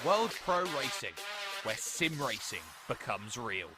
World Pro Racing, where sim racing becomes real.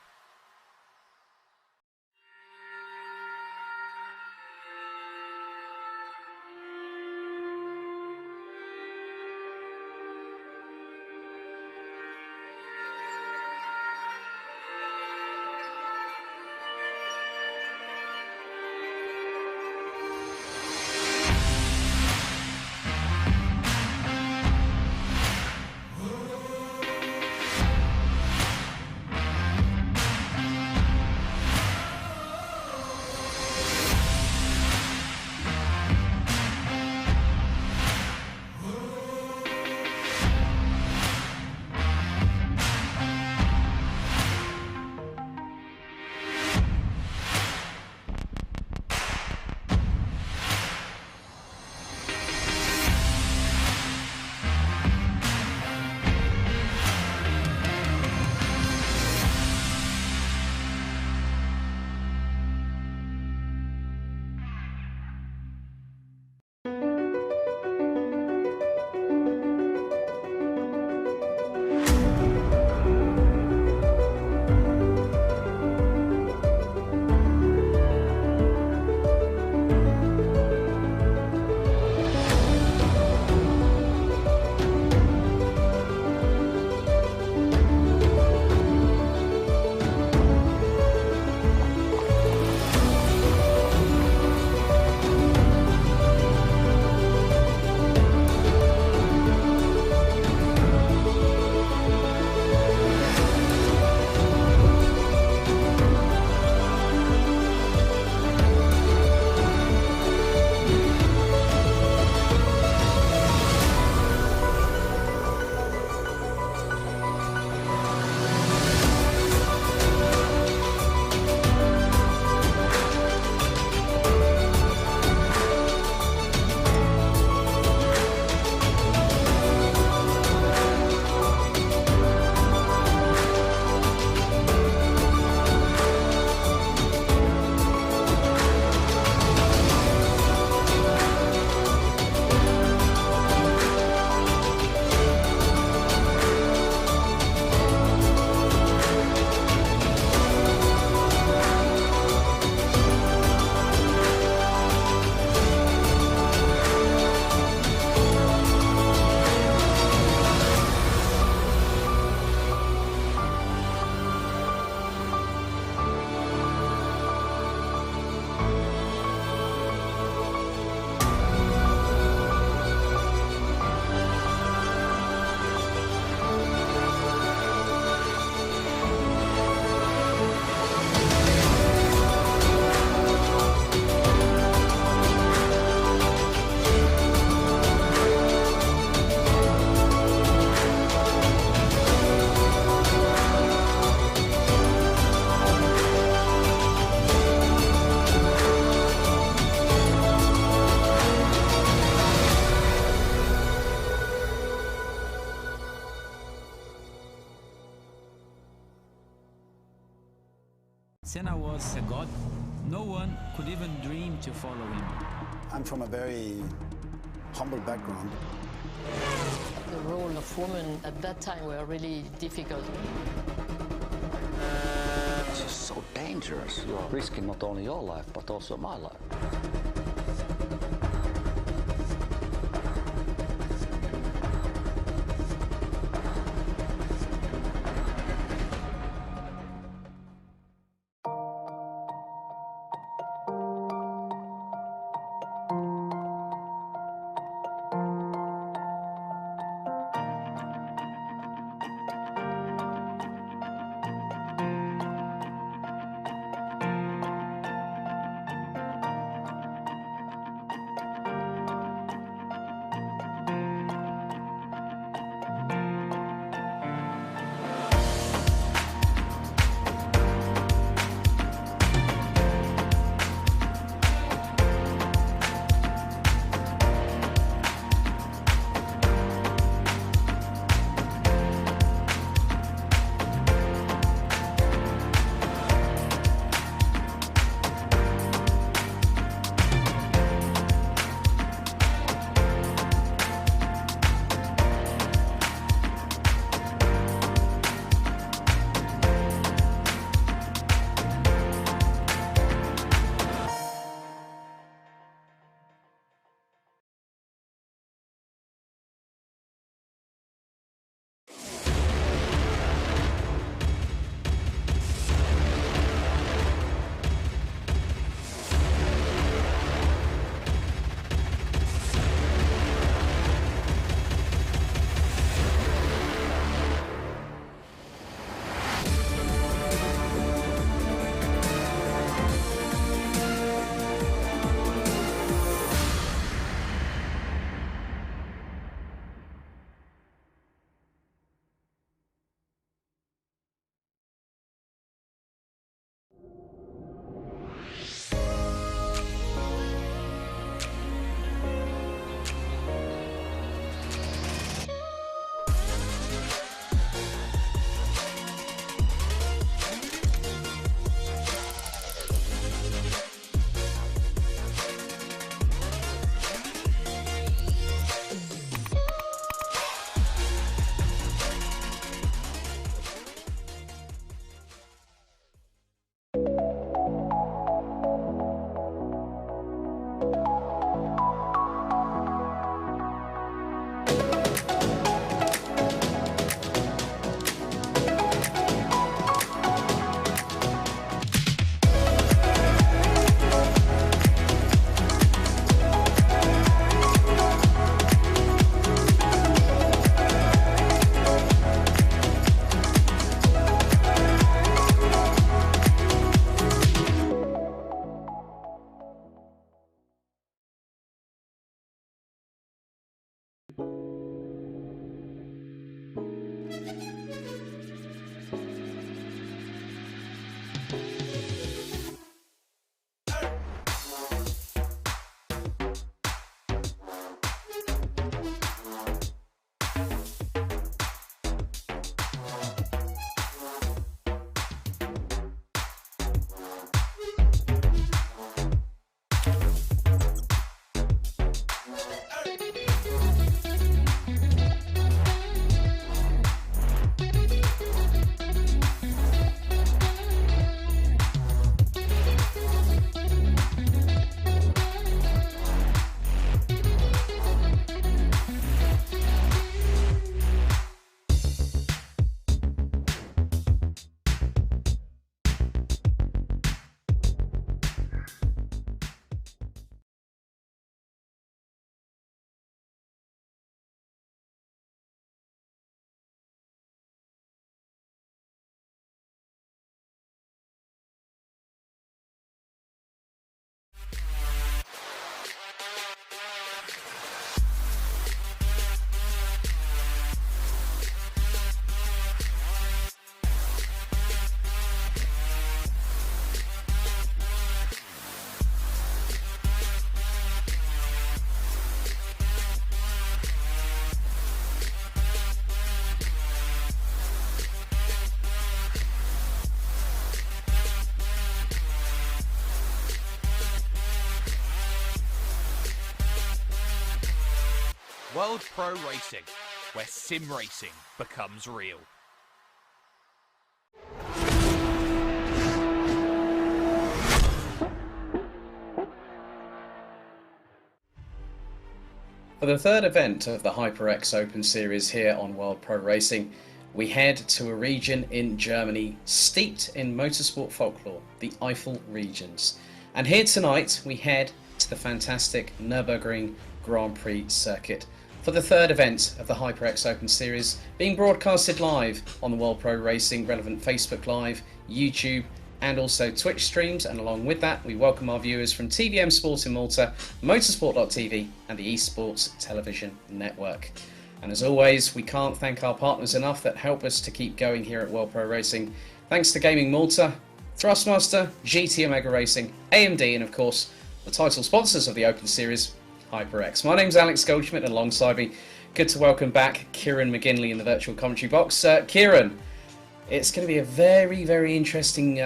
Senna was a god. No one could even dream to follow him. I'm from a very humble background. The role of women at that time were really difficult. This is so dangerous. You're risking not only your life, but also my life. World Pro Racing, where sim racing becomes real. For the third event of the HyperX Open Series here on World Pro Racing, we head to a region in Germany steeped in motorsport folklore, the Eifel regions. And here tonight we head to the fantastic Nürburgring Grand Prix circuit for the third event of the HyperX Open Series, being broadcasted live on the World Pro Racing relevant Facebook Live, YouTube and also Twitch streams. And along with that, we welcome our viewers from TVM Sport in Malta, Motorsport.tv and the Esports Television Network. And as always, we can't thank our partners enough that help us to keep going here at World Pro Racing. Thanks to Gaming Malta, Thrustmaster, GT Omega Racing, AMD and of course the title sponsors of the Open Series, HyperX. My name's Alex Goldschmidt and alongside me, good to welcome back Kieran McGinley in the virtual commentary box. Kieran, it's going to be a very, very interesting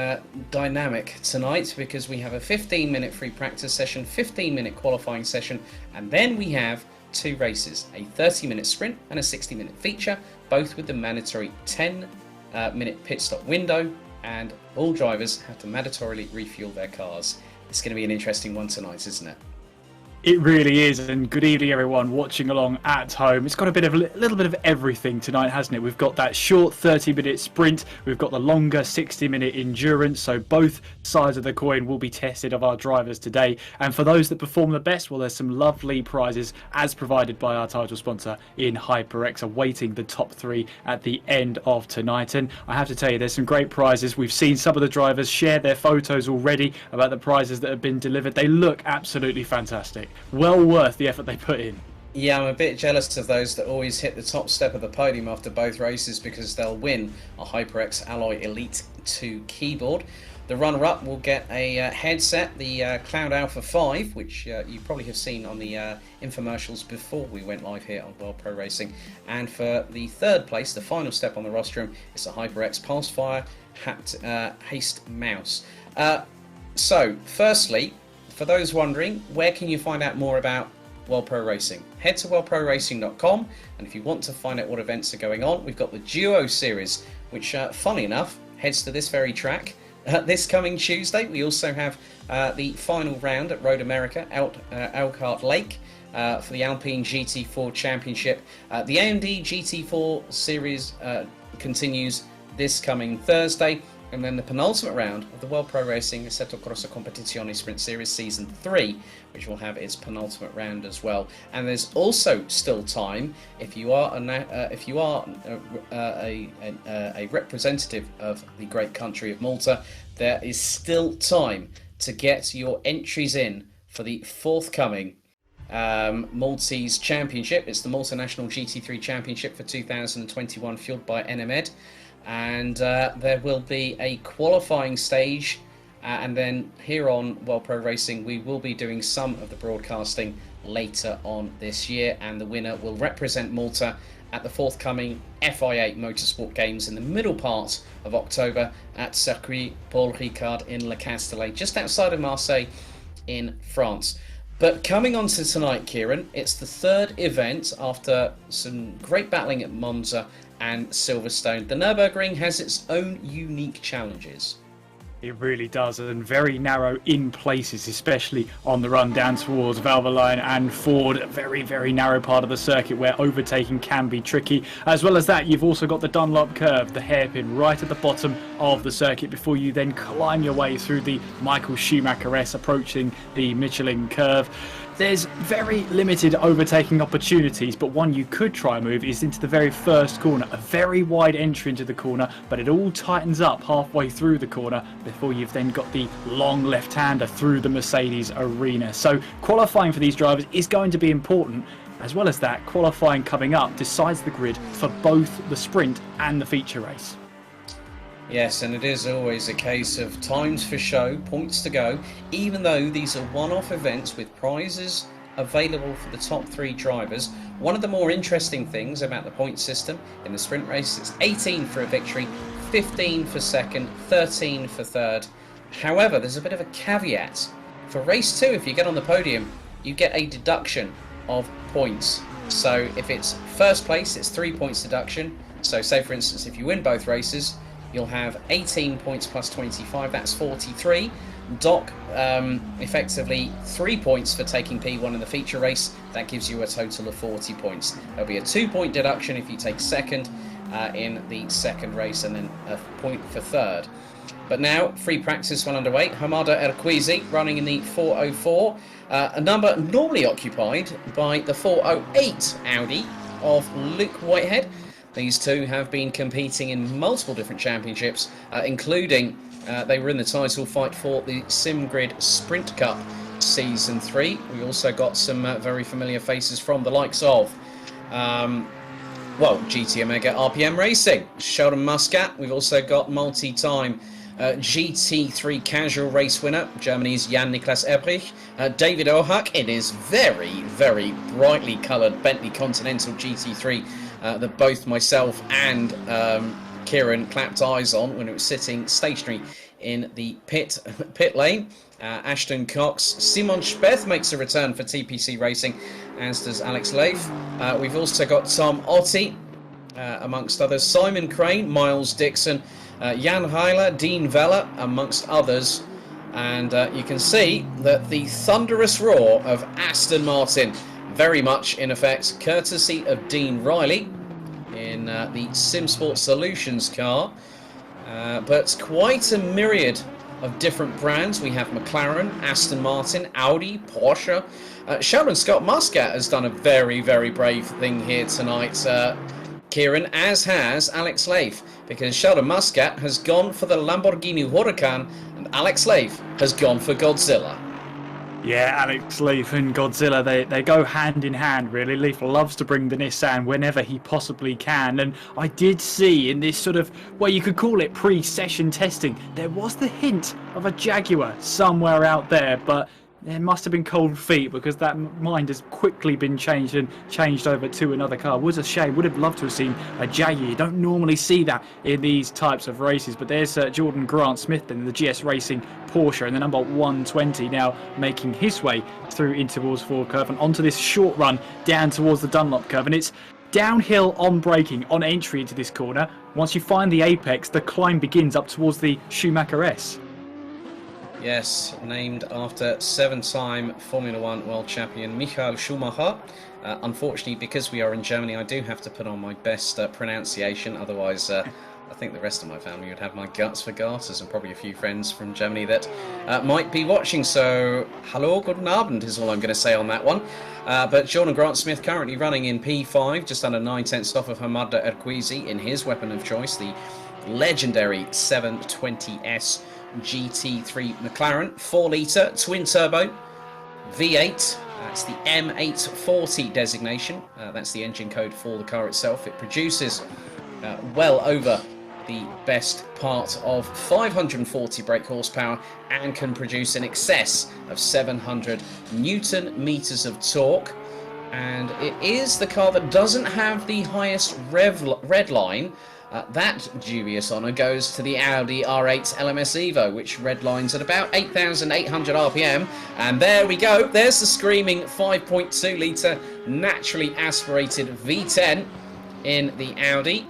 dynamic tonight because we have a 15-minute free practice session, 15-minute qualifying session, and then we have two races, a 30-minute sprint and a 60-minute feature, both with the mandatory 10-minute pit stop window, and all drivers have to mandatorily refuel their cars. It's going to be an interesting one tonight, isn't it? It really is, and good evening everyone watching along at home. It's got a little bit of everything tonight, hasn't it? We've got that short 30-minute sprint, we've got the longer 60-minute endurance, so both sides of the coin will be tested of our drivers today. And for those that perform the best, well, there's some lovely prizes as provided by our title sponsor in HyperX, awaiting the top three at the end of tonight. And I have to tell you, there's some great prizes. We've seen some of the drivers share their photos already about the prizes that have been delivered. They look absolutely fantastic. Well worth the effort they put in. Yeah, I'm a bit jealous of those that always hit the top step of the podium after both races because they'll win a HyperX Alloy Elite 2 keyboard. The runner-up will get a headset, the Cloud Alpha 5, which you probably have seen on the infomercials before we went live here on World Pro Racing. And for the third place, the final step on the rostrum, it's a HyperX Pulsefire Haste Mouse. So, firstly, for those wondering, where can you find out more about World Pro Racing? Head to worldproracing.com, and if you want to find out what events are going on, we've got the Duo Series, which, funny enough, heads to this very track this coming Tuesday. We also have the final round at Road America, Elkhart Lake, for the Alpine GT4 Championship. The AMD GT4 Series continues this coming Thursday. And then the penultimate round of the World Pro Racing Assetto Corsa Competizione Sprint Series Season 3, which will have its penultimate round as well. And there's also still time, if you are a representative of the great country of Malta, there is still time to get your entries in for the forthcoming Maltese Championship. It's the Malta National GT3 Championship for 2021, fueled by NMED. And there will be a qualifying stage, and then here on World Pro Racing we will be doing some of the broadcasting later on this year, and the winner will represent Malta at the forthcoming FI8 Motorsport Games in the middle part of October at Circuit Paul Ricard in Le Castellet, just outside of Marseille in France. But coming on to tonight, Kieran, it's the third event after some great battling at Monza and Silverstone. The Nürburgring has its own unique challenges. It really does, and very narrow in places, especially on the run down towards Valvoline and Ford. A very, very narrow part of the circuit where overtaking can be tricky. As well as that, you've also got the Dunlop curve, the hairpin right at the bottom of the circuit before you then climb your way through the Michael Schumacher S, approaching the Michelin curve. There's very limited overtaking opportunities, but one you could try and move is into the very first corner. A very wide entry into the corner, but it all tightens up halfway through the corner before you've then got the long left-hander through the Mercedes arena. So qualifying for these drivers is going to be important. As well as that, qualifying coming up decides the grid for both the sprint and the feature race. Yes, and it is always a case of times for show, points to go, even though these are one-off events with prizes available for the top three drivers. One of the more interesting things about the point system in the sprint race is 18 for a victory, 15 for second, 13 for third. However, there's a bit of a caveat. For race 2, if you get on the podium, you get a deduction of points. So if it's first place, it's 3 points deduction. So say for instance, if you win both races, you'll have 18 points plus 25, that's 43. Doc, effectively 3 points for taking P1 in the feature race. That gives you a total of 40 points. There'll be a 2-point deduction if you take second in the second race, and then a point for third. But now, free practice well underway. Hamada Erquizi running in the 404, a number normally occupied by the 408 Audi of Luke Whitehead. These two have been competing in multiple different championships, including they were in the title fight for the SimGrid Sprint Cup Season 3. We also got some very familiar faces from the likes of, GT Omega RPM Racing, Sheldon Muscat. We've also got multi-time GT3 casual race winner, Germany's Jan-Niklas Ebrich. David Ohak in his very, very brightly coloured Bentley Continental GT3 that both myself and Kieran clapped eyes on when it was sitting stationary in the pit lane. Ashton Cox. Simon Speth makes a return for TPC Racing, as does Alex Leif. We've also got Tom Otti, amongst others. Simon Crane, Miles Dixon, Jan Heiler, Dean Vella, amongst others. And you can see that the thunderous roar of Aston Martin, very much in effect, courtesy of Dean Riley in the SimSport Solutions car. But quite a myriad of different brands. We have McLaren, Aston Martin, Audi, Porsche. Sheldon Scott Muscat has done a very, very brave thing here tonight, Kieran, as has Alex Leif, because Sheldon Muscat has gone for the Lamborghini Huracan and Alex Leif has gone for Godzilla. Yeah, Alex Leif and Godzilla, they go hand in hand, really. Leif loves to bring the Nissan whenever he possibly can. And I did see in this sort of, well, you could call it pre-session testing, there was the hint of a Jaguar somewhere out there, but there must have been cold feet, because that mind has quickly been changed over to another car. Was a shame. Would have loved to have seen a Jaguar. You don't normally see that in these types of races, but there's Jordan Grant Smith in the GS Racing Porsche and the number 120 now making his way through in towards Ford curve and onto this short run down towards the Dunlop curve. And it's downhill on braking on entry into this corner. Once you find the apex, the climb begins up towards the Schumacher S. Yes, named after 7-time Formula One world champion Michael Schumacher. Unfortunately, because we are in Germany, I do have to put on my best pronunciation. Otherwise, I think the rest of my family would have my guts for garters, and probably a few friends from Germany that might be watching. So, hallo, guten Abend is all I'm going to say on that one. But Jordan Grant Smith currently running in P5, just under 9/10 off of Hamada Erquizi in his weapon of choice, the legendary 720S GT3 McLaren, 4-litre twin turbo V8. That's the M840 designation. That's the engine code for the car itself. It produces well over the best part of 540 brake horsepower and can produce in excess of 700 Newton meters of torque. And it is the car that doesn't have the highest red line. That dubious honour goes to the Audi R8 LMS Evo, which redlines at about 8,800 RPM. And there we go. There's the screaming 5.2-litre naturally aspirated V10 in the Audi.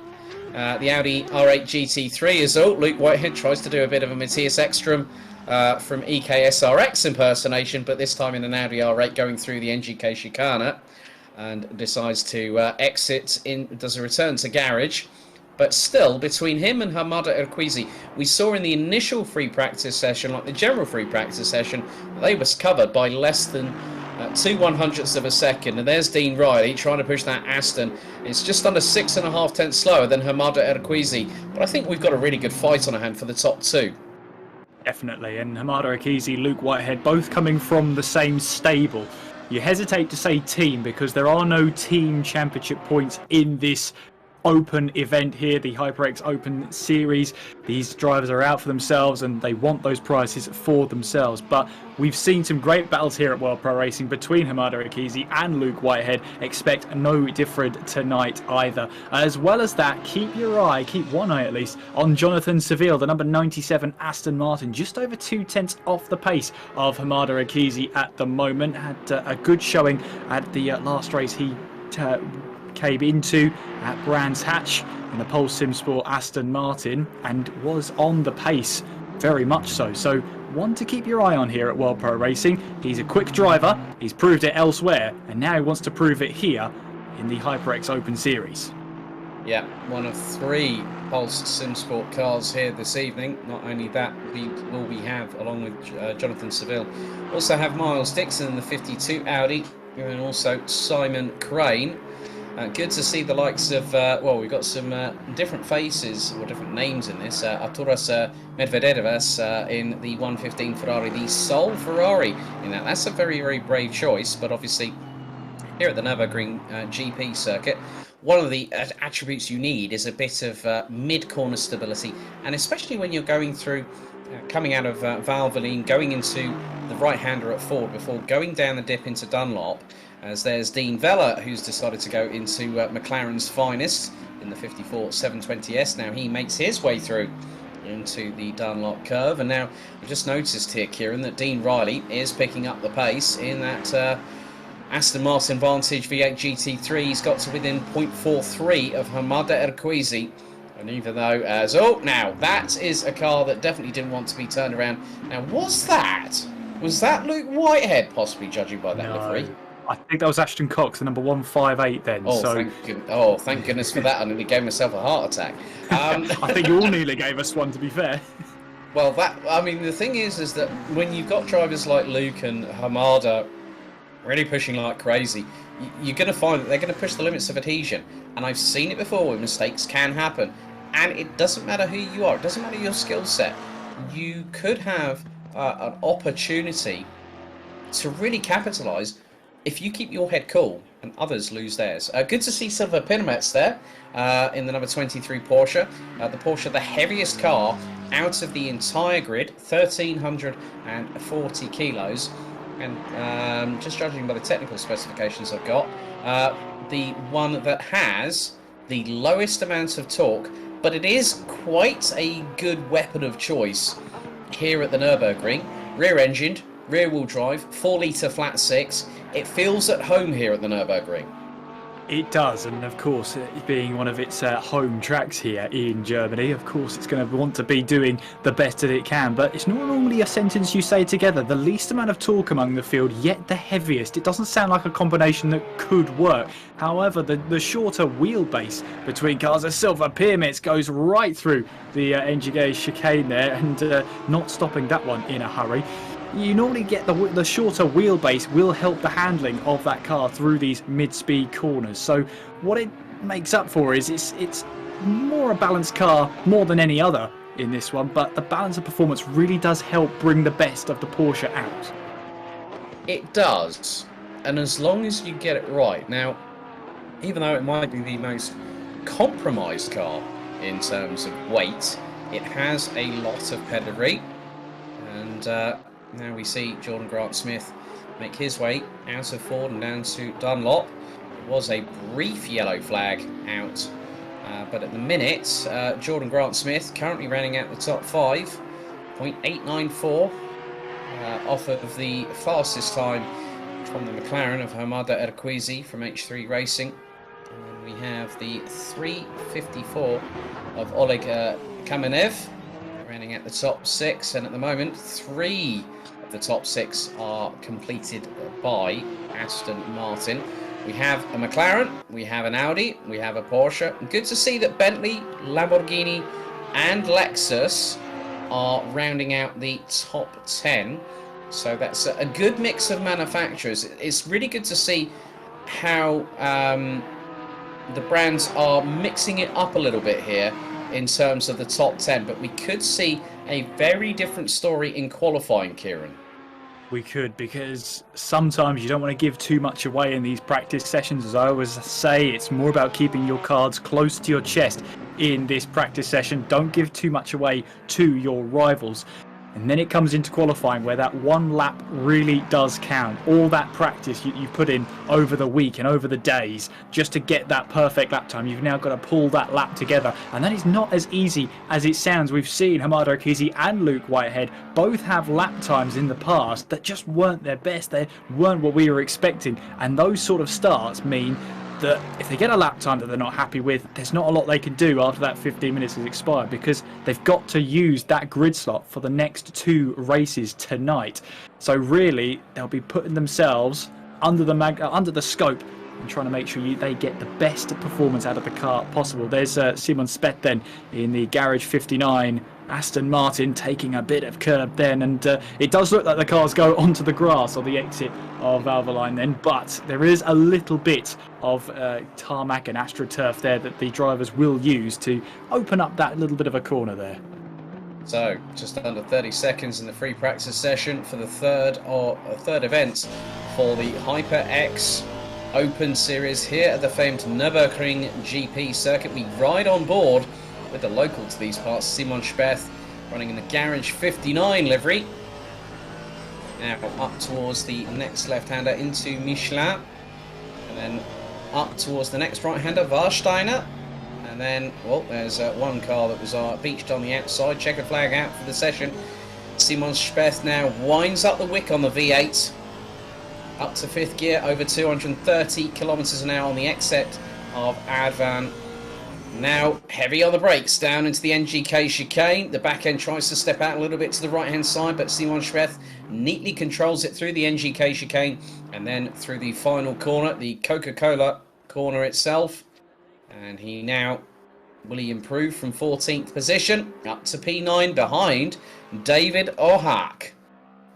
The Audi R8 GT3 is all. Luke Whitehead tries to do a bit of a Matthias Ekstrom from EKSRX impersonation, but this time in an Audi R8 going through the NGK chicane, and decides to exit does a return to garage. But still, between him and Hamada Erquizi, we saw in the initial free practice session, like the general free practice session, they were covered by less than 2/100ths of a second. And there's Dean Riley trying to push that Aston. It's just under 6.5 tenths slower than Hamada Erquizi. But I think we've got a really good fight on our hand for the top two. Definitely, and Hamada Erquizi, Luke Whitehead, both coming from the same stable. You hesitate to say team because there are no team championship points in this open event here, the HyperX Open Series. These drivers are out for themselves and they want those prizes for themselves. But we've seen some great battles here at World Pro Racing between Hamada Erquizi and Luke Whitehead. Expect no different tonight either. As well as that, keep one eye at least, on Jonathan Seville, the number 97 Aston Martin, just over 2/10 off the pace of Hamada Erquizi at the moment. Had a good showing at the last race he came into at Brands Hatch in the Pole Sim Sport Aston Martin and was on the pace, very much so. So one to keep your eye on here at World Pro Racing. He's a quick driver, he's proved it elsewhere, and now he wants to prove it here in the HyperX Open Series. Yeah, one of 3 Pulse SimSport cars here this evening. Not only that, we have, along with Jonathan Seville, also have Miles Dixon in the 52 Audi, and also Simon Crane. Good to see the likes of, well, we've got some different faces, or different names in this. Arturas Medvedevas in the 115 Ferrari, the sole Ferrari in that. That's a very, very brave choice, but obviously here at the Nürburgring GP circuit, one of the attributes you need is a bit of mid-corner stability, and especially when you're going through, coming out of Valvoline, going into the right-hander at Ford before going down the dip into Dunlop, as there's Dean Vella, who's decided to go into McLaren's finest in the 54 720S. Now he makes his way through into the Dunlop curve, and now I've just noticed here, Kieran, that Dean Riley is picking up the pace in that Aston Martin Vantage V8 GT3. He's got to within 0.43 of Hamada Erquizi. And even though, now that is a car that definitely didn't want to be turned around. Now, was that Luke Whitehead, possibly, judging by that livery? I think that was Ashton Cox, the number 158 then. Thank goodness for that. I nearly gave myself a heart attack. I think you all nearly gave us one, to be fair. Well, the thing is that when you've got drivers like Luke and Hamada really pushing like crazy, you're going to find that they're going to push the limits of adhesion. And I've seen it before where mistakes can happen. And it doesn't matter who you are. It doesn't matter your skill set. You could have an opportunity to really capitalise if you keep your head cool and others lose theirs. Good to see Silver Pinamets there in the number 23 Porsche. The Porsche, the heaviest car out of the entire grid, 1,340 kilos. And just judging by the technical specifications I've got, the one that has the lowest amount of torque, but it is quite a good weapon of choice here at the Nürburgring. Rear-engined, rear-wheel drive, 4-litre flat 6. It feels at home here at the Nürburgring. It does, and of course, it being one of its home tracks here in Germany, of course it's going to want to be doing the best that it can, but it's not normally a sentence you say together. The least amount of torque among the field, yet the heaviest. It doesn't sound like a combination that could work. However, the shorter wheelbase between cars, as Silver Pyramids goes right through the Engigay chicane there, and not stopping that one in a hurry. You normally get the shorter wheelbase will help the handling of that car through these mid-speed corners. So what it makes up for is it's more a balanced car more than any other in this one, but the balance of performance really does help bring the best of the Porsche out. It does, and as long as you get it right. Now, even though it might be the most compromised car in terms of weight, it has a lot of pedigree, and now we see Jordan Grant-Smith make his way out of Ford and down to Dunlop. It was a brief yellow flag out, but at the minute, Jordan Grant-Smith currently running out the top 5, 0.894, off of the fastest time from the McLaren of Hamada Erquizi from H3 Racing. And we have the 3:54 of Oleg Kamenev running at the top 6, and at the moment 3 of the top 6 are completed by Aston Martin. We have a McLaren, we have an Audi, we have a Porsche. Good to see that Bentley, Lamborghini and Lexus are rounding out the top 10. So that's a good mix of manufacturers. It's really good to see how the brands are mixing it up a little bit here in terms of the top 10, but we could see a very different story in qualifying, Kieran. We could, because sometimes you don't want to give too much away in these practice sessions. As I always say, it's more about keeping your cards close to your chest in this practice session. Don't give too much away to your rivals. And then it comes into qualifying where that one lap really does count. All that practice you put in over the week and over the days just to get that perfect lap time, you've now got to pull that lap together. And that is not as easy as it sounds. We've seen Hamada Erquizi and Luke Whitehead both have lap times in the past that just weren't their best. They weren't what we were expecting. And those sort of starts mean that if they get a lap time that they're not happy with, there's not a lot they can do after that 15 minutes has expired, because they've got to use that grid slot for the next 2 races tonight. So really, they'll be putting themselves under the scope and trying to make sure they get the best performance out of the car possible. There's Simon Speth then in the Garage 59 Aston Martin taking a bit of curb then, and it does look like the cars go onto the grass or the exit of Valvoline then, but there is a little bit of tarmac and AstroTurf there that the drivers will use to open up that little bit of a corner there. So, just under 30 seconds in the free practice session for the third event for the HyperX Open Series here at the famed Nürburgring GP circuit. We ride on board with the local to these parts, Simon Speth, running in the Garage 59 livery. Now up towards the next left-hander into Michelin, and then up towards the next right-hander, Warsteiner. And then, well, there's one car that was beached on the outside, checkered flag out for the session. Simon Speth now winds up the wick on the V8, up to 5th gear, over 230 kilometers an hour on the exit of Advan. Now heavy on the brakes, down into the NGK chicane. The back end tries to step out a little bit to the right hand side, but Simon Speth neatly controls it through the NGK chicane and then through the final corner, the Coca-Cola corner itself. And he now, will he improve from 14th position up to P9 behind David Ohak.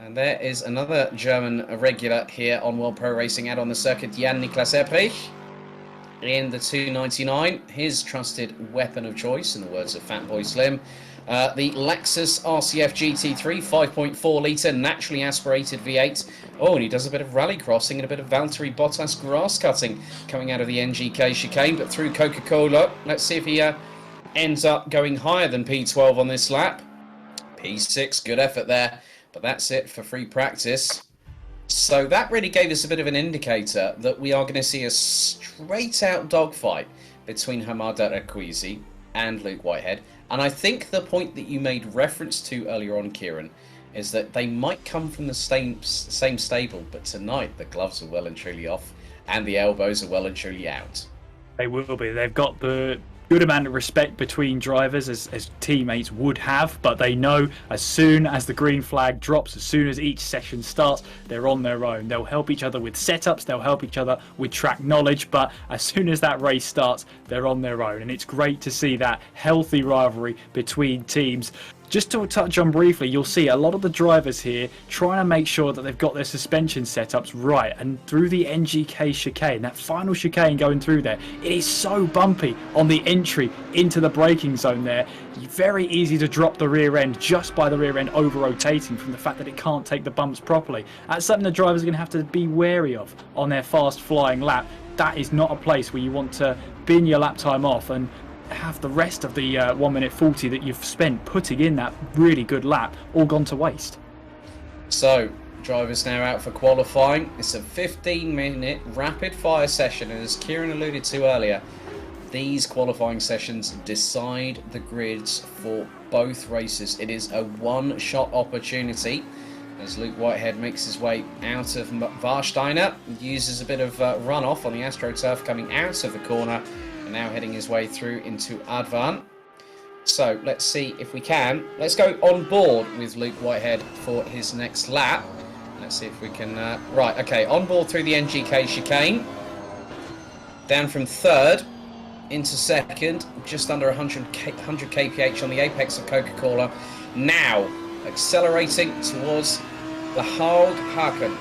And there is another German regular here on World Pro Racing out on the circuit, Jan-Niklas Epprich. In the 299, his trusted weapon of choice, in the words of Fatboy Slim. The Lexus RCF GT3 5.4 litre naturally aspirated V8. Oh, and he does a bit of rally crossing and a bit of Valtteri Bottas grass cutting coming out of the NGK chicane, but through Coca-Cola. Let's see if he ends up going higher than P12 on this lap. P6, good effort there, but that's it for free practice. So that really gave us a bit of an indicator that we are going to see a straight-out dogfight between Hamada Rakwizi and Luke Whitehead. And I think the point that you made reference to earlier on, Kieran, is that they might come from the same stable, but tonight the gloves are well and truly off and the elbows are well and truly out. They will be. They've got the good amount of respect between drivers as teammates would have, but they know as soon as the green flag drops, as soon as each session starts, they're on their own. They'll help each other with setups, they'll help each other with track knowledge, but as soon as that race starts, they're on their own. And it's great to see that healthy rivalry between teams. Just to touch on briefly, you'll see a lot of the drivers here trying to make sure that they've got their suspension setups right. And through the NGK chicane, that final chicane going through there, it is so bumpy on the entry into the braking zone there. Very easy to drop the rear end just by the rear end over-rotating from the fact that it can't take the bumps properly. That's something the drivers are going to have to be wary of on their fast-flying lap. That is not a place where you want to bin your lap time off and have the rest of the 1 minute 40 that you've spent putting in that really good lap all gone to waste. So drivers now out for qualifying. It's a 15-minute rapid fire session, and as Kieran alluded to earlier, these qualifying sessions decide the grids for both races. It is a one-shot opportunity as Luke Whitehead makes his way out of Warsteiner, uses a bit of runoff on the AstroTurf coming out of the corner, and now heading his way through into Advan. So let's see if we can. Let's go on board with Luke Whitehead for his next lap. Let's see if we can... right, okay, on board through the NGK chicane. Down from third into second, just under 100 kph on the apex of Coca-Cola. Now accelerating towards the Haug-Haken.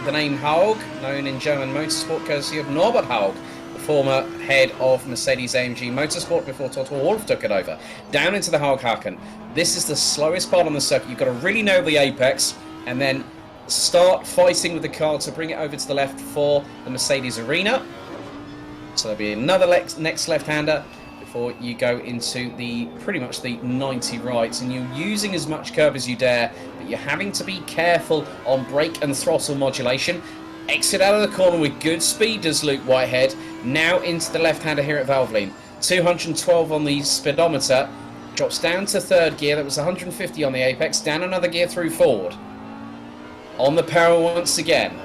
The name Haug, known in German motorsport courtesy of Norbert Haug, former head of Mercedes-AMG Motorsport before Toto Wolff took it over. Down into the Haug-Haken. This is the slowest part on the circuit. You've got to really know the apex and then start fighting with the car to bring it over to the left for the Mercedes arena. So there'll be another next left-hander before you go into the pretty much the 90 rights, and you're using as much curb as you dare, but you're having to be careful on brake and throttle modulation. Exit out of the corner with good speed does Luke Whitehead. Now into the left-hander here at Valvoline. 212 on the speedometer. Drops down to third gear. That was 150 on the apex. Down another gear through forward. On the power once again.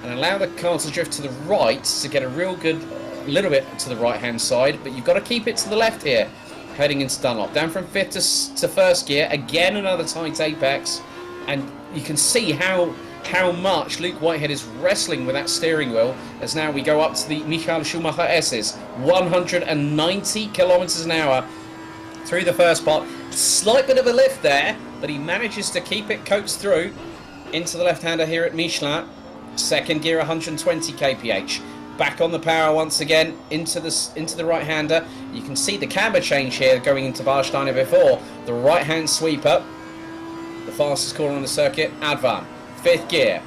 and allow the car to drift to the right to get a real good, little bit to the right-hand side, but you've got to keep it to the left here, heading into Dunlop. Down from 5th to 1st gear, again another tight apex, and you can see how much Luke Whitehead is wrestling with that steering wheel, as now we go up to the Michael Schumacher S's, 190 kilometers an hour through the first part. Slight bit of a lift there, but he manages to keep it coaxed through into the left-hander here at Michelin. Second gear, 120 kph. Back on the power once again into the right-hander. You can see the camber change here going into Warsteiner before. The right-hand sweeper, the fastest corner on the circuit, Advan. 5th gear.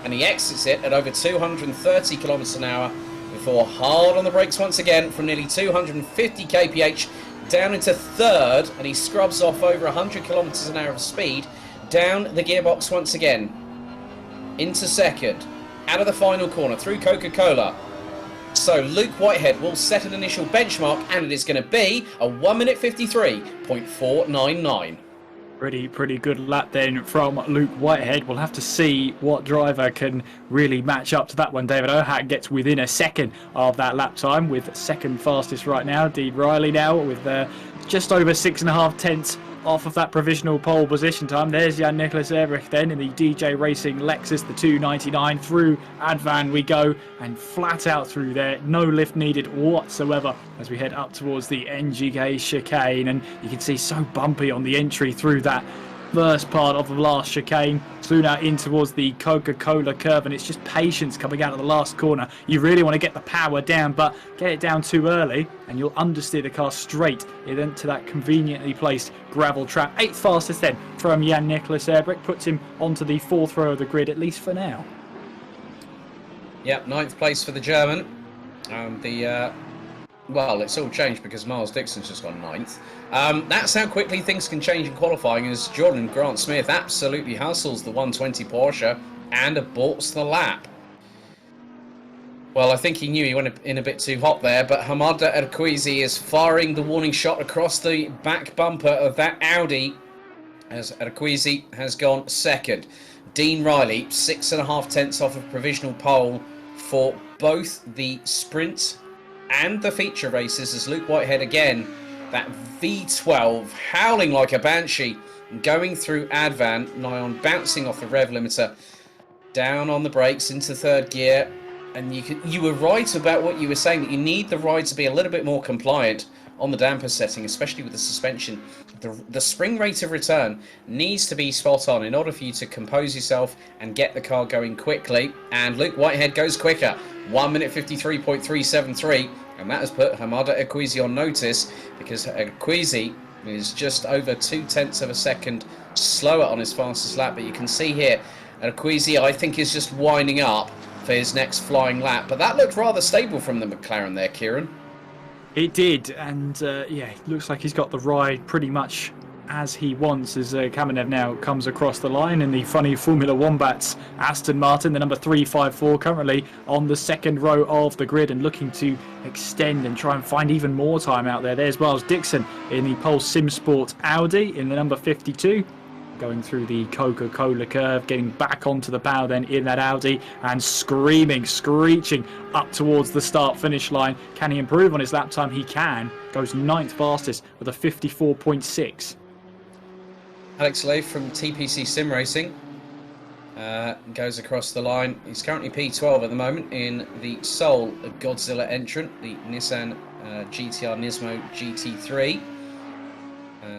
And he exits it at over 230 kilometers an hour before hard on the brakes once again from nearly 250 kph down into 3rd, and he scrubs off over 100 kilometers an hour of speed down the gearbox once again into 2nd, out of the final corner through Coca-Cola. So Luke Whitehead will set an initial benchmark, and it is going to be a 1 minute 53.499. Pretty good lap then from Luke Whitehead. We'll have to see what driver can really match up to that one. David Ohak gets within a second of that lap time, with second fastest right now. Dean Riley now with just over 6.5 tenths off of that provisional pole position time. There's Jan-Nicolas Ebrich then in the DJ Racing Lexus, the 299. Through Advan we go, and flat out through there. No lift needed whatsoever as we head up towards the NGK chicane. And you can see so bumpy on the entry through that first part of the last chicane. Through now in towards the Coca-Cola curve, and it's just patience coming out of the last corner. You really want to get the power down, but get it down too early and you'll understeer the car straight into that conveniently placed gravel trap. 8th fastest then from Jan-Nicolas Ebrich, puts him onto the 4th row of the grid, at least for now. Yep, 9th place for the German. Well, it's all changed because Miles Dixon's just gone 9th. That's how quickly things can change in qualifying, as Jordan Grant-Smith absolutely hustles the 120 Porsche and aborts the lap. Well, I think he knew he went in a bit too hot there, but Hamada Erquizi is firing the warning shot across the back bumper of that Audi, as Erquizi has gone 2nd. Dean Riley, 6.5 tenths off of provisional pole for both the sprint and the feature races, as Luke Whitehead again, that V12 howling like a banshee, going through Advan, nigh on bouncing off the rev limiter, down on the brakes into 3rd gear. And you were right about what you were saying, that you need the ride to be a little bit more compliant on the damper setting, especially with the suspension. The spring rate of return needs to be spot on in order for you to compose yourself and get the car going quickly. And Luke Whitehead goes quicker, 1 minute 53.373, and that has put Hamada Erquizi on notice, because Erquizi is just over 2 tenths of a second slower on his fastest lap. But you can see here, Erquizi, I think, is just winding up for his next flying lap. But that looked rather stable from the McLaren there, Kieran. It did, and yeah, it looks like he's got the ride pretty much as he wants, as Kamenev now comes across the line in the funny Formula Wombats Aston Martin, the number 354, currently on the 2nd row of the grid and looking to extend and try and find even more time out there. There's Miles Dixon in the Pulse Sim Sport Audi in the number 52. Going through the Coca-Cola curve, getting back onto the bow then in that Audi, and screeching up towards the start-finish line. Can he improve on his lap time? He can. Goes 9th fastest with a 54.6. Alex Leif from TPC Sim Racing goes across the line. He's currently P12 at the moment in the sole Godzilla entrant, the Nissan GTR Nismo GT3.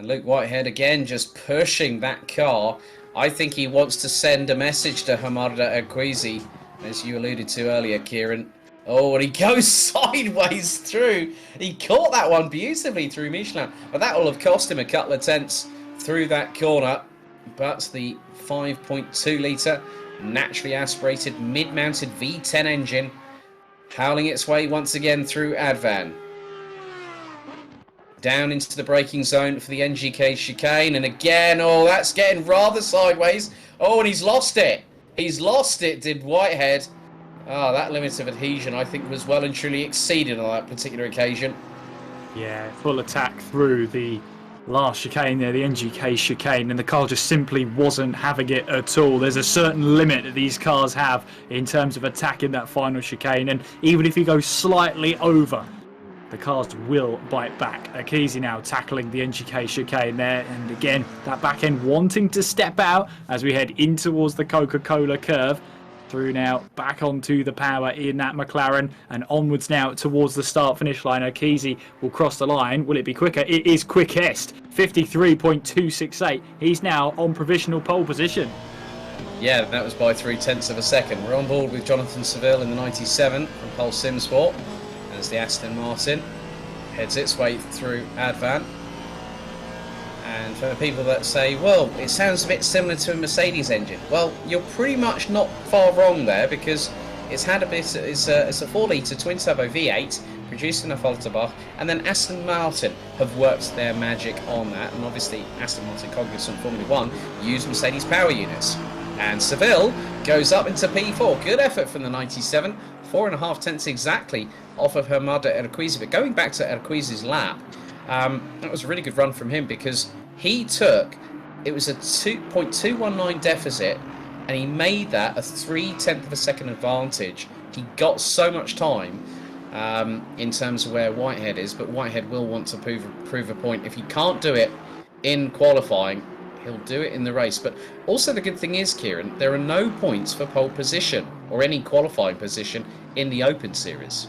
Luke Whitehead again just pushing that car. I think he wants to send a message to Hamada Erquizi, as you alluded to earlier, Kieran. Oh, and he goes sideways through. He caught that one beautifully through Michelin, but that will have cost him a couple of tenths through that corner. But the 5.2 litre naturally aspirated mid-mounted V10 engine howling its way once again through Advan. Down into the braking zone for the NGK chicane, and again, oh, that's getting rather sideways. Oh, and he's lost it. He's lost it, did Whitehead. Oh, that limit of adhesion, I think, was well and truly exceeded on that particular occasion. Yeah, full attack through the last chicane there, the NGK chicane, and the car just simply wasn't having it at all. There's a certain limit that these cars have in terms of attacking that final chicane, and even if you go slightly over, the cars will bite back. Akizi now tackling the NGK chicane there, and again, that back end wanting to step out as we head in towards the Coca-Cola curve. Through now, back onto the power in that McLaren, and onwards now towards the start-finish line. Akizi will cross the line. Will it be quicker? It is quickest. 53.268. He's now on provisional pole position. Yeah, that was by 0.3 of a second. We're on board with Jonathan Seville in the 97 from Pole Sim Sport as the Aston Martin heads its way through Advan. And for the people that say, well, it sounds a bit similar to a Mercedes engine, well, you're pretty much not far wrong there, because it's had a bit. It's a 4-litre twin-turbo V8 produced in a Falterbach, and then Aston Martin have worked their magic on that, and obviously Aston Martin Cognizant Formula 1 use Mercedes power units. And Seville goes up into P4. Good effort from the 97, 4.5 tenths exactly off of Hamada Erquizi. But going back to Erquizi's lap, that was a really good run from him, because he took, it was a 2.219 deficit, and he made that a 0.3 of a second advantage. He got so much time in terms of where Whitehead is, but Whitehead will want to prove a point. If he can't do it in qualifying, he'll do it in the race. But also the good thing is, Kieran, there are no points for pole position or any qualifying position in the Open Series.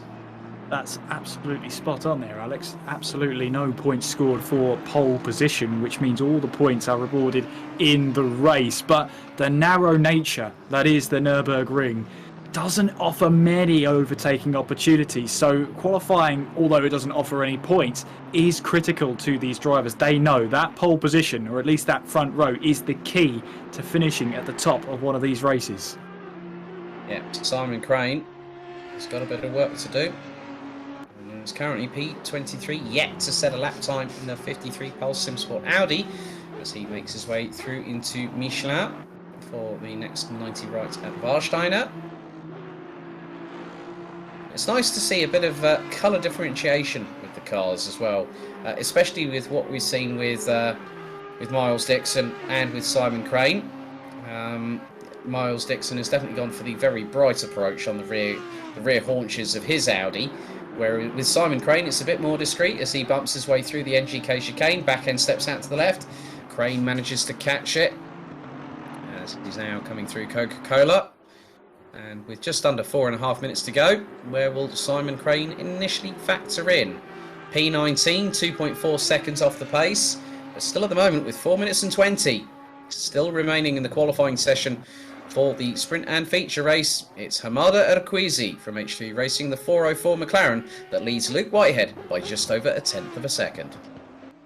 That's absolutely spot on there, Alex. Absolutely no points scored for pole position, which means all the points are rewarded in the race. But the narrow nature that is the Nürburgring doesn't offer many overtaking opportunities. So qualifying, although it doesn't offer any points, is critical to these drivers. They know that pole position, or at least that front row, is the key to finishing at the top of one of these races. Yeah, Simon Crane has got a bit of work to do. It's currently P23, yet to set a lap time in the 53 Pole Sim Sport Audi as he makes his way through into Michelin for the next 90 right at Warsteiner. It's nice to see a bit of colour differentiation with the cars as well, especially with what we've seen with Miles Dixon and with Simon Crane. Miles Dixon has definitely gone for the very bright approach on the rear haunches of his Audi, where with Simon Crane it's a bit more discreet as he bumps his way through the NGK chicane. Back end steps out to the left. Crane manages to catch it as he's now coming through Coca-Cola. And with just under 4.5 minutes to go, where will Simon Crane initially factor in? P19, 2.4 seconds off the pace, but still at the moment with 4 minutes and 20. Still remaining in the qualifying session for the sprint and feature race. It's Hamada Erquizi from H3 Racing, the 404 McLaren, that leads Luke Whitehead by just over 1/10 of a second.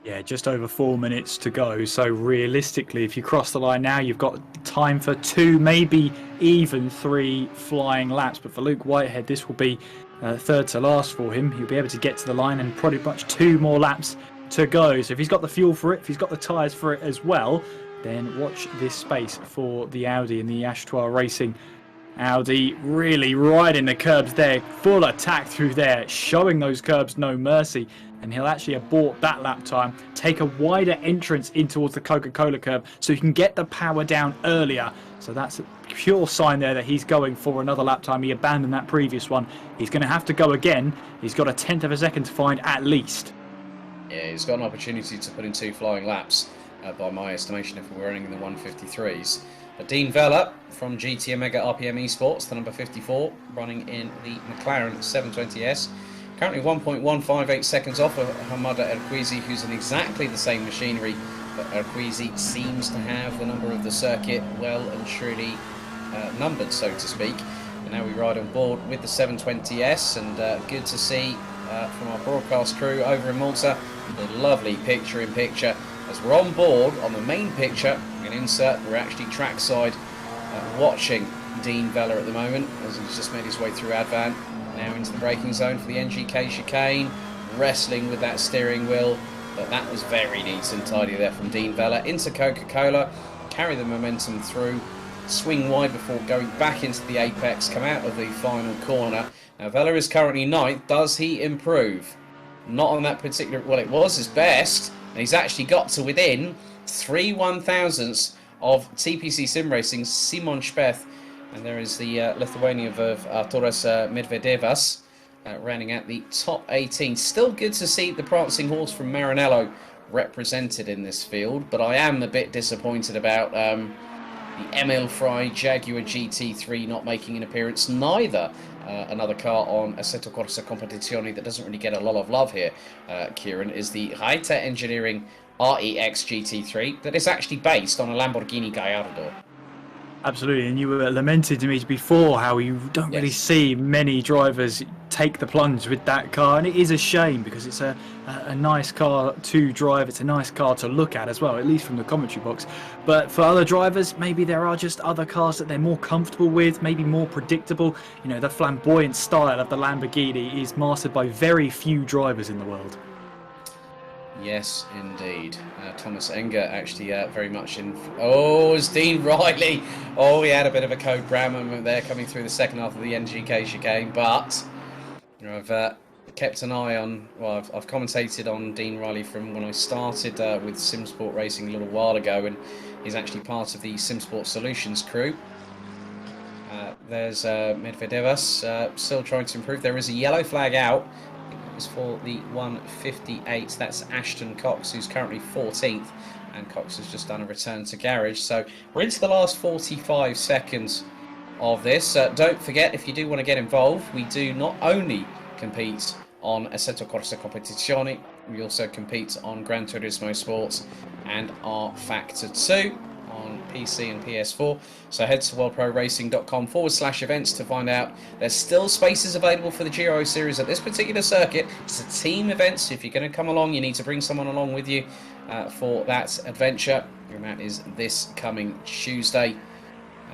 Yeah, just over 4 minutes to go. So realistically, if you cross the line now, you've got time for 2, maybe even 3 flying laps. But for Luke Whitehead, this will be third to last for him. He'll be able to get to the line and pretty much 2 more laps to go. So if he's got the fuel for it, if he's got the tyres for it as well, then watch this space for the Audi and the Ashtois Racing Audi. Really riding the curbs there, full attack through there, showing those curbs no mercy. And he'll actually abort that lap time, take a wider entrance in towards the Coca-Cola curb so he can get the power down earlier. So that's a pure sign there that he's going for another lap time. He abandoned that previous one. He's going to have to go again. He's got 1/10 of a second to find at least. Yeah, he's got an opportunity to put in 2 flying laps, by my estimation, if we were running in the 153s. But Dean Vella from GT Omega RPM Esports, the number 54, running in the McLaren 720S. Currently 1.158 seconds off of Hamada Erquizi, who's in exactly the same machinery, but Erquizi seems to have the number of the circuit well and truly numbered, so to speak. And now we ride on board with the 720S, and good to see from our broadcast crew over in Malta, the lovely picture-in-picture as we're on board on the main picture. You can insert, we're actually trackside watching Dean Vella at the moment as he's just made his way through Advan. Now into the braking zone for the NGK chicane, wrestling with that steering wheel, but that was very neat and tidy there from Dean Vella. Into Coca-Cola, carry the momentum through, swing wide before going back into the apex, come out of the final corner. Now Vella is currently 9th. Does he improve? not on that particular... Well, it was his best, and he's actually got to within 3 1,000ths of TPC Sim Racing's Simon Speth. And there is the Lithuanian of Arturas Medvedevas running at the top 18. Still good to see the prancing horse from Maranello represented in this field, but I am a bit disappointed about the Emil Fry Jaguar GT3 not making an appearance. Neither another car on Assetto Corsa Competizione that doesn't really get a lot of love here, Kieran, is the Reiter Engineering REX GT3 that is actually based on a Lamborghini Gallardo. Absolutely, and you were lamenting to me before how you don't really see many drivers take the plunge with that car, and it is a shame because it's a nice car to drive, it's a nice car to look at as well, at least from the commentary box. But for other drivers, maybe there are just other cars that they're more comfortable with, maybe more predictable. You know, the flamboyant style of the Lamborghini is mastered by very few drivers in the world. Yes, indeed. Thomas Enger actually very much in... Oh, it's Dean Riley. Oh, he had a bit of a Code Brown moment there coming through the second half of the NGK chicane, but you know, I've kept an eye on... Well, I've commentated on Dean Riley from when I started with SimSport Racing a little while ago, and he's actually part of the SimSport Solutions crew. There's Medvedevas still trying to improve. There is a yellow flag out. For the 158, that's Ashton Cox, who's currently 14th, and Cox has just done a return to garage. So we're into the last 45 seconds of this. Don't forget, if you do want to get involved, we do not only compete on Assetto Corsa Competizione, we also compete on Gran Turismo Sports and R Factor 2 on PC and PS4. So head to worldproracing.com/events to find out. There's still spaces available for the Giro Series at this particular circuit. It's a team event, so if you're going to come along, you need to bring someone along with you for that adventure. And that is this coming Tuesday,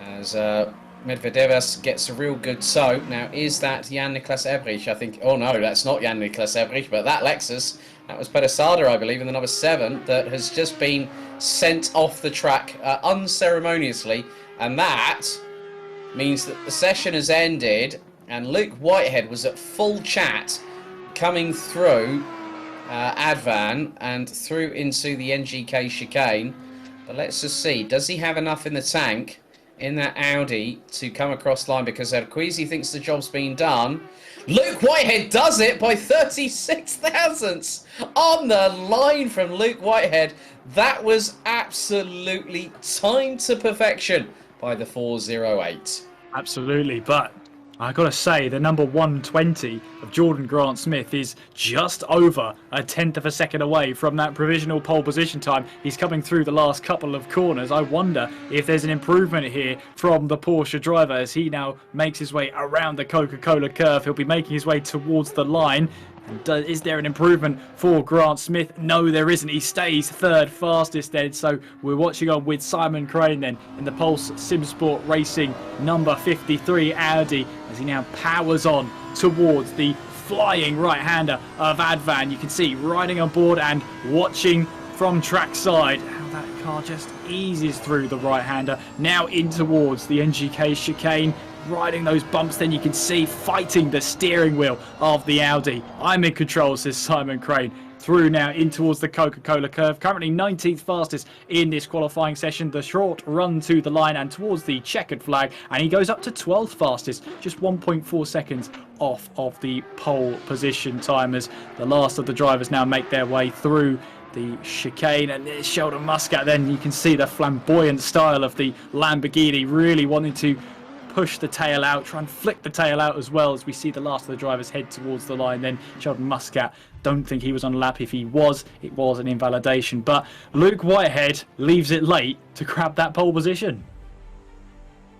as Medvedevas gets a real good tow. Now, is that Jan-Niklas Ebrich? I think... Oh, no, that's not Jan-Niklas Ebrich, but that Lexus, that was Pedesada, I believe, in the number 7, that has just been sent off the track unceremoniously, and that means that the session has ended, and Luke Whitehead was at full chat coming through Advan and through into the NGK chicane. But let's just see, does he have enough in the tank in that Audi to come across line, because Arquizi thinks the job's been done. Luke Whitehead does it by 36 thousandths on the line from Luke Whitehead. That was absolutely timed to perfection by the 408. Absolutely, but I gotta say, the number 120 of Jordan Grant Smith is just over a tenth of a second away from that provisional pole position time. He's coming through the last couple of corners. I wonder if there's an improvement here from the Porsche driver as he now makes his way around the Coca-Cola curve. He'll be making his way towards the line. And is there an improvement for Grant Smith? No, there isn't. He stays third fastest then. So we're watching on with Simon Crane then in the Pulse SimSport Racing number 53 Audi as he now powers on towards the flying right-hander of Advan. You can see riding on board and watching from trackside how that car just eases through the right-hander. Now in towards the NGK chicane. Riding those bumps, then you can see fighting the steering wheel of the Audi. I'm in control, says Simon Crane. Through now in towards the Coca-Cola curve. Currently 19th fastest in this qualifying session. The short run to the line and towards the checkered flag. And he goes up to 12th fastest. Just 1.4 seconds off of the pole position time as the last of the drivers now make their way through the chicane. And there's Sheldon Muscat. Then you can see the flamboyant style of the Lamborghini really wanting to push the tail out, try and flick the tail out as well as we see the last of the drivers head towards the line. Then Sheldon Muscat, don't think he was on a lap. If he was, it was an invalidation. But Luke Whitehead leaves it late to grab that pole position.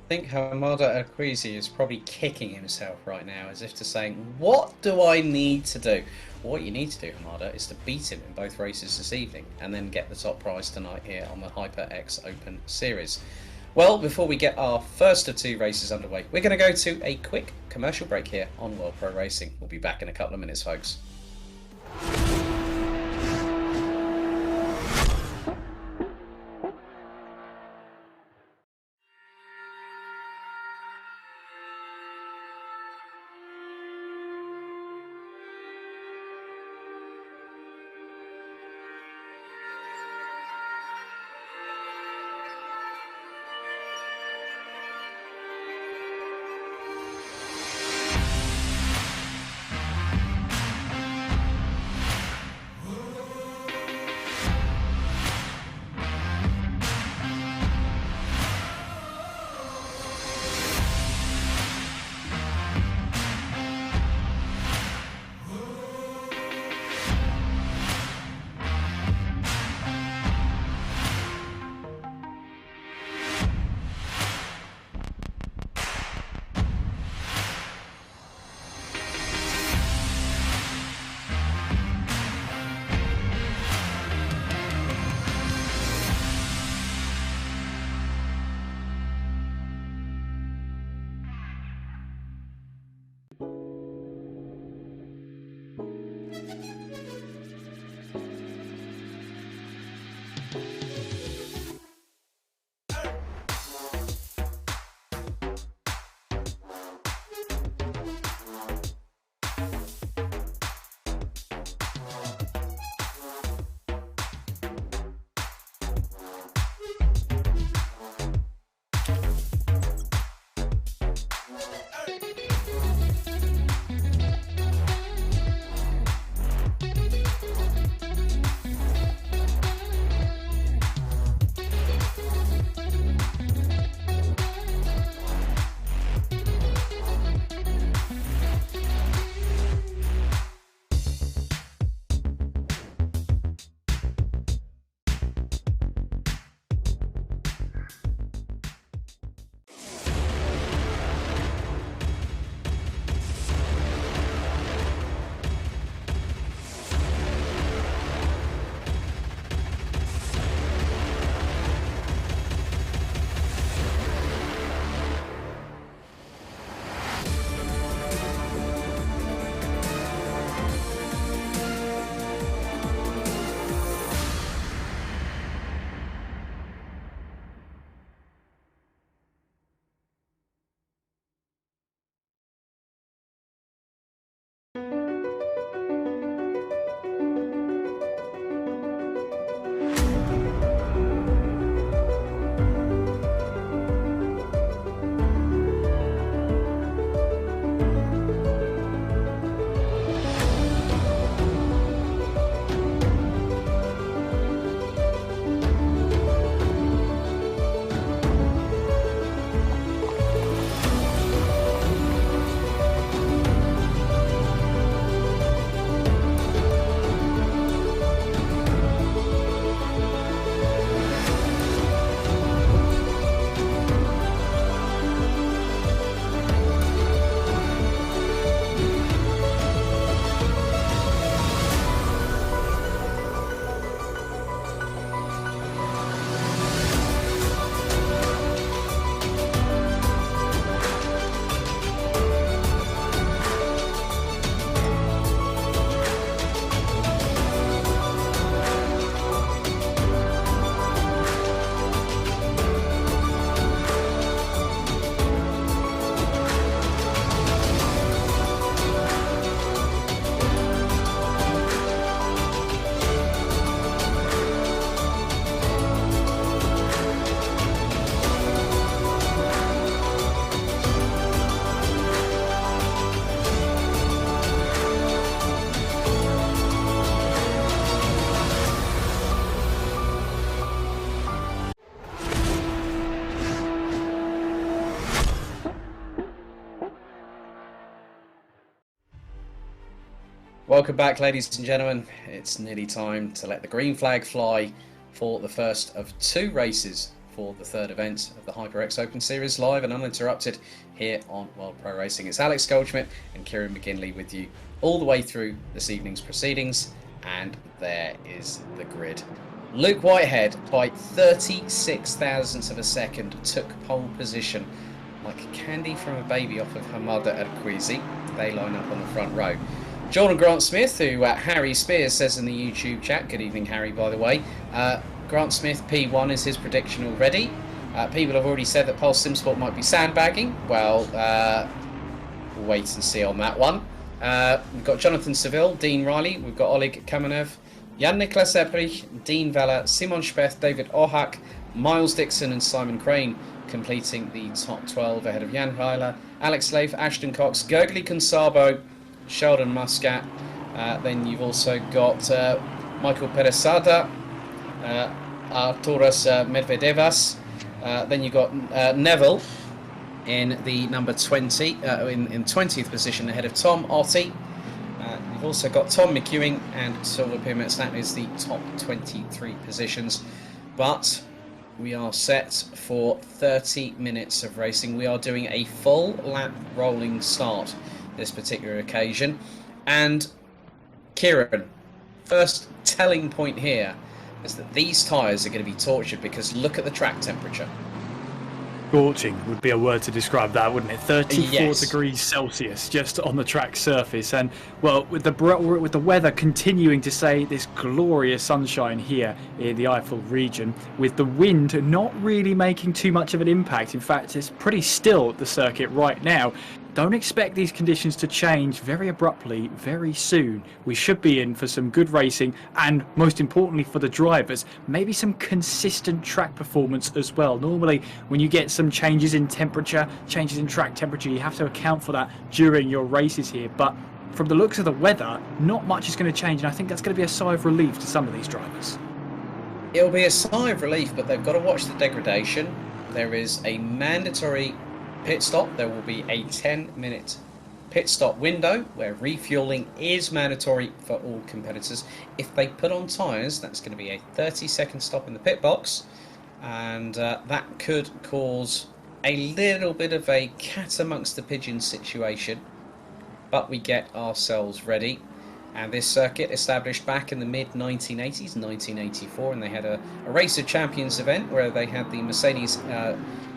I think Hamada Arquizi is probably kicking himself right now as if to saying, what do I need to do? Well, what you need to do, Hamada, is to beat him in both races this evening and then get the top prize tonight here on the HyperX Open Series. Well, before we get our first of 2 races underway, we're going to go to a quick commercial break here on World Pro Racing. We'll be back in a couple of minutes, folks. Welcome back, ladies and gentlemen. It's nearly time to let the green flag fly for the first of 2 races for the third event of the HyperX Open Series, live and uninterrupted here on World Pro Racing. It's Alex Goldschmidt and Kieran McGinley with you all the way through this evening's proceedings, and there is the grid. Luke Whitehead, by 36 thousandths of a second, took pole position like candy from a baby off of her mother at Queasy. They line up on the front row. Jordan Grant Smith, who Harry Spears says in the YouTube chat, good evening Harry by the way, Grant Smith P1 is his prediction already. People have already said that Pulse Simsport might be sandbagging. Well, we'll wait and see on that one. We've got Jonathan Seville, Dean Riley, we've got Oleg Kamenev, Jan-Niklas Ebrich, Dean Vella, Simon Speth, David Ohak, Miles Dixon and Simon Crane completing the top 12 ahead of Jan Heiler, Alex Leif, Ashton Cox, Gurgley Consabo, Sheldon Muscat. Then you've also got Michael Peresada, Arturas Medvedevas. Then you've got Neville in the number 20, in 20th position ahead of Tom Ottey. You've also got Tom McEwing and Silver Pimmets. That is the top 23 positions. But we are set for 30 minutes of racing. We are doing a full lap rolling start this particular occasion. And Kieran, first telling point here is that these tyres are going to be tortured, because look at the track temperature. Scorching would be a word to describe that, wouldn't it? 34 Yes. degrees Celsius just on the track surface, and well, with the weather continuing to say this glorious sunshine here in the Eifel region, with the wind not really making too much of an impact. In fact, it's pretty still at the circuit right now. Don't expect these conditions to change very abruptly very soon. We should be in for some good racing, and most importantly for the drivers, maybe some consistent track performance as well. Normally when you get some changes in temperature, changes in track temperature, you have to account for that during your races here, but from the looks of the weather, not much is going to change, and I think that's going to be a sigh of relief to some of these drivers. It'll be a sigh of relief, but they've got to watch the degradation. There is a mandatory pit stop. There will be a 10-minute pit stop window where refueling is mandatory for all competitors. If they put on tyres, that's going to be a 30-second stop in the pit box, and that could cause a little bit of a cat amongst the pigeons situation, but we get ourselves ready. And this circuit established back in the mid-1980s, 1984, and they had a Race of Champions event where they had the Mercedes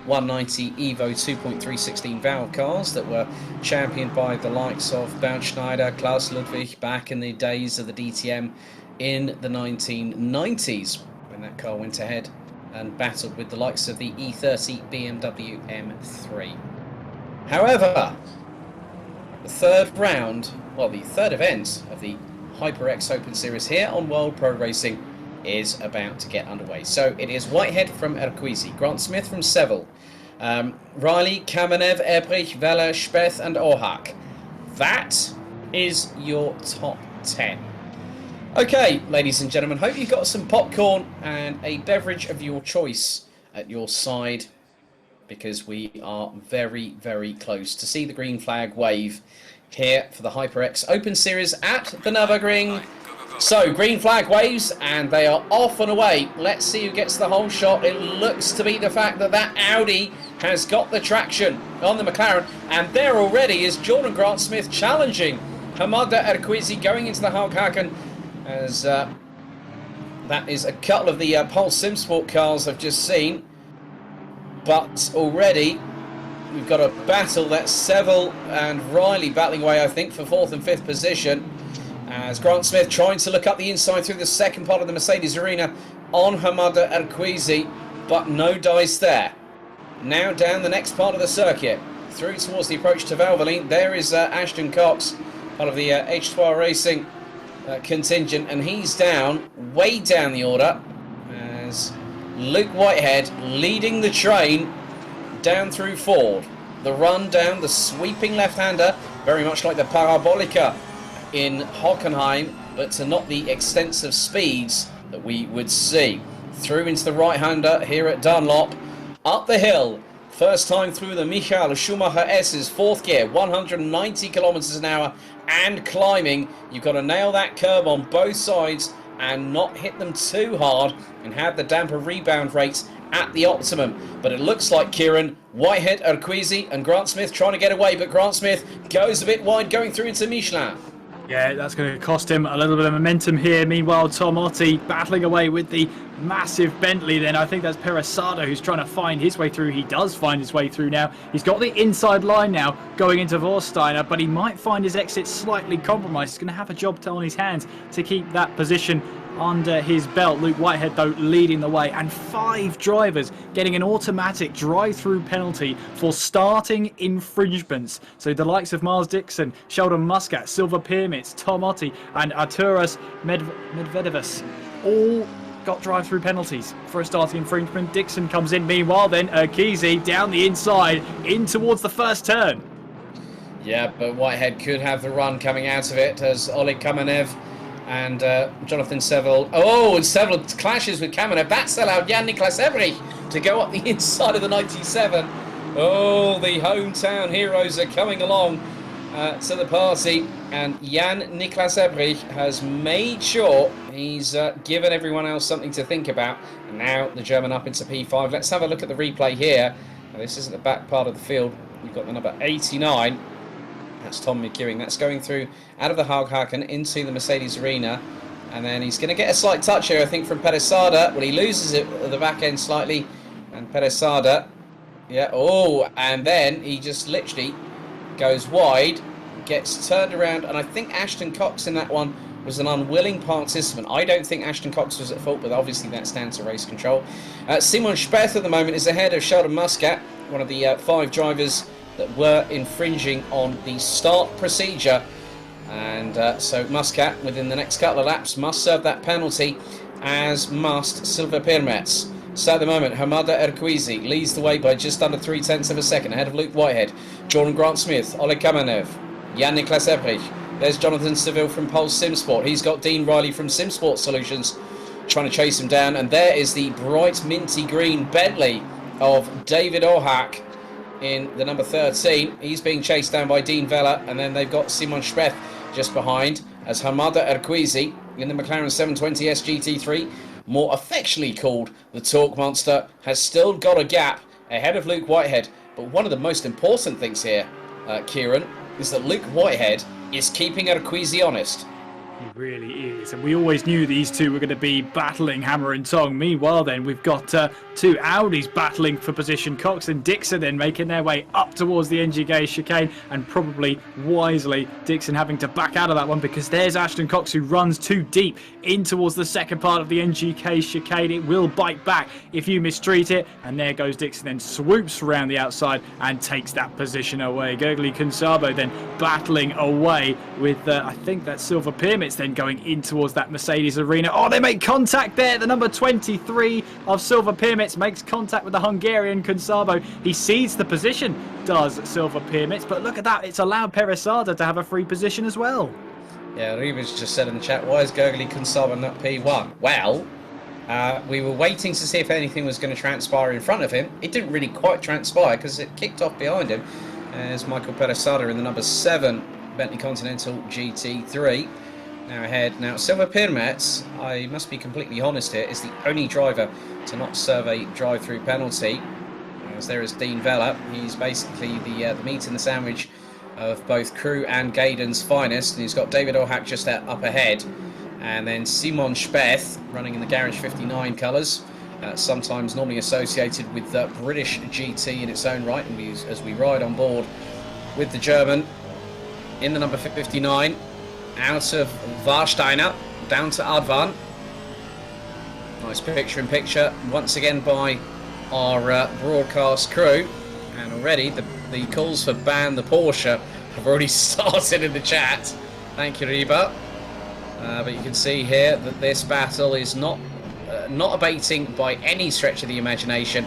190 Evo 2.316 valve cars that were championed by the likes of Bernd Schneider, Klaus Ludwig back in the days of the DTM in the 1990s, when that car went ahead and battled with the likes of the E30 BMW M3. However, the third round, well, the third event of the HyperX Open Series here on World Pro Racing is about to get underway. So it is Whitehead from Erquisi, Grant Smith from Seville, Riley, Kamenev, Ebrich, Vella, Speth and Ohak. That is your top 10. Okay, ladies and gentlemen, hope you've got some popcorn and a beverage of your choice at your side, because we are very, very close to see the green flag wave here for the HyperX Open Series at the Nürburgring. So, green flag waves, and they are off and away. Let's see who gets the whole shot. It looks to be the fact that that Audi has got the traction on the McLaren, and there already is Jordan Grant Smith challenging Hamada Erquisi going into the Hagen, as that is a couple of the Pulse Simsport cars I've just seen. But already we've got a battle. That's Seville and Riley battling away, I think, for 4th and 5th position, as Grant Smith trying to look up the inside through the second part of the Mercedes arena on Hamada Erquisi, but no dice there. Now down the next part of the circuit, through towards the approach to Valvoline. There is Ashton Cox, part of the H2R Racing contingent, and he's down, way down the order, as Luke Whitehead leading the train down through Ford. The run down, the sweeping left-hander, very much like the Parabolica in Hockenheim, but to not the extensive speeds that we would see. Through into the right-hander here at Dunlop. Up the hill First time through the Michael Schumacher S's fourth gear, 190 kilometers an hour and climbing. You've got to nail that curb on both sides and not hit them too hard and have the damper rebound rates at the optimum. But it looks like, Kieran, Whitehead, Urquizy and Grant Smith trying to get away, but Grant Smith goes a bit wide going through into Michelin. Yeah, that's going to cost him a little bit of momentum here. Meanwhile, Tom Otti battling away with the massive Bentley then. I think that's Peresada who's trying to find his way through. He does find his way through now. He's got the inside line now going into Vorsteiner, but he might find his exit slightly compromised. He's going to have a job on his hands to keep that position under his belt. Luke Whitehead, though, leading the way, and 5 drivers getting an automatic drive-through penalty for starting infringements. So the likes of Miles Dixon, Sheldon Muscat, Silver Pyramids, Tom Otti and Arturas Medvedevas all got drive-through penalties for a starting infringement. Dixon comes in meanwhile, then Urquizy down the inside in towards the first turn. Yeah, but Whitehead could have the run coming out of it as Oleg Kamenev and Jonathan Seville. Oh, and Seville clashes with Kamenev. That's allowed Jan-Niklas Ebrich to go up the inside of the 97. Oh, the hometown heroes are coming along to the party. And Jan-Niklas Ebrich has made sure he's given everyone else something to think about. And now the German up into P5. Let's have a look at the replay here. Now, this is at the back part of the field. We've got the number 89. That's Tom McEwing. That's going through out of the Haaghaken into the Mercedes arena. And then he's going to get a slight touch here, I think, from Peresada. Well, he loses it at the back end slightly. And Peresada, yeah, oh, and then he just literally goes wide, gets turned around. And I think Ashton Cox in that one was an unwilling participant. I don't think Ashton Cox was at fault, but obviously that's down to race control. Simon Speth at the moment is ahead of Sheldon Muscat, one of the 5 drivers that were infringing on the start procedure. And so Muscat, within the next couple of laps, must serve that penalty, as must Silver Pyramids. So at the moment, Hamada Urquizy leads the way by just under 0.3 of a second, ahead of Luke Whitehead, Jordan Grant Smith, Oleg Kamenev, Jan-Niklas Ebrich. There's Jonathan Seville from Pulse Simsport. He's got Dean Riley from Simsport Solutions trying to chase him down. And there is the bright minty green Bentley of David Ohak in the number 13. He's being chased down by Dean Vella, and then they've got Simon Speth just behind, as Hamada Urquizy in the McLaren 720S GT3, more affectionately called the Torque Monster, has still got a gap ahead of Luke Whitehead. But one of the most important things here, Kieran, is that Luke Whitehead is keeping Urquizy honest. He really is, and we always knew these two were going to be battling hammer and tong. Meanwhile then, we've got 2 Audis battling for position. Cox and Dixon then making their way up towards the NGK chicane, and probably wisely Dixon having to back out of that one, because there's Ashton Cox who runs too deep in towards the second part of the NGK chicane. It will bite back if you mistreat it, and there goes Dixon, then swoops around the outside and takes that position away. Gergely Kunsabo then battling away with I think that's Silver Pyramids then going in towards that Mercedes arena. Oh, they make contact there. The number 23 of Silver Pyramids makes contact with the Hungarian Kunsabo. He cedes the position, does Silver Pyramids, but look at that, it's allowed Peresada to have a free position as well. Yeah, Rivas just said in the chat, why is Gergely Kunsabo not P1? Well, we were waiting to see if anything was going to transpire in front of him. It didn't really quite transpire because it kicked off behind him as Michael Peresada in the number 7 Bentley Continental GT3 now ahead. Now, Silver Pyramids, I must be completely honest here, is the only driver to not serve a drive-through penalty. As there is Dean Vella. He's basically the meat in the sandwich of both Crew and Gaydon's finest. And he's got David Ohak just up ahead. And then Simon Speth running in the Garage 59 colours. Sometimes normally associated with British GT in its own right. And as we ride on board with the German in the number 59. Out of Warsteiner down to Advan. Nice picture-in-picture once again by our broadcast crew. And already the calls for ban the Porsche have already started in the chat. Thank you, Reba. But you can see here that this battle is not abating by any stretch of the imagination.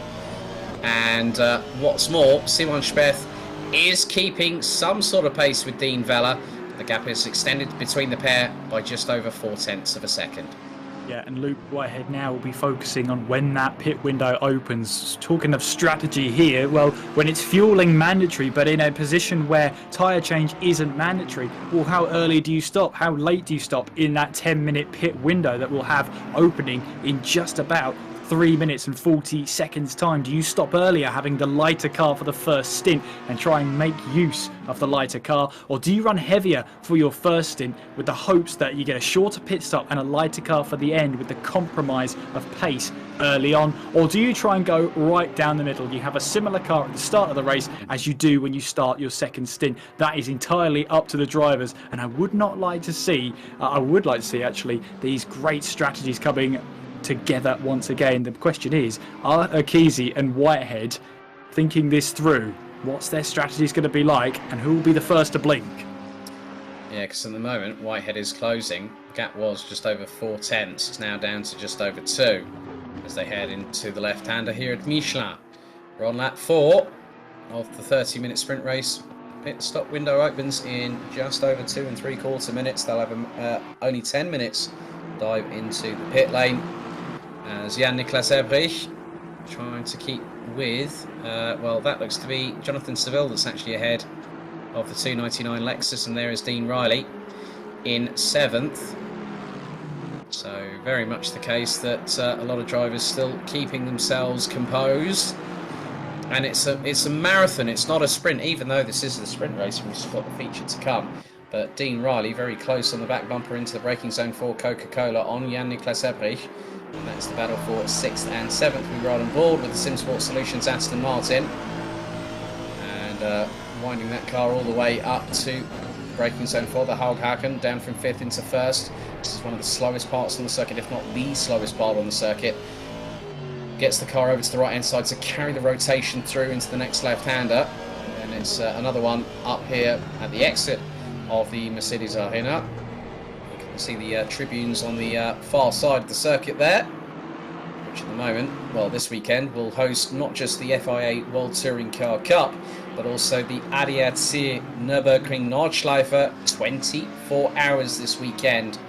And what's more, Simon Speth is keeping some sort of pace with Dean Vella. The gap is extended between the pair by just over 0.4 of a second. Yeah, and Luke Whitehead now will be focusing on when that pit window opens. Talking of strategy here, well, when it's fueling mandatory, but in a position where tyre change isn't mandatory, well, how early do you stop? How late do you stop in that 10-minute pit window that will have opening in just about 3 minutes and 40 seconds time? Do you stop earlier, having the lighter car for the first stint and try and make use of the lighter car, or do you run heavier for your first stint with the hopes that you get a shorter pit stop and a lighter car for the end with the compromise of pace early on? Or do you try and go right down the middle? You have a similar car at the start of the race as you do when you start your second stint. That is entirely up to the drivers, and I would like to see actually these great strategies coming together once again. The question is, are Akisi and Whitehead thinking this through? What's their strategies going to be like, and who will be the first to blink? Yeah, because at the moment Whitehead is closing. The gap was just over 4/10. It's now down to just over 2 as they head into the left-hander here at Michelin. We're on lap 4 of the 30-minute sprint race. Pit stop window opens in just over 2 3/4 minutes. They'll have only 10 minutes dive into the pit lane as Jan-Niklas Ebrich trying to keep with, well, that looks to be Jonathan Seville that's actually ahead of the 299 Lexus, and there is Dean Riley in 7th. So very much the case that a lot of drivers still keeping themselves composed, and it's a marathon, it's not a sprint, even though this is the sprint race and we've still got the feature to come. But Dean Riley very close on the back bumper into the braking zone for Coca-Cola on Jan-Niklas Ebrich. And that's the battle for 6th and 7th. We ride on board with the SimSport Solutions Aston Martin. And winding that car all the way up to braking zone for the Haughaken, down from 5th into 1st. This is one of the slowest parts on the circuit, if not the slowest part on the circuit. Gets the car over to the right-hand side to carry the rotation through into the next left-hander. And it's another one up here at the exit of the Mercedes Arena. You can see the tribunes on the far side of the circuit there, which at the moment, well, this weekend will host not just the FIA World Touring Car Cup, but also the ADAC Nürburgring Nordschleife, 24 hours this weekend.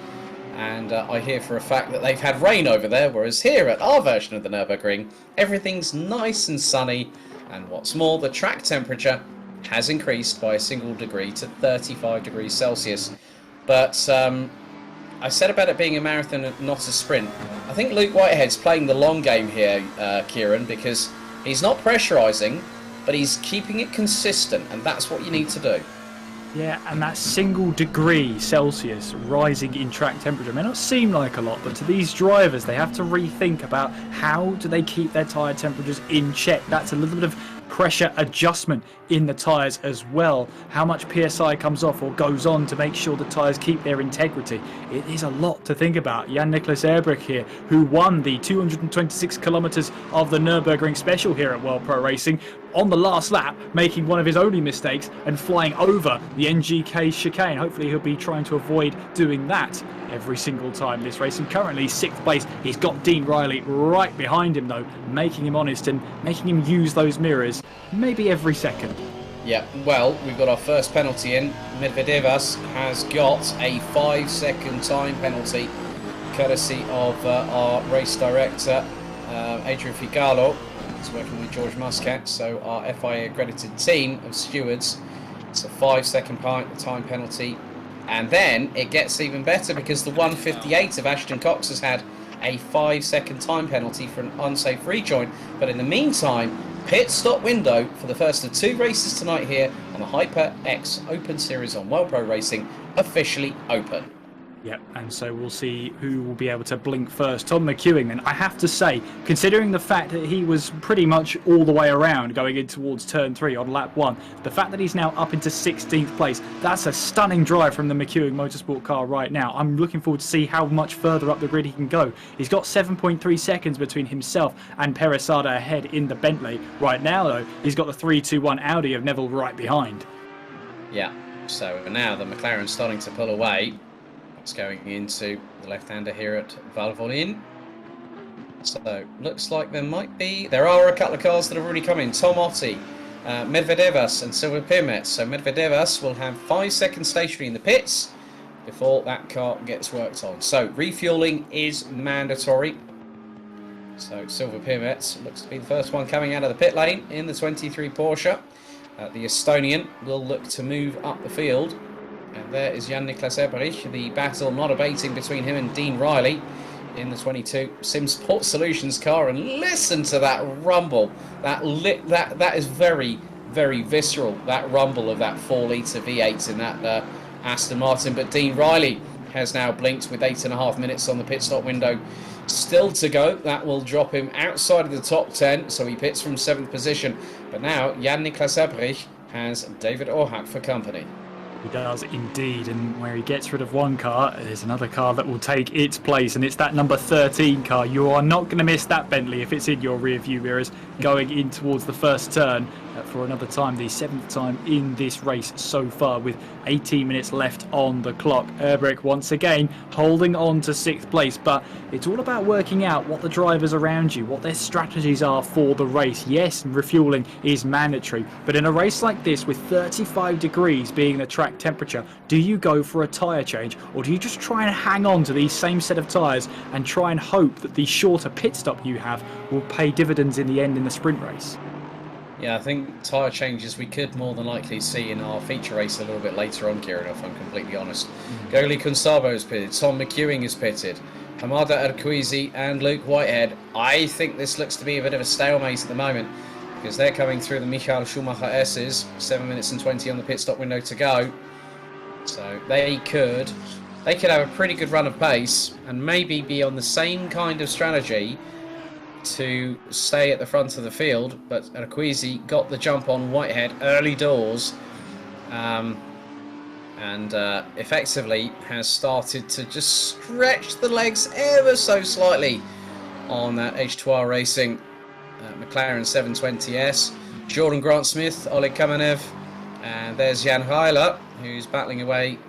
And I hear for a fact that they've had rain over there, whereas here at our version of the Nürburgring, everything's nice and sunny, and what's more, the track temperature has increased by a single degree to 35 degrees Celsius. But I said about it being a marathon and not a sprint. I think Luke Whitehead's playing the long game here, Kieran, because he's not pressurising, but he's keeping it consistent, and that's what you need to do. Yeah, and that single degree Celsius rising in track temperature may not seem like a lot, but to these drivers, they have to rethink about how do they keep their tyre temperatures in check. That's a little bit of pressure adjustment in the tyres as well. How much PSI comes off or goes on to make sure the tyres keep their integrity. It is a lot to think about. Jan-Niklas Ebrich here, who won the 226 kilometres of the Nürburgring Special here at World Pro Racing, on the last lap, making one of his only mistakes and flying over the NGK chicane. Hopefully he'll be trying to avoid doing that every single time this race. And currently 6th place, he's got Dean Riley right behind him though, making him honest and making him use those mirrors maybe every second. Yeah, well, we've got our first penalty in. Medvedevas has got a 5-second time penalty, courtesy of our race director, Adrian Figalo. He's working with George Muscat, so our FIA accredited team of stewards. It's a 5-second time penalty. And then it gets even better because the 158 of Ashton Cox has had a 5-second time penalty for an unsafe rejoin. But in the meantime, pit stop window for the first of 2 races tonight here on the HyperX Open Series on World Pro Racing officially open. Yep, and so we'll see who will be able to blink first. Tom McEwing, then, I have to say, considering the fact that he was pretty much all the way around going in towards turn 3 on lap 1, the fact that he's now up into 16th place, that's a stunning drive from the McEwing Motorsport car right now. I'm looking forward to see how much further up the grid he can go. He's got 7.3 seconds between himself and Peresada ahead in the Bentley. Right now, though, he's got the 321 Audi of Neville right behind. Yeah, so now the McLaren's starting to pull away. It's going into the left-hander here at Valvoline. So looks like there are a couple of cars that have already come in. Tom Otti, Medvedevas and Silver Pirmet. So Medvedevas will have 5 seconds stationary in the pits before that car gets worked on. So refueling is mandatory. So Silver Pimet looks to be the first one coming out of the pit lane in the 23 Porsche. The Estonian will look to move up the field. And there is Jan-Niklas Eberich. The battle not abating between him and Dean Riley in the 22 Sim Sport Solutions car. And listen to that rumble. That is very, very visceral, that rumble of that 4-litre V8 in that Aston Martin. But Dean Riley has now blinked with 8.5 minutes on the pit stop window still to go. That will drop him outside of the top 10, so he pits from 7th position. But now Jan-Niklas Eberich has David Orhak for company. He does indeed, and where he gets rid of one car, there's another car that will take its place, and it's that number 13 car. You are not going to miss that Bentley if it's in your rear view mirrors going in towards the first turn for another time, the 7th time in this race so far, with 18 minutes left on the clock. Eberich once again holding on to 6th place, but it's all about working out what the drivers around you, what their strategies are for the race. Yes, refueling is mandatory, but in a race like this with 35 degrees being the track temperature, do you go for a tyre change, or do you just try and hang on to these same set of tyres and try and hope that the shorter pit stop you have will pay dividends in the end in the sprint race? Yeah, I think tyre changes we could more than likely see in our feature race a little bit later on, Kieran, if I'm completely honest. Goli Kunsabo is pitted, Tom McEwing is pitted, Hamada Arquizi and Luke Whitehead. I think this looks to be a bit of a stalemate at the moment, because they're coming through the Michael Schumacher S's, 7 minutes and 20 on the pit stop window to go. So they could have a pretty good run of pace and maybe be on the same kind of strategy to stay at the front of the field, but Arquizi got the jump on Whitehead early doors, and effectively has started to just stretch the legs ever so slightly on that H2R Racing McLaren 720S. Jordan Grant-Smith, Oleg Kamenev, and there's Jan Heiler, who's battling away.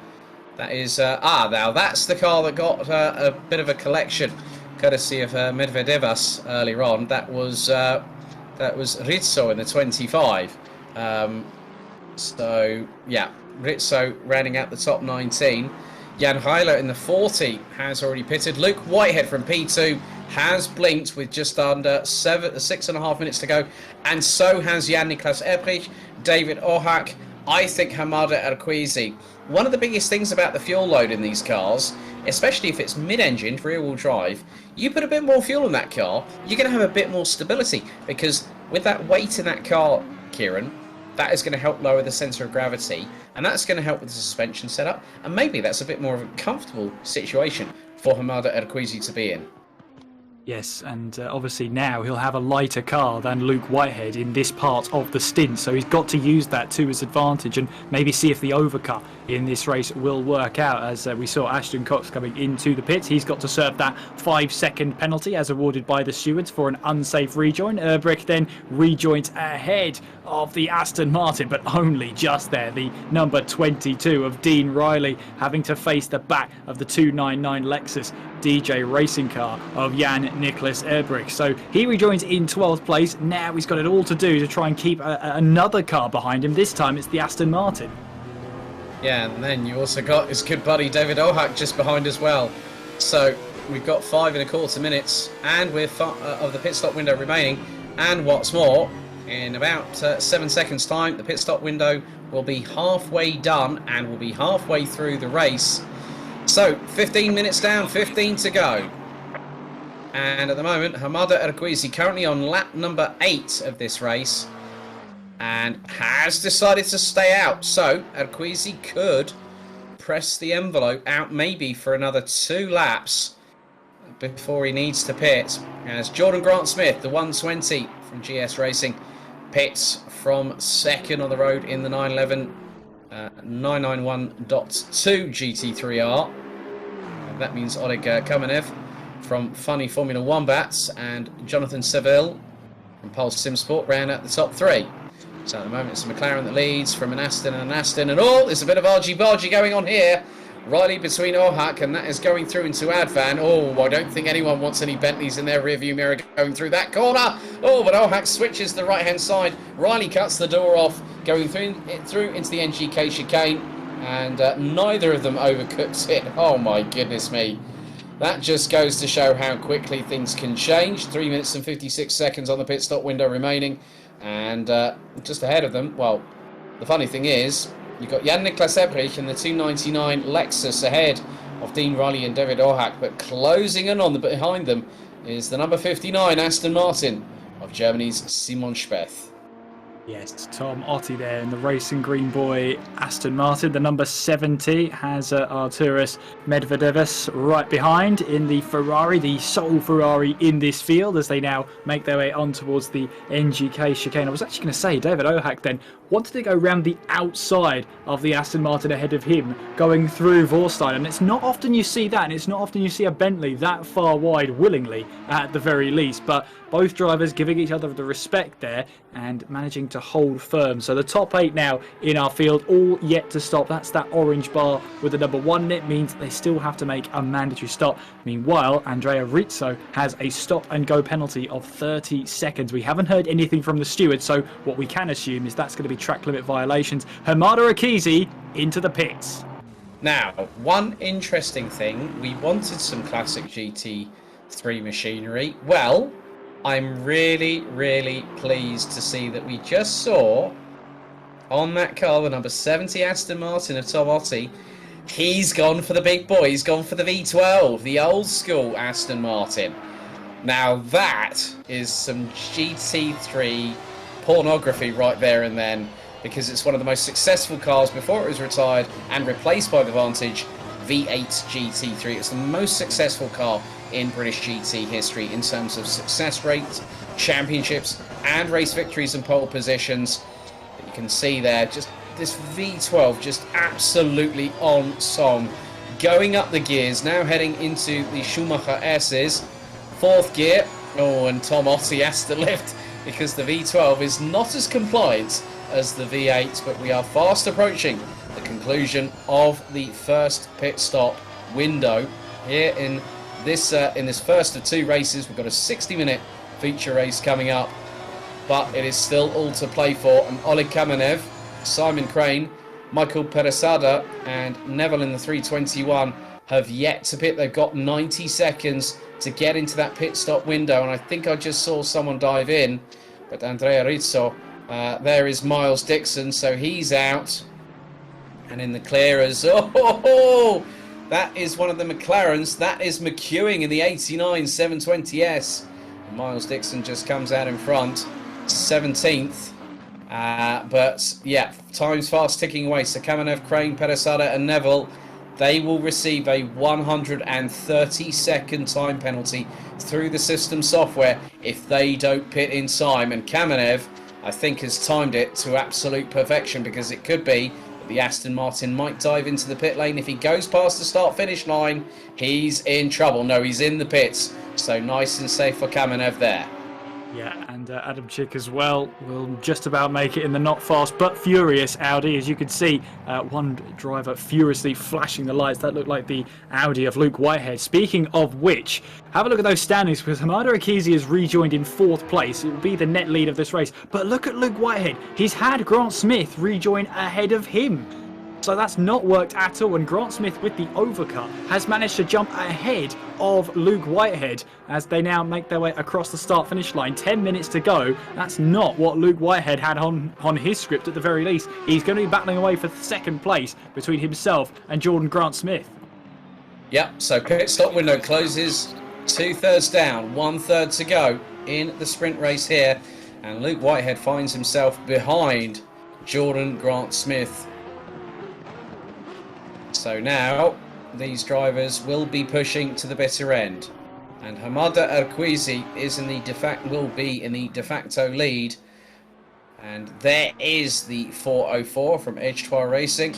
That is now that's the car that got a bit of a collection courtesy of Medvedevas earlier on. That was Rizzo in the 25. So yeah, Rizzo rounding out the top 19. Jan Heiler in the 40 has already pitted. Luke Whitehead from P2 has blinked with just under 6.5 minutes to go, and so has Jan-Niklas Eberich, David Orhak, I think Hamada Arquizi. One of the biggest things about the fuel load in these cars, especially if it's mid-engined, rear-wheel drive, you put a bit more fuel in that car, you're going to have a bit more stability, because with that weight in that car, Kieran, that is going to help lower the centre of gravity, and that's going to help with the suspension setup, and maybe that's a bit more of a comfortable situation for Hamada Arquizi to be in. Yes, and obviously now he'll have a lighter car than Luke Whitehead in this part of the stint, so he's got to use that to his advantage and maybe see if the overcut in this race will work out. As we saw Ashton Cox coming into the pits, he's got to serve that 5-second penalty as awarded by the stewards for an unsafe rejoin. Eberich then rejoins ahead of the Aston Martin, but only just there. The number 22 of Dean Riley having to face the back of the 299 Lexus DJ racing car of Jan-Niklas Eberich. So he rejoins in 12th place. Now he's got it all to do to try and keep another car behind him. This time it's the Aston Martin. Yeah, and then you also got his good buddy David Orhak just behind as well. So we've got 5.25 minutes and with of the pit stop window remaining. And what's more, in about 7 seconds time, the pit stop window will be halfway done and will be halfway through the race. So 15 minutes down, 15 to go. And at the moment, Hamada Arquizi currently on lap number 8 of this race and has decided to stay out. So Arquizi could press the envelope out maybe for another 2 laps before he needs to pit. As Jordan Grant-Smith, the 120 from GS Racing, pits from second on the road in the 911 991.2 GT3R. And that means Oleg Kamenev from Funny Formula 1 Bats and Jonathan Seville from Pulse Sim Sport round at the top 3. So at the moment it's a McLaren that leads from an Aston and an Aston, and there's a bit of argy-bargy going on here. Riley between Orhak, and that is going through into Advan. I don't think anyone wants any Bentleys in their rearview mirror going through that corner. But Orhak switches to the right-hand side. Riley cuts the door off, going through into the NGK chicane. and neither of them overcooked it. Oh my goodness me. That just goes to show how quickly things can change. 3 minutes and 56 seconds on the pit stop window remaining. And just ahead of them, well, the funny thing is, you've got Jan-Niklas Ebrich in the 299 Lexus ahead of Dean Riley and David Ohak. But closing in on behind them is the number 59 Aston Martin of Germany's Simon Speth. Yes, Tom Otti there in the racing green boy Aston Martin. The number 70 has Arturas Medvedevas right behind in the Ferrari, the sole Ferrari in this field as they now make their way on towards the NGK chicane. I was actually going to say, David Ohak then wanted to go round the outside of the Aston Martin ahead of him, going through Vorstein. And it's not often you see that, and it's not often you see a Bentley that far wide willingly at the very least. But both drivers giving each other the respect there and managing to hold firm. So the top 8 now in our field, all yet to stop. That's that orange bar with the number 1 in it, means they still have to make a mandatory stop. Meanwhile, Andrea Rizzo has a stop and go penalty of 30 seconds. We haven't heard anything from the steward, so what we can assume is that's going to be track limit violations. Hamada Akizi into the pits. Now, one interesting thing, we wanted some classic GT3 machinery. Well, I'm really, really pleased to see that we just saw on that car, the number 70 Aston Martin of Tom Otti, he's gone for the big boy. He's gone for the V12, the old school Aston Martin. Now that is some GT3 pornography right there and then, because it's one of the most successful cars before it was retired and replaced by the Vantage V8 GT3. It's the most successful car in British GT history in terms of success rates, championships, and race victories and pole positions. But you can see there, just this V12 just absolutely on song. Going up the gears, now heading into the Schumacher S's. 4th gear. Oh, and Tom Otti has to lift because the V12 is not as compliant as the V8, but we are fast approaching the conclusion of the first pit stop window here in this first of 2 races. We've got a 60-minute feature race coming up, but it is still all to play for. And Oleg Kamenev, Simon Crane, Michael Peresada and Neville in the 321 have yet to pit. They've got 90 seconds to get into that pit stop window, and I think I just saw someone dive in, but Andrea Rizzo, there is Miles Dixon, so he's out. And in the clearers, oh, that is one of the McLarens. That is McEwing in the 89 720S. Miles Dixon just comes out in front, 17th. But yeah, time's fast ticking away. So Kamenev, Crane, Peresada and Neville, they will receive a 130-second time penalty through the system software if they don't pit in time. And Kamenev, I think, has timed it to absolute perfection, because it could be that the Aston Martin might dive into the pit lane. If he goes past the start-finish line, he's in trouble. No, he's in the pits. So nice and safe for Kamenev there. Yeah, and Adam Chick as well will just about make it in the not fast but furious Audi. As you could see, one driver furiously flashing the lights. That looked like the Audi of Luke Whitehead. Speaking of which, have a look at those standings, because Hamada Akizi is rejoined in 4th place. It will be the net lead of this race. But look at Luke Whitehead. He's had Grant Smith rejoin ahead of him. So that's not worked at all, and Grant Smith with the overcut has managed to jump ahead of Luke Whitehead as they now make their way across the start-finish line. 10 minutes to go. That's not what Luke Whitehead had on his script at the very least. He's going to be battling away for 2nd place between himself and Jordan Grant Smith. Yep, so pit stop window closes, 2/3 down, 1/3 to go in the sprint race here, and Luke Whitehead finds himself behind Jordan Grant Smith. So now these drivers will be pushing to the bitter end, and Hamada Akizi is will be in the de facto lead. And there is the 404 from Edgetoire Racing,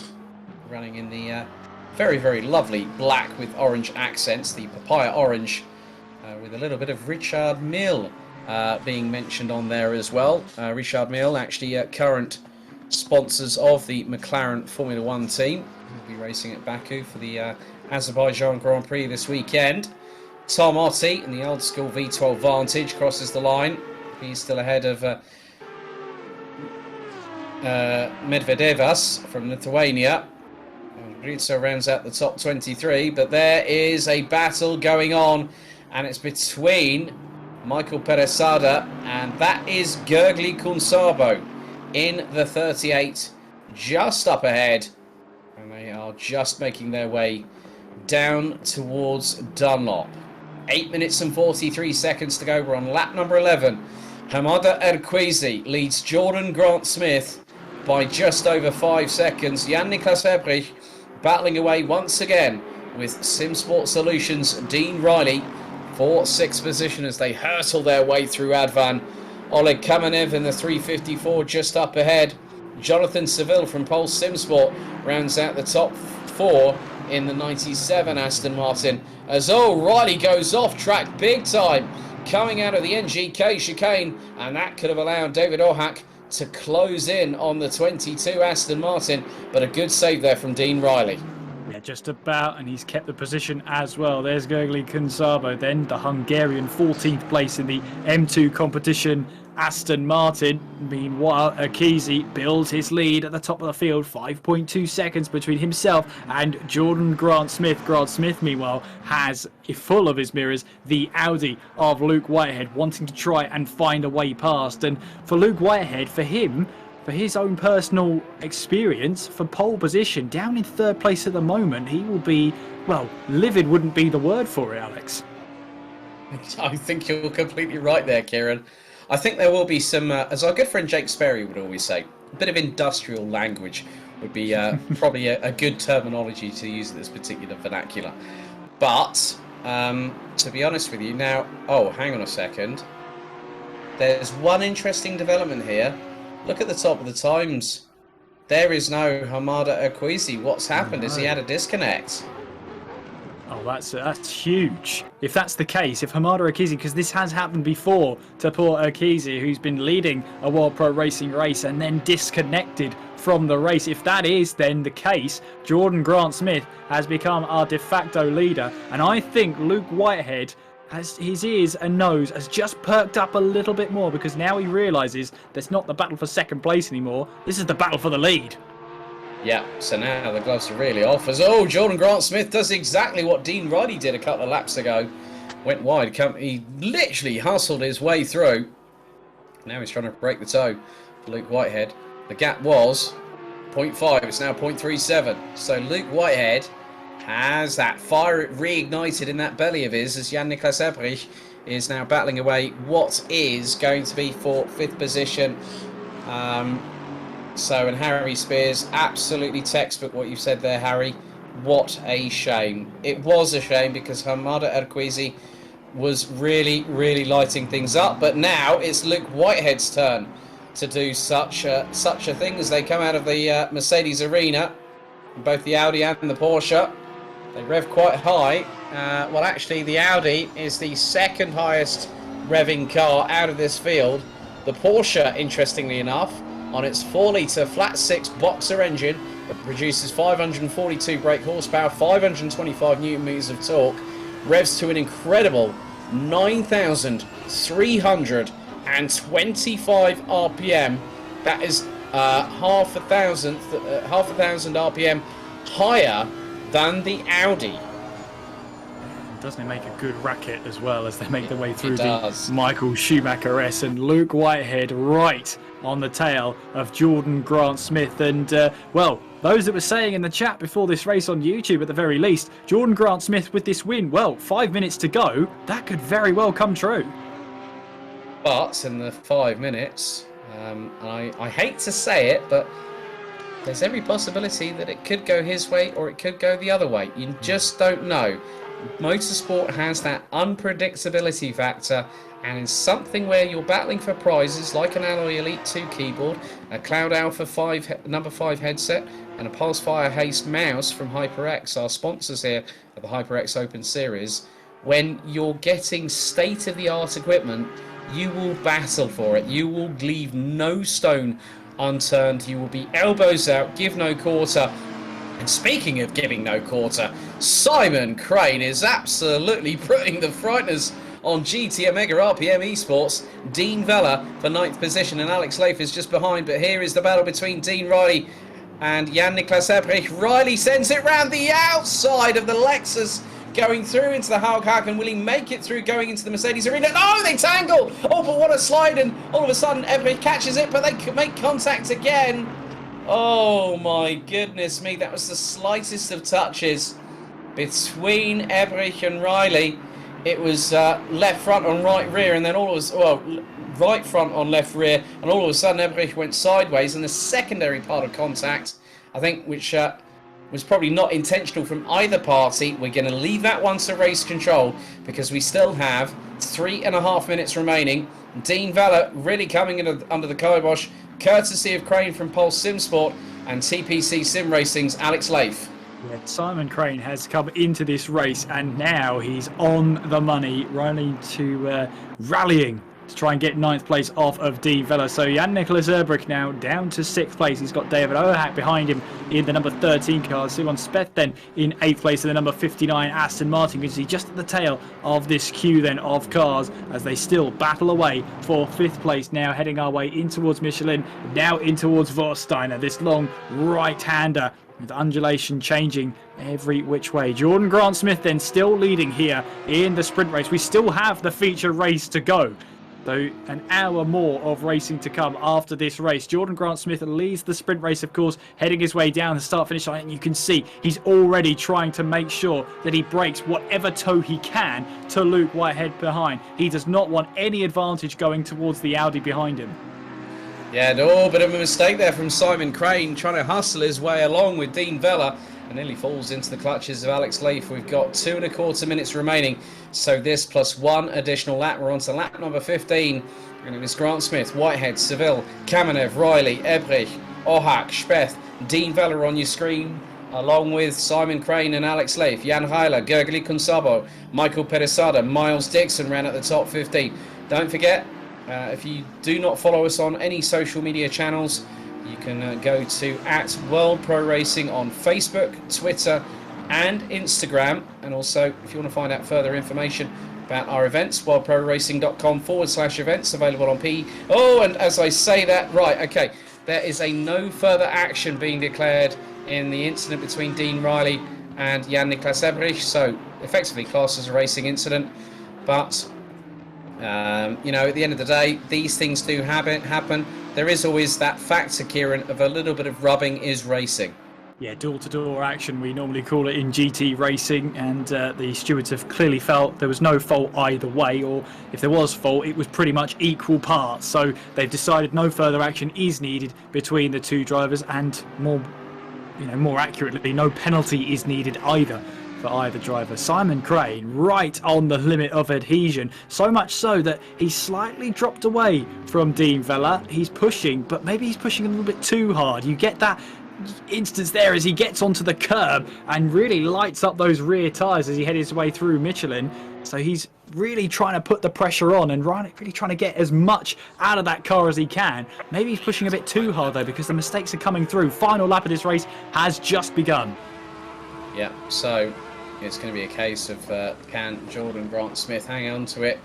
running in the very, very lovely black with orange accents, the papaya orange, with a little bit of Richard Mille being mentioned on there as well. Richard Mille, actually current sponsors of the McLaren Formula 1 team. He'll be racing at Baku for the Azerbaijan Grand Prix this weekend. Tom Otti in the old school V12 Vantage crosses the line. He's still ahead of Medvedevas from Lithuania. Rizzo rounds out the top 23, but there is a battle going on, and it's between Michael Peresada, and that is Gergely Kunsabo in the 38, just up ahead, and they are just making their way down towards Dunlop. 8 minutes and 43 seconds to go. We're on lap number 11. Hamada Erquizi leads Jordan Grant-Smith by just over 5 seconds. Jan-Niklas Ebrich battling away once again with SimSport Solutions' Dean Riley for 6th position as they hurtle their way through Advan. Oleg Kamenev in the 354 just up ahead. Jonathan Seville from Pulse SimSport rounds out the top 4 in the 97 Aston Martin. As Riley goes off track big time, coming out of the NGK chicane, and that could have allowed David Ohak to close in on the 22 Aston Martin, but a good save there from Dean Riley. Yeah, just about, and he's kept the position as well. There's Gergely Kunsabo, then the Hungarian 14th place in the M2 competition. Aston Martin, meanwhile, Akizi builds his lead at the top of the field, 5.2 seconds between himself and Jordan Grant-Smith. Grant-Smith, meanwhile, has, full of his mirrors, the Audi of Luke Whitehead, wanting to try and find a way past. And for Luke Whitehead, for him, for his own personal experience, for pole position, down in 3rd place at the moment, he will be, well, livid wouldn't be the word for it, Alex. I think you're completely right there, Kieran. I think there will be some, as our good friend Jake Sperry would always say, a bit of industrial language would be probably a good terminology to use in this particular vernacular. But, to be honest with you, now, hang on a second. There's one interesting development here. Look at the top of the times. There is no Hamada Erquizi. What's happened? Has he had a disconnect? Oh, that's huge. If that's the case, if Hamada Erquizi, because this has happened before to poor Erquizi, who's been leading a World Pro Racing race and then disconnected from the race. If that is then the case, Jordan Grant-Smith has become our de facto leader. And I think Luke Whitehead, as his ears and nose, has just perked up a little bit more, because now he realises there's not the battle for 2nd place anymore. This is the battle for the lead. Yeah, so now the gloves are really off as, Jordan Grant-Smith does exactly what Dean Riley did a couple of laps ago. Went wide, he literally hustled his way through. Now he's trying to break the toe for Luke Whitehead. The gap was 0.5, it's now 0.37. So Luke Whitehead has that fire reignited in that belly of his as Jan-Niklas Ebrich is now battling away what is going to be for 5th position. And Harry Spears, absolutely textbook what you said there, Harry. What a shame. It was a shame because Hamada Erquizi was really, really lighting things up. But now it's Luke Whitehead's turn to do such a thing as they come out of the Mercedes arena. Both the Audi and the Porsche. They rev quite high. Well, actually, the Audi is the 2nd highest revving car out of this field. The Porsche, interestingly enough, on its 4-litre flat-6 boxer engine that produces 542 brake horsepower, 525 newton-meters of torque, revs to an incredible 9,325 RPM. That is half a thousand RPM higher than the Audi. Doesn't it make a good racket as well as they make their way through the Michael Schumacher S, and Luke Whitehead right on the tail of Jordan Grant-Smith. And, well, those that were saying in the chat before this race on YouTube at the very least, Jordan Grant-Smith with this win, well, 5 minutes to go, that could very well come true. But in the 5 minutes, and I hate to say it, but there's every possibility that it could go his way or it could go the other way. You just don't know. Motorsport has that unpredictability factor, and in something where you're battling for prizes like an Alloy Elite 2 keyboard, a Cloud Alpha 5 number 5 headset, and a Pulsefire Haste mouse from HyperX, our sponsors here at the HyperX Open Series, when you're getting state-of-the-art equipment, you will battle for it. You will leave no stone unturned. You will be elbows out, give no quarter. And speaking of giving no quarter, Simon Crane is absolutely putting the frighteners on GT Omega RPM Esports. Dean Vella for 9th position, and Alex Lafe is just behind. But here is the battle between Dean Riley And Jan-Niklas Ebrich, Riley sends it round the outside of the Lexus, going through into the Haughagen, and will he make it through going into the Mercedes arena? No, they tangle! Oh, but what a slide, and all of a sudden Ebrich catches it, but they make contact again. Oh my goodness me, that was the slightest of touches between Ebrich and Riley. It was left front on right rear, and then all of us, well, right front on left rear, and all of a sudden Ebrich went sideways, and the secondary part of contact, I think, which was probably not intentional from either party. We're going to leave that one to race control because we still have 3.5 minutes remaining. Dean Vella really coming in under the kibosh, courtesy of Crane from Pulse Sim Sport and TPC Sim Racing's Alex Leif. Yeah, Simon Crane has come into this race and now he's on the money, running to rallying to try and get 9th place off of Dean Vella. So Jan-Niklas Ebrich now down to 6th place. He's got David Ohak behind him in the number 13 car. Simon Speth then in 8th place in the number 59 Aston Martin. You can see just at the tail of this queue then of cars as they still battle away for 5th place. Now heading our way in towards Michelin, now in towards Vorsteiner. This long right-hander with undulation changing every which way. Jordan Grant-Smith then still leading here in the sprint race. We still have the feature race to go. So an hour more of racing to come after this race. Jordan Grant-Smith leads the sprint race, of course, heading his way down the start-finish line. And you can see he's already trying to make sure that he breaks whatever toe he can to Luke Whitehead behind. He does not want any advantage going towards the Audi behind him. Yeah, no, bit of a mistake there from Simon Crane, trying to hustle his way along with Dean Vella, and nearly falls into the clutches of Alex Leif. We've got 2.25 minutes remaining, so this plus one additional lap. We're on to lap number 15, and it is Grant-Smith, Whitehead, Seville, Kamenev, Riley, Ebrich, Ohak, Speth, Dean Vella on your screen, along with Simon Crane and Alex Leif, Jan Heiler, Gergely Kunsabo, Michael Peresada, Miles Dixon ran at the top 15. Don't forget, if you do not follow us on any social media channels, you can go to @World Pro Racing on Facebook, Twitter and Instagram. And also, if you want to find out further information about our events, worldproracing.com/events, available on P. Oh, and as I say that, right, okay, there is a no further action being declared in the incident between Dean Riley and Jan-Niklas Ebrich, so effectively classed as a racing incident. But you know, at the end of the day, these things do happen. There is always that factor, Kieran, of a little bit of rubbing is racing. Yeah, door-to-door action, we normally call it in GT racing, and the stewards have clearly felt there was no fault either way, or if there was fault, it was pretty much equal parts. So they've decided no further action is needed between the two drivers, and more accurately, no penalty is needed either for either driver. Simon Crane right on the limit of adhesion, so much so that he's slightly dropped away from Dean Vella. He's pushing, but maybe he's pushing a little bit too hard. You get that instance there as he gets onto the curb and really lights up those rear tyres as he heads his way through Michelin. So he's really trying to put the pressure on and really trying to get as much out of that car as he can. Maybe he's pushing a bit too hard though, because the mistakes are coming through. Final lap of this race has just begun. Yeah, so it's going to be a case of can Jordan Grant-Smith hang on to it,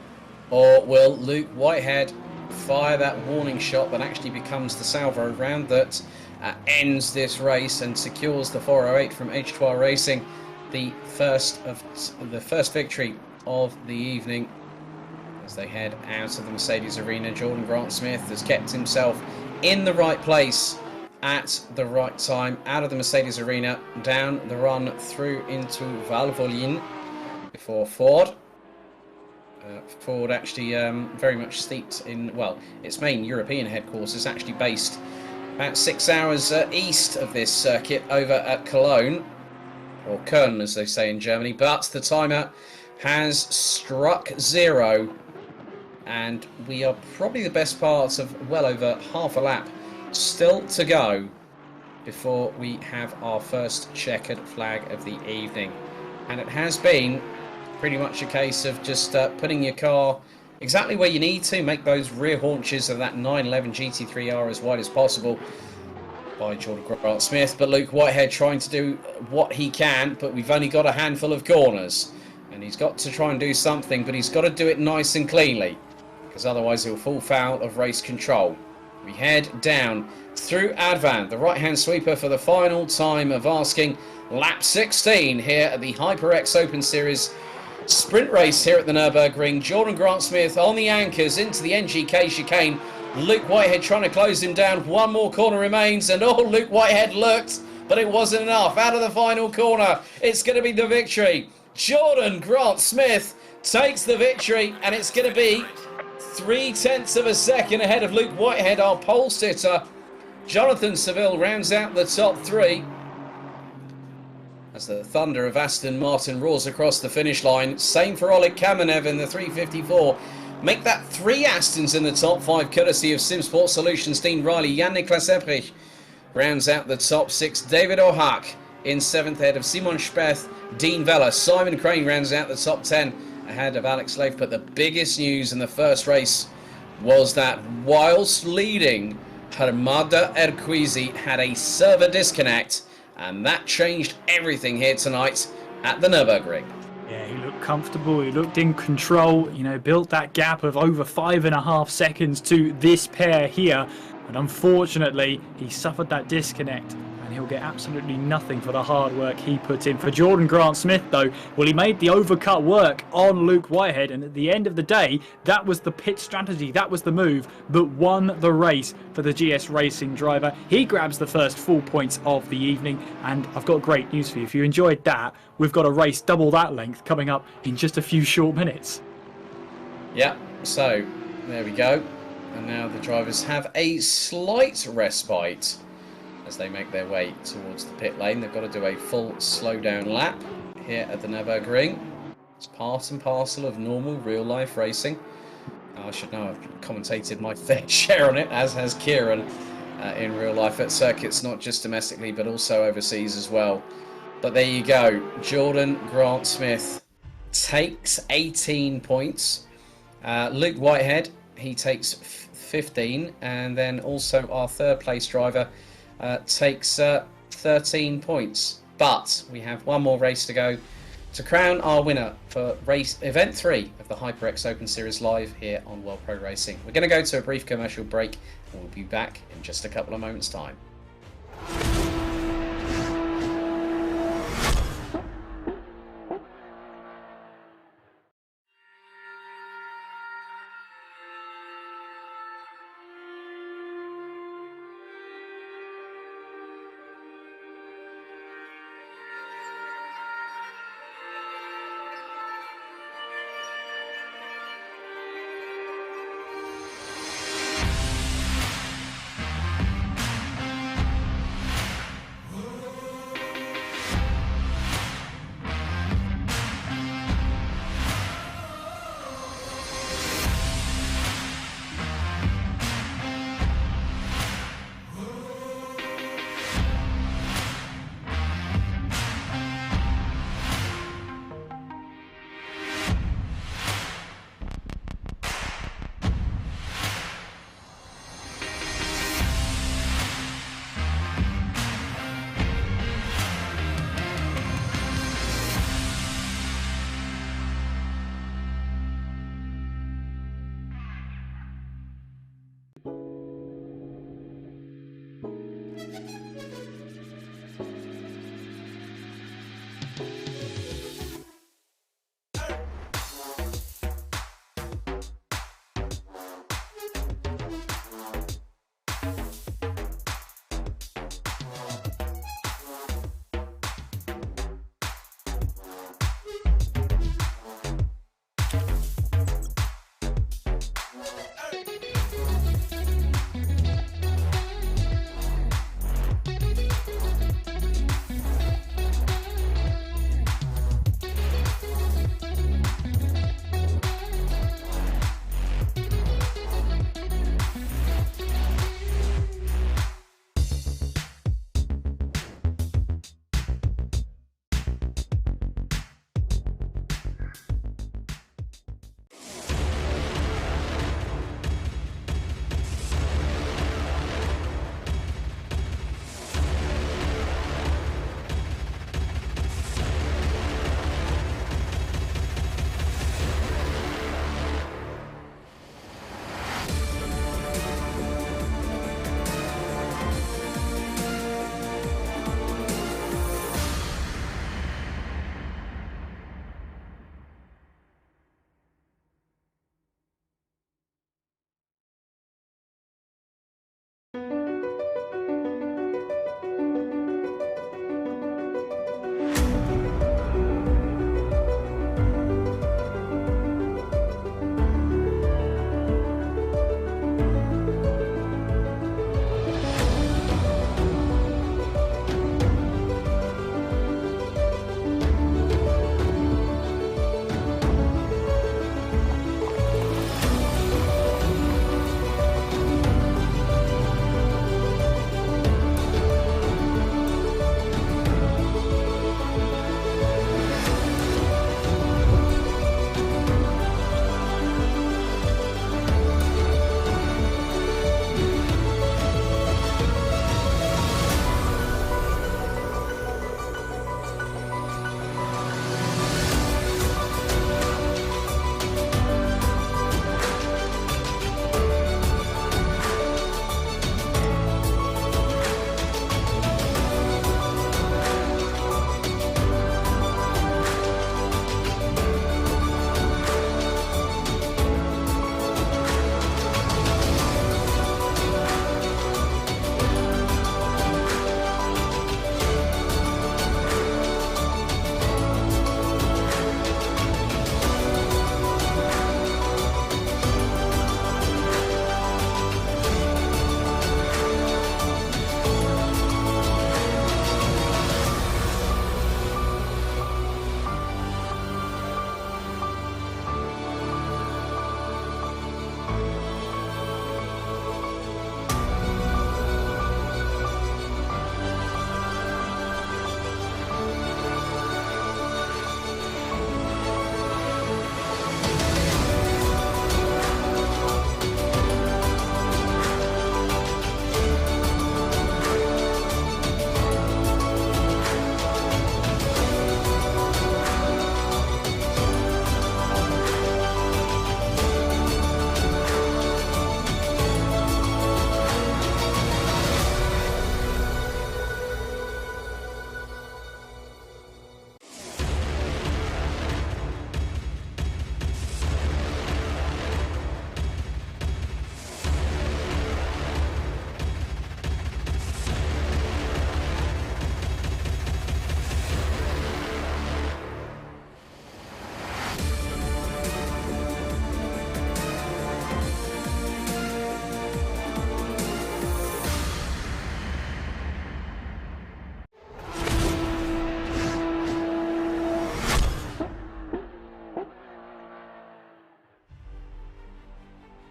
or will Luke Whitehead fire that warning shot that actually becomes the salvo round that ends this race and secures the 408 from H2R Racing, the first victory of the evening. As they head out of the Mercedes arena, Jordan Grant-Smith has kept himself in the right place at the right time, out of the Mercedes arena, down the run through into Valvoline before Ford. Ford actually very much steeped in, well, its main European headquarters is actually based about 6 hours east of this circuit over at Cologne, or Köln as they say in Germany, but the timer has struck 0 and we are probably the best part of well over half a lap still to go before we have our first checkered flag of the evening. And it has been pretty much a case of just putting your car exactly where you need to, make those rear haunches of that 911 GT3R as wide as possible by Jordan Grant-Smith. But Luke Whitehead trying to do what he can, but we've only got a handful of corners and he's got to try and do something, but he's got to do it nice and cleanly, because otherwise he'll fall foul of race control. we head down through Advan, the right-hand sweeper for the final time of asking. Lap 16 here at the HyperX Open Series sprint race here at the Nürburgring. Jordan Grant-Smith on the anchors into the NGK chicane. Luke Whitehead trying to close him down. One more corner remains, and Luke Whitehead looked, but it wasn't enough. Out of the final corner, it's going to be the victory. Jordan Grant-Smith takes the victory, and it's going to be 0.3 of a second ahead of Luke Whitehead, our pole sitter. Jonathan Seville rounds out the top three as the thunder of Aston Martin roars across the finish line. Same for Oleg Kamenev in the 354. Make that 3 Astons in the top 5, courtesy of SimSport Solutions. Dean Riley, Jan-Niklas Ebrich rounds out the top 6. David O'Hack in 7th ahead of Simon Speth, Dean Vella. Simon Crane rounds out the top 10 ahead of Alex Leif. But the biggest news in the first race was that whilst leading, Hermada Erquizi had a server disconnect, and that changed everything here tonight at the Nürburgring. Yeah, he looked comfortable, he looked in control, built that gap of over 5.5 seconds to this pair here. And unfortunately, he suffered that disconnect, and he'll get absolutely nothing for the hard work he put in. For Jordan Grant-Smith, though, well, he made the overcut work on Luke Whitehead, and at the end of the day, that was the pit strategy, that was the move that won the race for the GS Racing driver. He grabs the first full points of the evening, and I've got great news for you. If you enjoyed that, we've got a race double that length coming up in just a few short minutes. Yeah, so there we go. And now the drivers have a slight respite as they make their way towards the pit lane. They've got to do a full slow-down lap here at the Nürburgring. It's part and parcel of normal real-life racing. I should know, I've commentated my fair share on it, as has Kieran, in real life at circuits, not just domestically, but also overseas as well. But there you go. Jordan Grant-Smith takes 18 points. Luke Whitehead, he takes 15. And then also our third place driver takes 13 points. But we have one more race to go to crown our winner for event 3 of the HyperX Open Series live here on World Pro Racing. We're going to go to a brief commercial break, and we'll be back in just a couple of moments' time.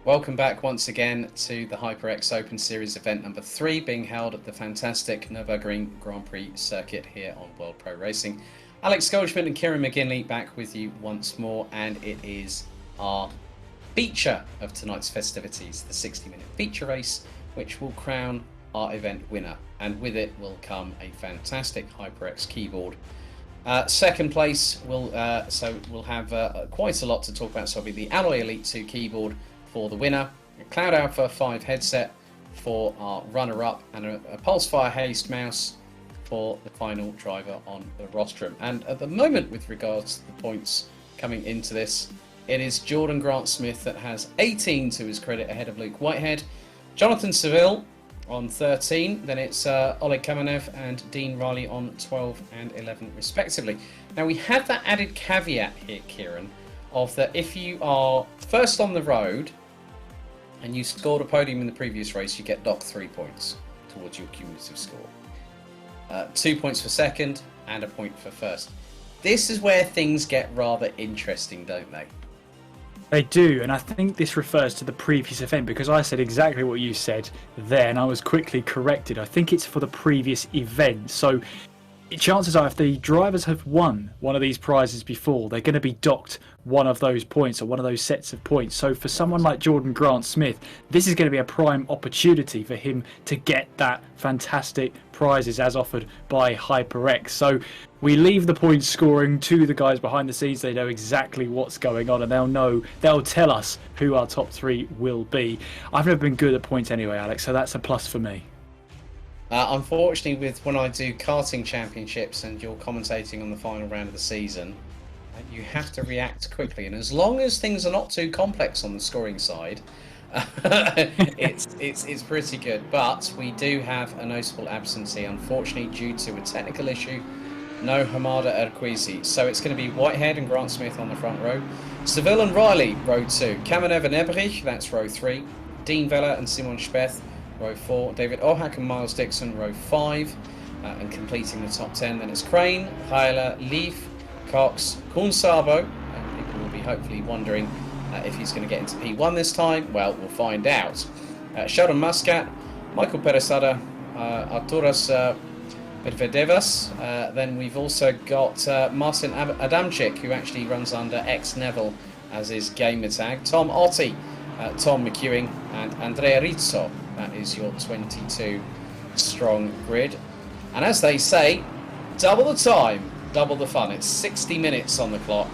Welcome back once again to the HyperX Open Series event number 3, being held at the fantastic Nürburgring Grand Prix circuit here on World Pro Racing. Alex Goldschmidt and Kieran McGinley back with you once more, and it is our feature of tonight's festivities, the 60-minute feature race, which will crown our event winner, and with it will come a fantastic HyperX keyboard. Second place will we'll have quite a lot to talk about. So it'll be the Alloy Elite 2 keyboard for the winner, a Cloud Alpha 5 headset for our runner-up, and a Pulsefire Haste mouse for the final driver on the rostrum. And at the moment, with regards to the points coming into this, it is Jordan Grant-Smith that has 18 to his credit, ahead of Luke Whitehead. Jonathan Seville on 13, then it's Oleg Kamenev and Dean Riley on 12 and 11 respectively. Now we have that added caveat here, Kieran, of that if you are first on the road and you scored a podium in the previous race, you get docked 3 points towards your cumulative score. 2 points for second and a point for first. This is where things get rather interesting, don't they? They do, and I think this refers to the previous event, because I said exactly what you said there, and I was quickly corrected. I think it's for the previous event. So chances are, if the drivers have won one of these prizes before, they're going to be docked one of those points, or one of those sets of points. So for someone like Jordan Grant-Smith, this is going to be a prime opportunity for him to get that fantastic prizes as offered by HyperX. So we leave the point scoring to the guys behind the scenes. They know exactly what's going on, and they'll tell us who our top 3 will be. I've never been good at points anyway, Alex, so that's a plus for me. Unfortunately, when I do karting championships and you're commentating on the final round of the season, you have to react quickly. And as long as things are not too complex on the scoring side, it's pretty good. But we do have a notable absentee, unfortunately, due to a technical issue. No Hamada Erquizi. So it's going to be Whitehead and Grant Smith on the front row. Seville and Riley, row 2. Kamenev and Ebrich, that's row 3. Dean Vella and Simon Speth, row 4, David Ohak and Miles Dixon, row 5, and completing the top 10. Then it's Crane, Heiler, Leaf, Cox, Kuhn Sabo. People will be hopefully wondering if he's going to get into P1 this time. Well, we'll find out. Sheldon Muscat, Michael Peresada, Arturas Medvedevas. Then we've also got Martin Adamczyk, who actually runs under X Neville as his gamer tag. Tom Otti, Tom McEwing, and Andrea Rizzo. That is your 22 strong grid. And as they say, double the time, double the fun. It's 60 minutes on the clock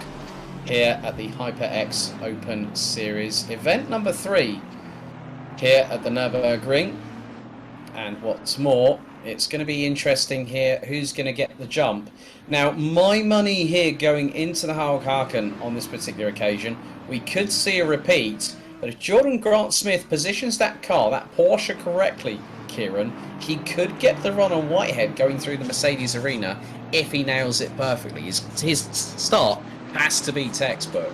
here at the HyperX Open Series. Event number 3 here at the Nürburgring. And what's more, it's going to be interesting here who's going to get the jump. Now, my money here going into the Hagen on this particular occasion, we could see a repeat. But if Jordan Grant-Smith positions that car, that Porsche, correctly, Kieran, he could get the run on Whitehead going through the Mercedes arena if he nails it perfectly. His start has to be textbook.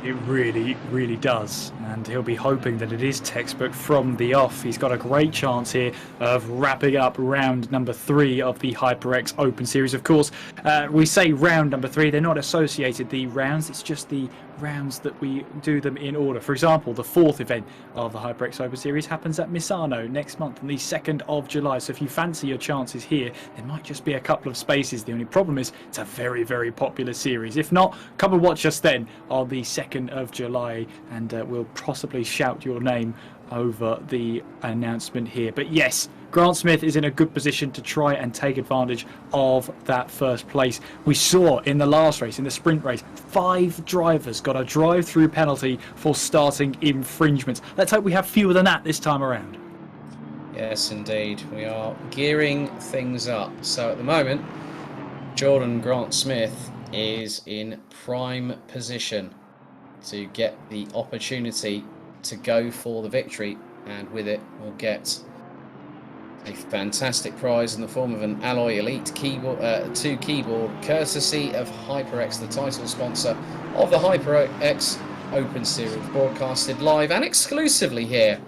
It really, really does, and he'll be hoping that it is textbook from the off. He's got a great chance here of wrapping up round number 3 of the HyperX Open Series. Of course, we say round number 3, they're not associated, the rounds, it's just the rounds that we do them in order. For example, the 4th event of the HyperX Open Series happens at Misano next month on the 2nd of July. So if you fancy your chances here, there might just be a couple of spaces. The only problem is it's a very, very popular series. If not, come and watch us then on the 2nd of July, and we'll possibly shout your name over the announcement here. But yes, Grant Smith is in a good position to try and take advantage of that first place. We saw in the last race, in the sprint race, 5 drivers got a drive-through penalty for starting infringements. Let's hope we have fewer than that this time around. Yes, indeed. We are gearing things up. So at the moment, Jordan Grant-Smith is in prime position to get the opportunity to go for the victory, and with it we'll get a fantastic prize in the form of an Alloy Elite keyboard, 2 keyboard, courtesy of HyperX, the title sponsor of the HyperX Open Series, broadcasted live and exclusively here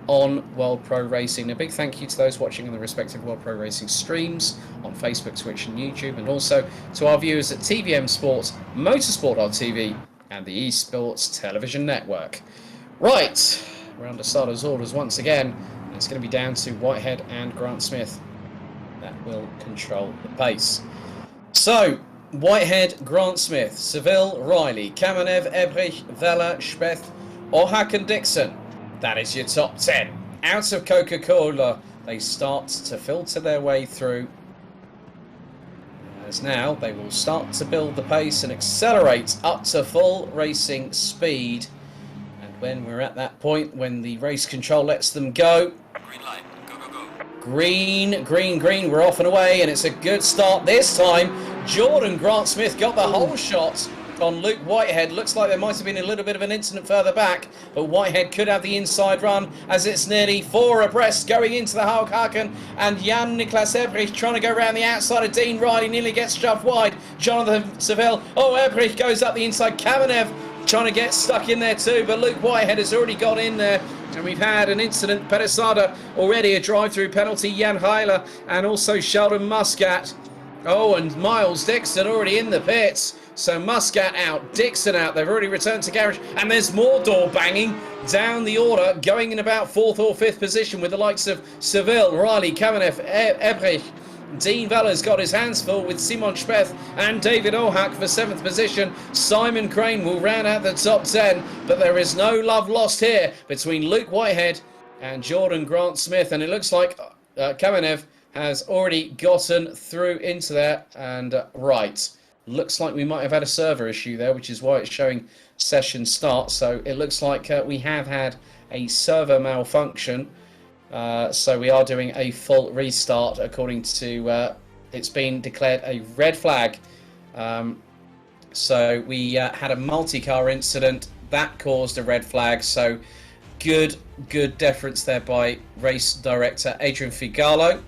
on World Pro Racing. A big thank you to those watching in the respective World Pro Racing streams on Facebook, Twitch and YouTube, and also to our viewers at TVM Sports, Motorsport.tv and the Esports Television Network. Right, we're under starters' orders once again. It's going to be down to Whitehead and Grant Smith that will control the pace. So, Whitehead, Grant Smith, Seville, Riley, Kamenev, Ebrich, Vela, Speth, Ohak and Dixon. That is your top 10. Out of Coca-Cola, they start to filter their way through. As now, they will start to build the pace and accelerate up to full racing speed. And when we're at that point, when the race control lets them go, Green light. Go, go, go. green, green, green, we're off and away, and it's a good start this time. Jordan Grant Smith got the whole shot on Luke Whitehead. Looks like there might have been a little bit of an incident further back, but Whitehead could have the inside run as it's nearly 4 abreast going into the Haken, and Jan Niklas Ebrich trying to go around the outside of Dean Riley, nearly gets shoved wide. Jonathan Seville, oh, Ebrich goes up the inside. Kamenev trying to get stuck in there too, but Luke Whitehead has already got in there. And we've had an incident, Peresada already a drive-through penalty, Jan Heiler, and also Sheldon Muscat. Oh, and Miles Dixon already in the pits. So Muscat out, Dixon out. They've already returned to garage. And there's more door banging down the order, going in about 4th or 5th position with the likes of Seville, Riley, Kamenev, Ebrich. Dean Vella's got his hands full with Simon Speth and David Ohak for 7th position. Simon Crane will round out the top 10, but there is no love lost here between Luke Whitehead and Jordan Grant Smith. And it looks like Kamenev has already gotten through into there. And right, looks like we might have had a server issue there, which is why it's showing session start. So it looks like we have had a server malfunction. So we are doing a full restart according to it's been declared a red flag. So we had a multi-car incident that caused a red flag. So good deference there by race director Adrian Figalo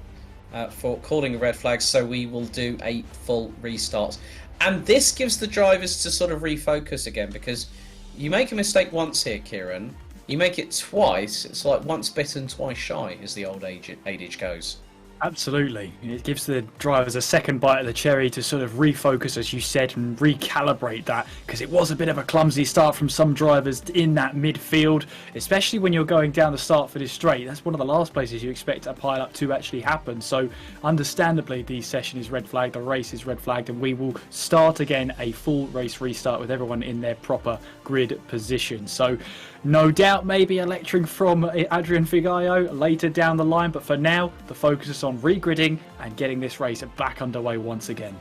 for calling a red flag. So we will do a full restart. And this gives the drivers to sort of refocus again, because you make a mistake once here, Kieran. You make it twice, it's like once bitten, twice shy, as the old adage goes. Absolutely. It gives the drivers a second bite of the cherry to sort of refocus, as you said, and recalibrate that, because it was a bit of a clumsy start from some drivers in that midfield, especially when you're going down the start for this straight. That's one of the last places you expect a pile-up to actually happen. So understandably, the session is red flagged, the race is red flagged, and we will start again a full race restart with everyone in their proper grid position. So no doubt maybe a lecturing from Adrian Figallo later down the line, but for now the focus is on regridding and getting this race back underway once again.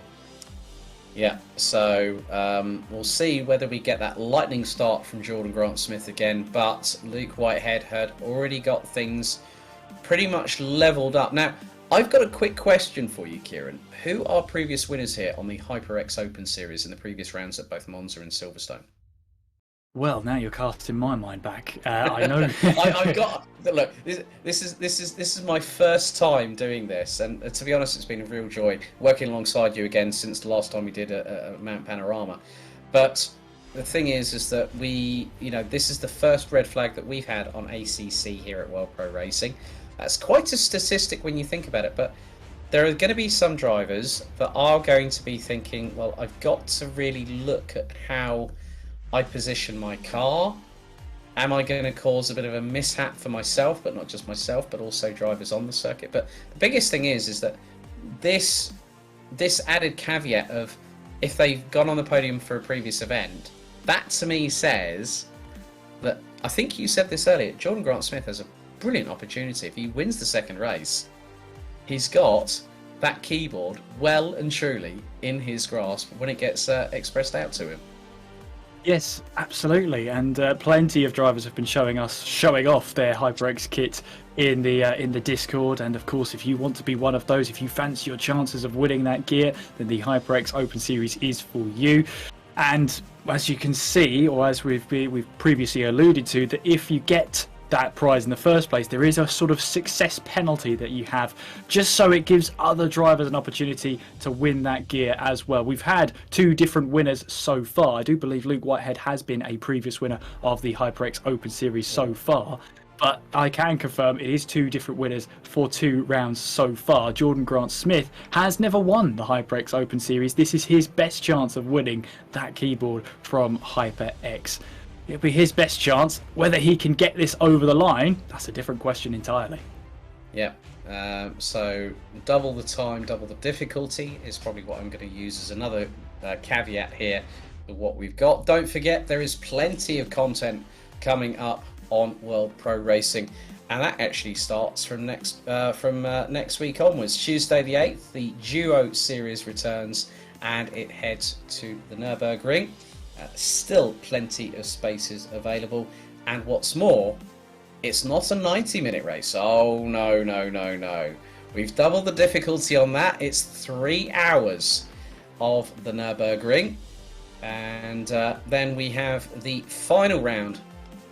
Yeah, so we'll see whether we get that lightning start from Jordan Grant Smith again, but Luke Whitehead had already got things pretty much leveled up. Now, I've got a quick question for you, Kieran. Who are previous winners here on the HyperX Open Series in the previous rounds at both Monza and Silverstone? Well, now you're casting my mind back. I know. I've got look. This is my first time doing this, and to be honest, it's been a real joy working alongside you again since the last time we did a Mount Panorama. But the thing is that this is the first red flag that we've had on ACC here at World Pro Racing. That's quite a statistic when you think about it, but there are going to be some drivers that are going to be thinking, well, I've got to really look at how I position my car. Am I going to cause a bit of a mishap for myself, but not just myself, but also drivers on the circuit? But the biggest thing is that this added caveat of if they've gone on the podium for a previous event, that to me says that, I think you said this earlier, Jordan Grant Smith has a brilliant opportunity. If he wins the second race, he's got that keyboard well and truly in his grasp when it gets expressed out to him. Yes, absolutely, and plenty of drivers have been showing off their HyperX kit in the Discord. And of course, if you want to be one of those, if you fancy your chances of winning that gear, then the HyperX Open Series is for you. And as you can see, or as we've previously alluded to, that if you get that prize in the first place, there is a sort of success penalty that you have, just so it gives other drivers an opportunity to win that gear as well. We've had 2 different winners so far. I do believe Luke Whitehead has been a previous winner of the HyperX Open Series so far, but I can confirm it is 2 different winners for 2 rounds so far. Jordan Grant Smith has never won the HyperX Open Series. This is his best chance of winning that keyboard from HyperX. it'll be his best chance. Whether he can get this over the line, that's a different question entirely. Yeah. So double the time, double the difficulty is probably what I'm going to use as another caveat here of what we've got. Don't forget, there is plenty of content coming up on World Pro Racing, and that actually starts from next week onwards. Tuesday the 8th, the Duo Series returns, and it heads to the Nürburgring. Still plenty of spaces available, and what's more, it's not a 90-minute race. Oh, no, no, no, no. We've doubled the difficulty on that. It's 3 hours of the Nürburgring. And then we have the final round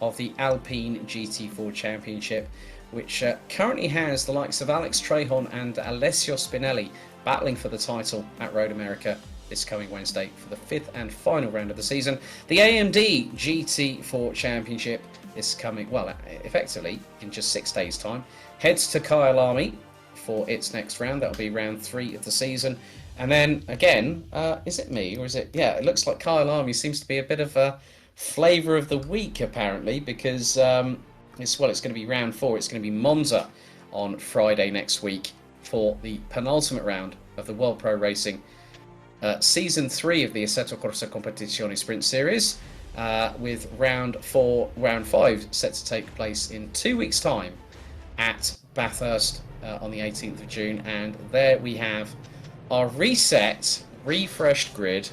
of the Alpine GT4 Championship, which currently has the likes of Alex Trejon and Alessio Spinelli battling for the title at Road America this coming Wednesday for the 5th and final round of the season. The AMD GT4 Championship is coming, well, effectively in just 6 days' time, heads to Kyalami for its next round. That'll be round 3 of the season. And then again, is it me or is it? Yeah, it looks like Kyalami seems to be a bit of a flavour of the week apparently, because it's going to be round 4. It's going to be Monza on Friday next week for the penultimate round of the World Pro Racing Season 3 of the Assetto Corsa Competizione Sprint Series, with round 5 set to take place in 2 weeks' time at Bathurst on the 18th of June. And there we have our refreshed grid.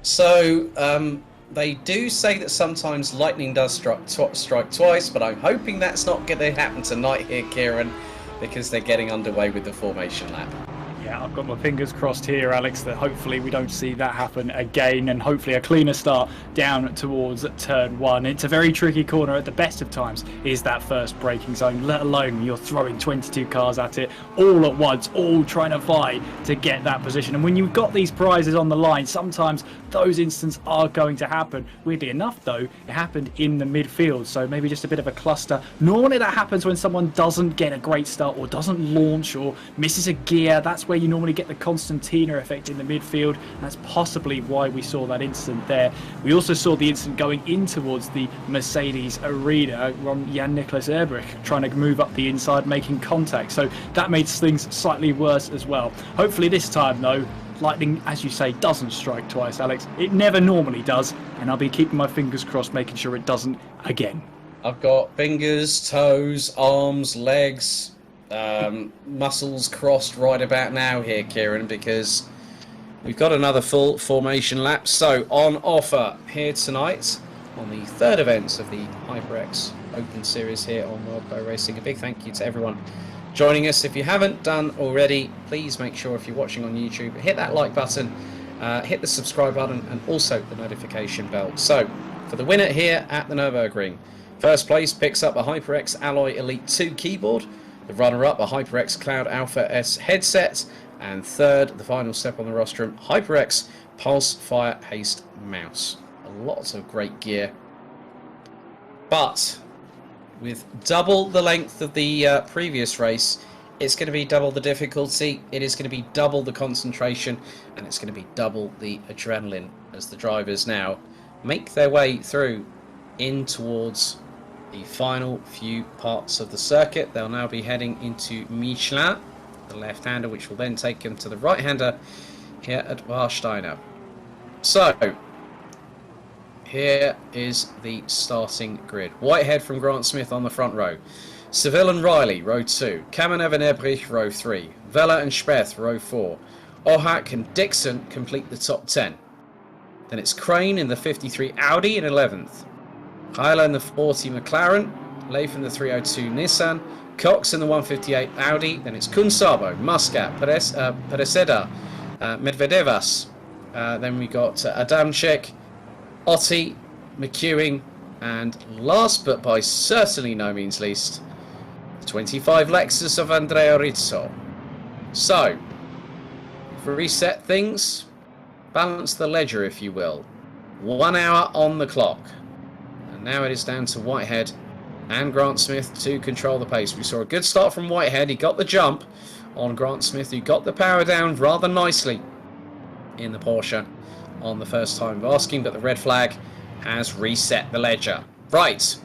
So they do say that sometimes lightning does strike twice, but I'm hoping that's not going to happen tonight here, Kieran, because they're getting underway with the formation lap. Yeah, I've got my fingers crossed here, Alex, that hopefully we don't see that happen again, and hopefully a cleaner start down towards turn 1. It's a very tricky corner at the best of times, is that first braking zone, let alone you're throwing 22 cars at it all at once, all trying to vie to get that position. And when you've got these prizes on the line, sometimes those instances are going to happen. Weirdly enough, though, it happened in the midfield, so maybe just a bit of a cluster. Normally that happens when someone doesn't get a great start or doesn't launch or misses a gear. That's where you normally get the Constantina effect in the midfield. That's possibly why we saw that incident there. We also saw the incident going in towards the Mercedes arena, Jan-Nicolas Erbrich trying to move up the inside, making contact. So that made things slightly worse as well. Hopefully this time, though, lightning, as you say, doesn't strike twice, Alex. It never normally does, and I'll be keeping my fingers crossed, making sure it doesn't again. I've got fingers, toes, arms, legs, muscles crossed right about now here, Kieran, because we've got another full formation lap. So on offer here tonight on the third event of the HyperX Open Series here on World Pro Racing. A big thank you to everyone joining us. If you haven't done already, please make sure, if you're watching on YouTube, hit that like button, hit the subscribe button, and also the notification bell. So for the winner here at the Nürburgring, first place picks up a HyperX Alloy Elite 2 keyboard, the runner-up a HyperX Cloud Alpha S headset, and third, the final step on the rostrum, HyperX Pulse Fire Haste mouse. Lots of great gear, but with double the length of the previous race, it's going to be double the difficulty, it is going to be double the concentration, and it's going to be double the adrenaline as the drivers now make their way through in towards the final few parts of the circuit. They'll now be heading into Michelin, the left-hander, which will then take them to the right-hander here at Warsteiner. So here is the starting grid. Whitehead from Grant Smith on the front row. Seville and Riley, row 2. Kamenev and Ebrich, row 3. Vella and Speth, row 4. Ohak and Dixon complete the top 10. Then it's Crane in the 53 Audi in 11th. Hyla in the 40 McLaren. Leif in the 302 Nissan. Cox in the 158 Audi. Then it's Kunsabo, Muscat, Pereseda, Medvedevas. Then we got Adamczyk, Otti, McEwing, and last but by certainly no means least, the 25 Lexus of Andrea Rizzo. So, if we reset things, balance the ledger if you will. 1 hour on the clock. And now it is down to Whitehead and Grant Smith to control the pace. We saw a good start from Whitehead. He got the jump on Grant Smith, who got the power down rather nicely in the Porsche on the first time of asking, but the red flag has reset the ledger. Right,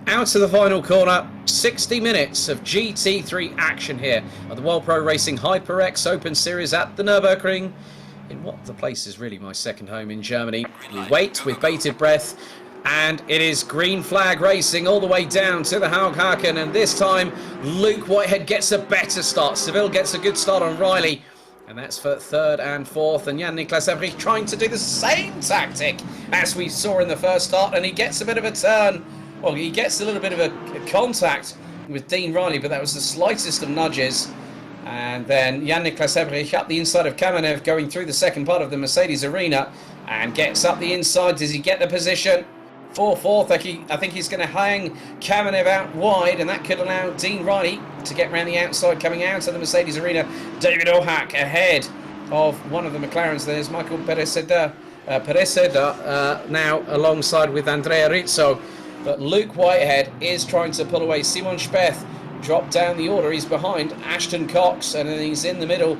out to the final corner. 60 minutes of GT3 action here at the World Pro Racing HyperX Open Series at the Nürburgring, in what the place is really my second home in Germany. We wait with bated breath, and it is green flag racing all the way down to the Haughaken, and this time Luke Whitehead gets a better start. Seville gets a good start on Riley, and that's for third and fourth, and Jan-Niklas Everich trying to do the same tactic as we saw in the first start, and he gets a bit of a turn. Well, he gets a little bit of a contact with Dean Riley, but that was the slightest of nudges. And then Jan-Niklas Everich up the inside of Kamenev, going through the second part of the Mercedes arena, and gets up the inside. Does he get the position? For fourth, I think he's going to hang Kamenev out wide, and that could allow Dean Riley to get round the outside, coming out of the Mercedes arena. David Ohak ahead of one of the McLarens. There's Michael Pereseda now alongside with Andrea Rizzo. But Luke Whitehead is trying to pull away. Simon Speth dropped down the order. He's behind Ashton Cox, and then he's in the middle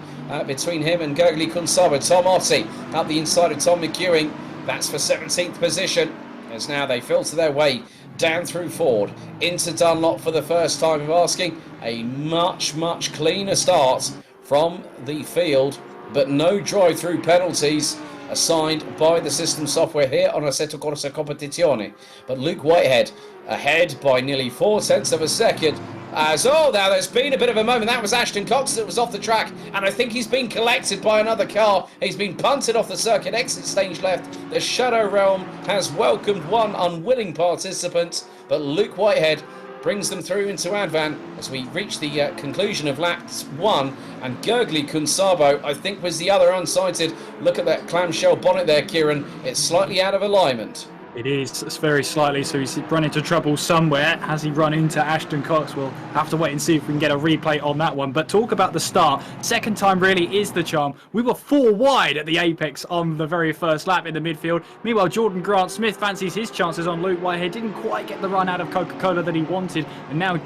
between him and Gergely Kunsaba. Tom Otti up the inside of Tom McEwing. That's for 17th position. As now they filter their way down through Ford into Dunlop for the first time of asking. A much, much cleaner start from the field, but no drive-through penalties assigned by the system software here on Assetto Corsa Competizione. But Luke Whitehead ahead by nearly 0.4 of a second. Now there's been a bit of a moment. That was Ashton Cox that was off the track, and I think he's been collected by another car. He's been punted off the circuit, exit stage left. The Shadow Realm has welcomed one unwilling participant, but Luke Whitehead brings them through into Advan as we reach the conclusion of lap 1, and Gergely Kunsabo, I think, was the other unsighted. Look at that clamshell bonnet there, Kieran. It's slightly out of alignment. It is, it's very slightly, so he's run into trouble somewhere. Has he run into Ashton Cox? We'll have to wait and see if we can get a replay on that one. But talk about the start. Second time really is the charm. We were 4 wide at the apex on the very first lap in the midfield. Meanwhile, Jordan Grant-Smith fancies his chances on Luke Whitehead. Didn't quite get the run out of Coca-Cola that he wanted, and now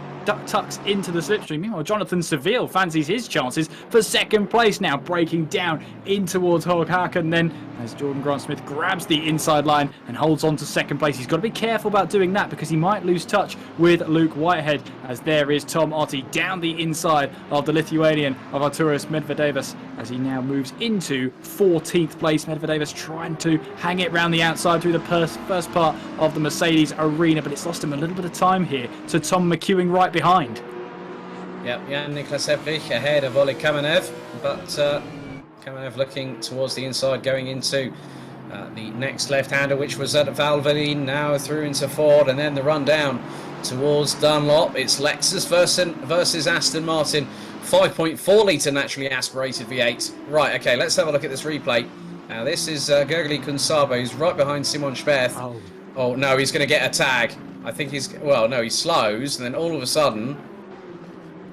tucks into the slipstream. Meanwhile, Jonathan Seville fancies his chances for second place now, breaking down in towards Haughaken. Then as Jordan Grant-Smith grabs the inside line and holds on to second place. He's got to be careful about doing that because he might lose touch with Luke Whitehead, as there is Tom Otti down the inside of the Lithuanian of Arturas Medvedevas as he now moves into 14th place. Medvedevas trying to hang it round the outside through the first part of the Mercedes arena, but it's lost him a little bit of time here to Tom McEwing right behind. Yep, Jan-Niklas Everich ahead of Oleg Kamenev, but Kamenev looking towards the inside, going into the next left-hander, which was at Valvoline, now through into Ford, and then the run down towards Dunlop. It's Lexus versus Aston Martin. 5.4 litre naturally aspirated V8. Right, okay, let's have a look at this replay. Now, this is Gergely Kunsabo, who's right behind Simon Speth. Oh, no, he's going to get a tag. I think he's... Well, no, he slows, and then all of a sudden...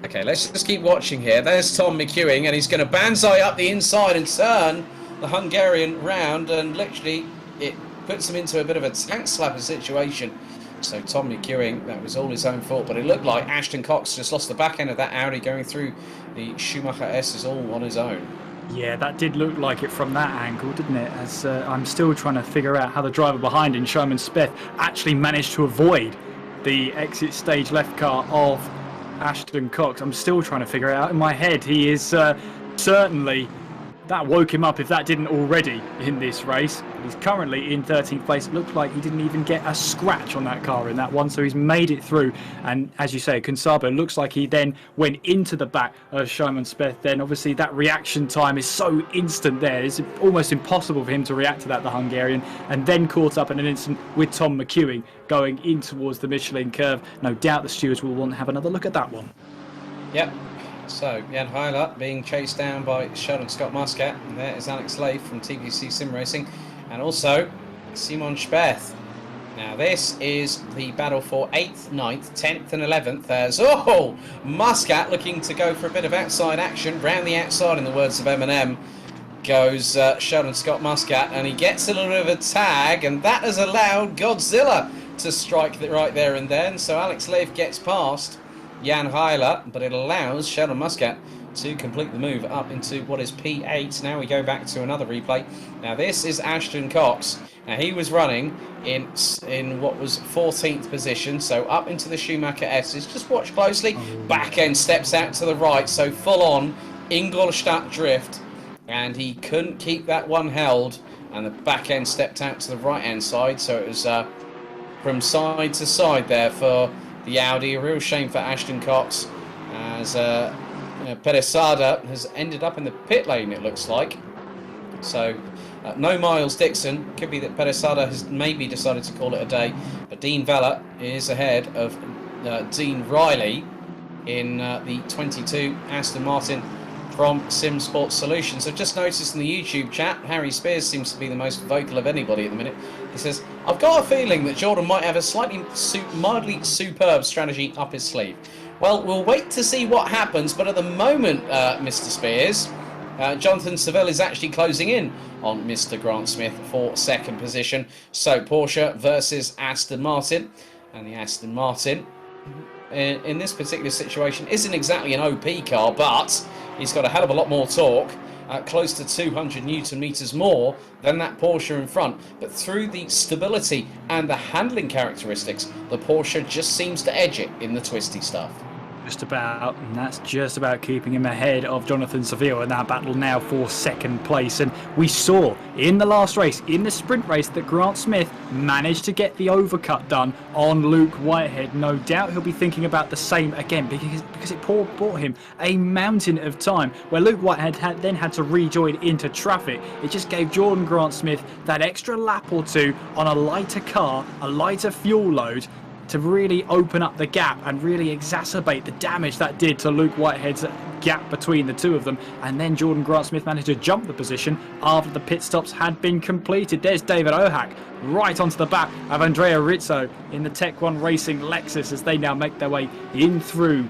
Okay, let's just keep watching here. There's Tom McEwing, and he's going to banzai up the inside and turn the Hungarian round, and literally it puts him into a bit of a tank slapper situation. So Tom McEwing, that was all his own fault, but it looked like Ashton Cox just lost the back end of that Audi going through the Schumacher S's all on his own. Yeah, that did look like it from that angle, didn't it? As I'm still trying to figure out how the driver behind him, Shimon Speth, actually managed to avoid the exit stage left car of Ashton Cox. I'm still trying to figure it out in my head. He is certainly... That woke him up if that didn't already in this race. He's currently in 13th place. It looked like he didn't even get a scratch on that car in that one, so he's made it through. And as you say, Kunsabo looks like he then went into the back of Shimon Speth. Then obviously that reaction time is so instant there. It's almost impossible for him to react to that, the Hungarian, and then caught up in an instant with Tom McEwing going in towards the Michelin curve. No doubt the stewards will want to have another look at that one. Yep. So, Jan Heiler being chased down by Sheldon Scott Muscat. And there is Alex Leif from TPC Sim Racing. And also, Simon Speth. Now, this is the battle for 8th, 9th, 10th and 11th. As, Muscat looking to go for a bit of outside action. Round the outside, in the words of Eminem, goes Sheldon Scott Muscat. And he gets a little bit of a tag. And that has allowed Godzilla to strike right there and then. So, Alex Leif gets past Jan Heiler, but it allows Sheldon Muscat to complete the move up into what is P8. Now we go back to another replay. Now this is Ashton Cox. Now he was running in what was 14th position, so up into the Schumacher S's. Just watch closely. Back end steps out to the right, so full on Ingolstadt drift, and he couldn't keep that one held, and the back end stepped out to the right hand side, so it was from side to side there for the Audi. A real shame for Ashton Cox, as Peresada has ended up in the pit lane, it looks like. So no Miles Dixon. Could be that Peresada has maybe decided to call it a day, but Dean Vella is ahead of Dean Riley in the 22 Aston Martin from Sim Sports Solutions. I've just noticed in the YouTube chat, Harry Spears seems to be the most vocal of anybody at the minute. He says, I've got a feeling that Jordan might have a slightly mildly superb strategy up his sleeve. Well, we'll wait to see what happens, but at the moment, Mr. Spears, Jonathan Seville is actually closing in on Mr. Grant Smith for second position. So Porsche versus Aston Martin, and the Aston Martin in this particular situation isn't exactly an OP car, but he's got a hell of a lot more torque, close to 200 Newton meters more than that Porsche in front. But through the stability and the handling characteristics, the Porsche just seems to edge it in the twisty stuff. Just about, and that's just about keeping him ahead of Jonathan Seville in that battle now for second place. And we saw in the last race, in the sprint race, that Grant Smith managed to get the overcut done on Luke Whitehead. No doubt he'll be thinking about the same again, because it brought him a mountain of time where Luke Whitehead then had to rejoin into traffic. It just gave Jordan Grant Smith that extra lap or two on a lighter car, a lighter fuel load, to really open up the gap and really exacerbate the damage that did to Luke Whitehead's gap between the two of them. And then Jordan Grant Smith managed to jump the position after the pit stops had been completed. There's David Ohak right onto the back of Andrea Rizzo in the Tech 1 Racing Lexus as they now make their way in through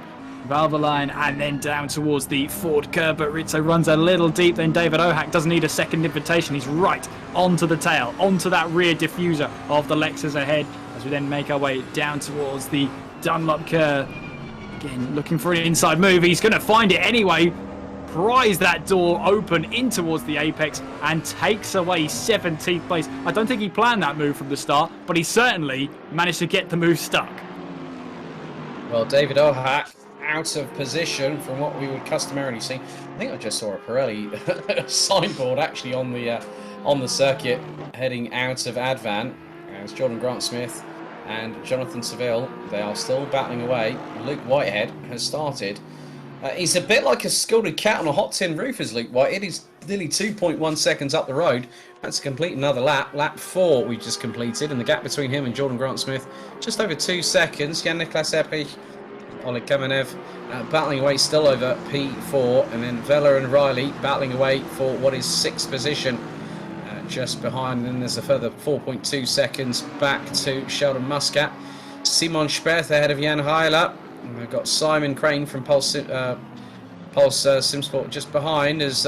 Valvoline and then down towards the Ford curb, but Rizzo runs a little deep. Then David Ohak doesn't need a second invitation. He's right onto the tail, onto that rear diffuser of the Lexus ahead, as we then make our way down towards the Dunlop curve. Again, looking for an inside move. He's going to find it anyway. Pries that door open in towards the apex and takes away 17th place. I don't think he planned that move from the start, but he certainly managed to get the move stuck. Well, David Ohak out of position from what we would customarily see. I think I just saw a Pirelli signboard actually on the circuit heading out of Advan. As Jordan Grant Smith and Jonathan Seville, they are still battling away. Luke Whitehead has started. He's a bit like a scalded cat on a hot tin roof, is Luke Whitehead. He's nearly 2.1 seconds up the road. That's complete another lap. Lap 4 we just completed, and the gap between him and Jordan Grant Smith just over 2 seconds. Jan-Niklas Eppich, Oleg Kamenev battling away still over P4, and then Vella and Riley battling away for what is 6th position. Just behind, and there's a further 4.2 seconds back to Sheldon Muscat. Simon Sperth ahead of Jan Heiler. We've got Simon Crane from Pulse Simsport just behind as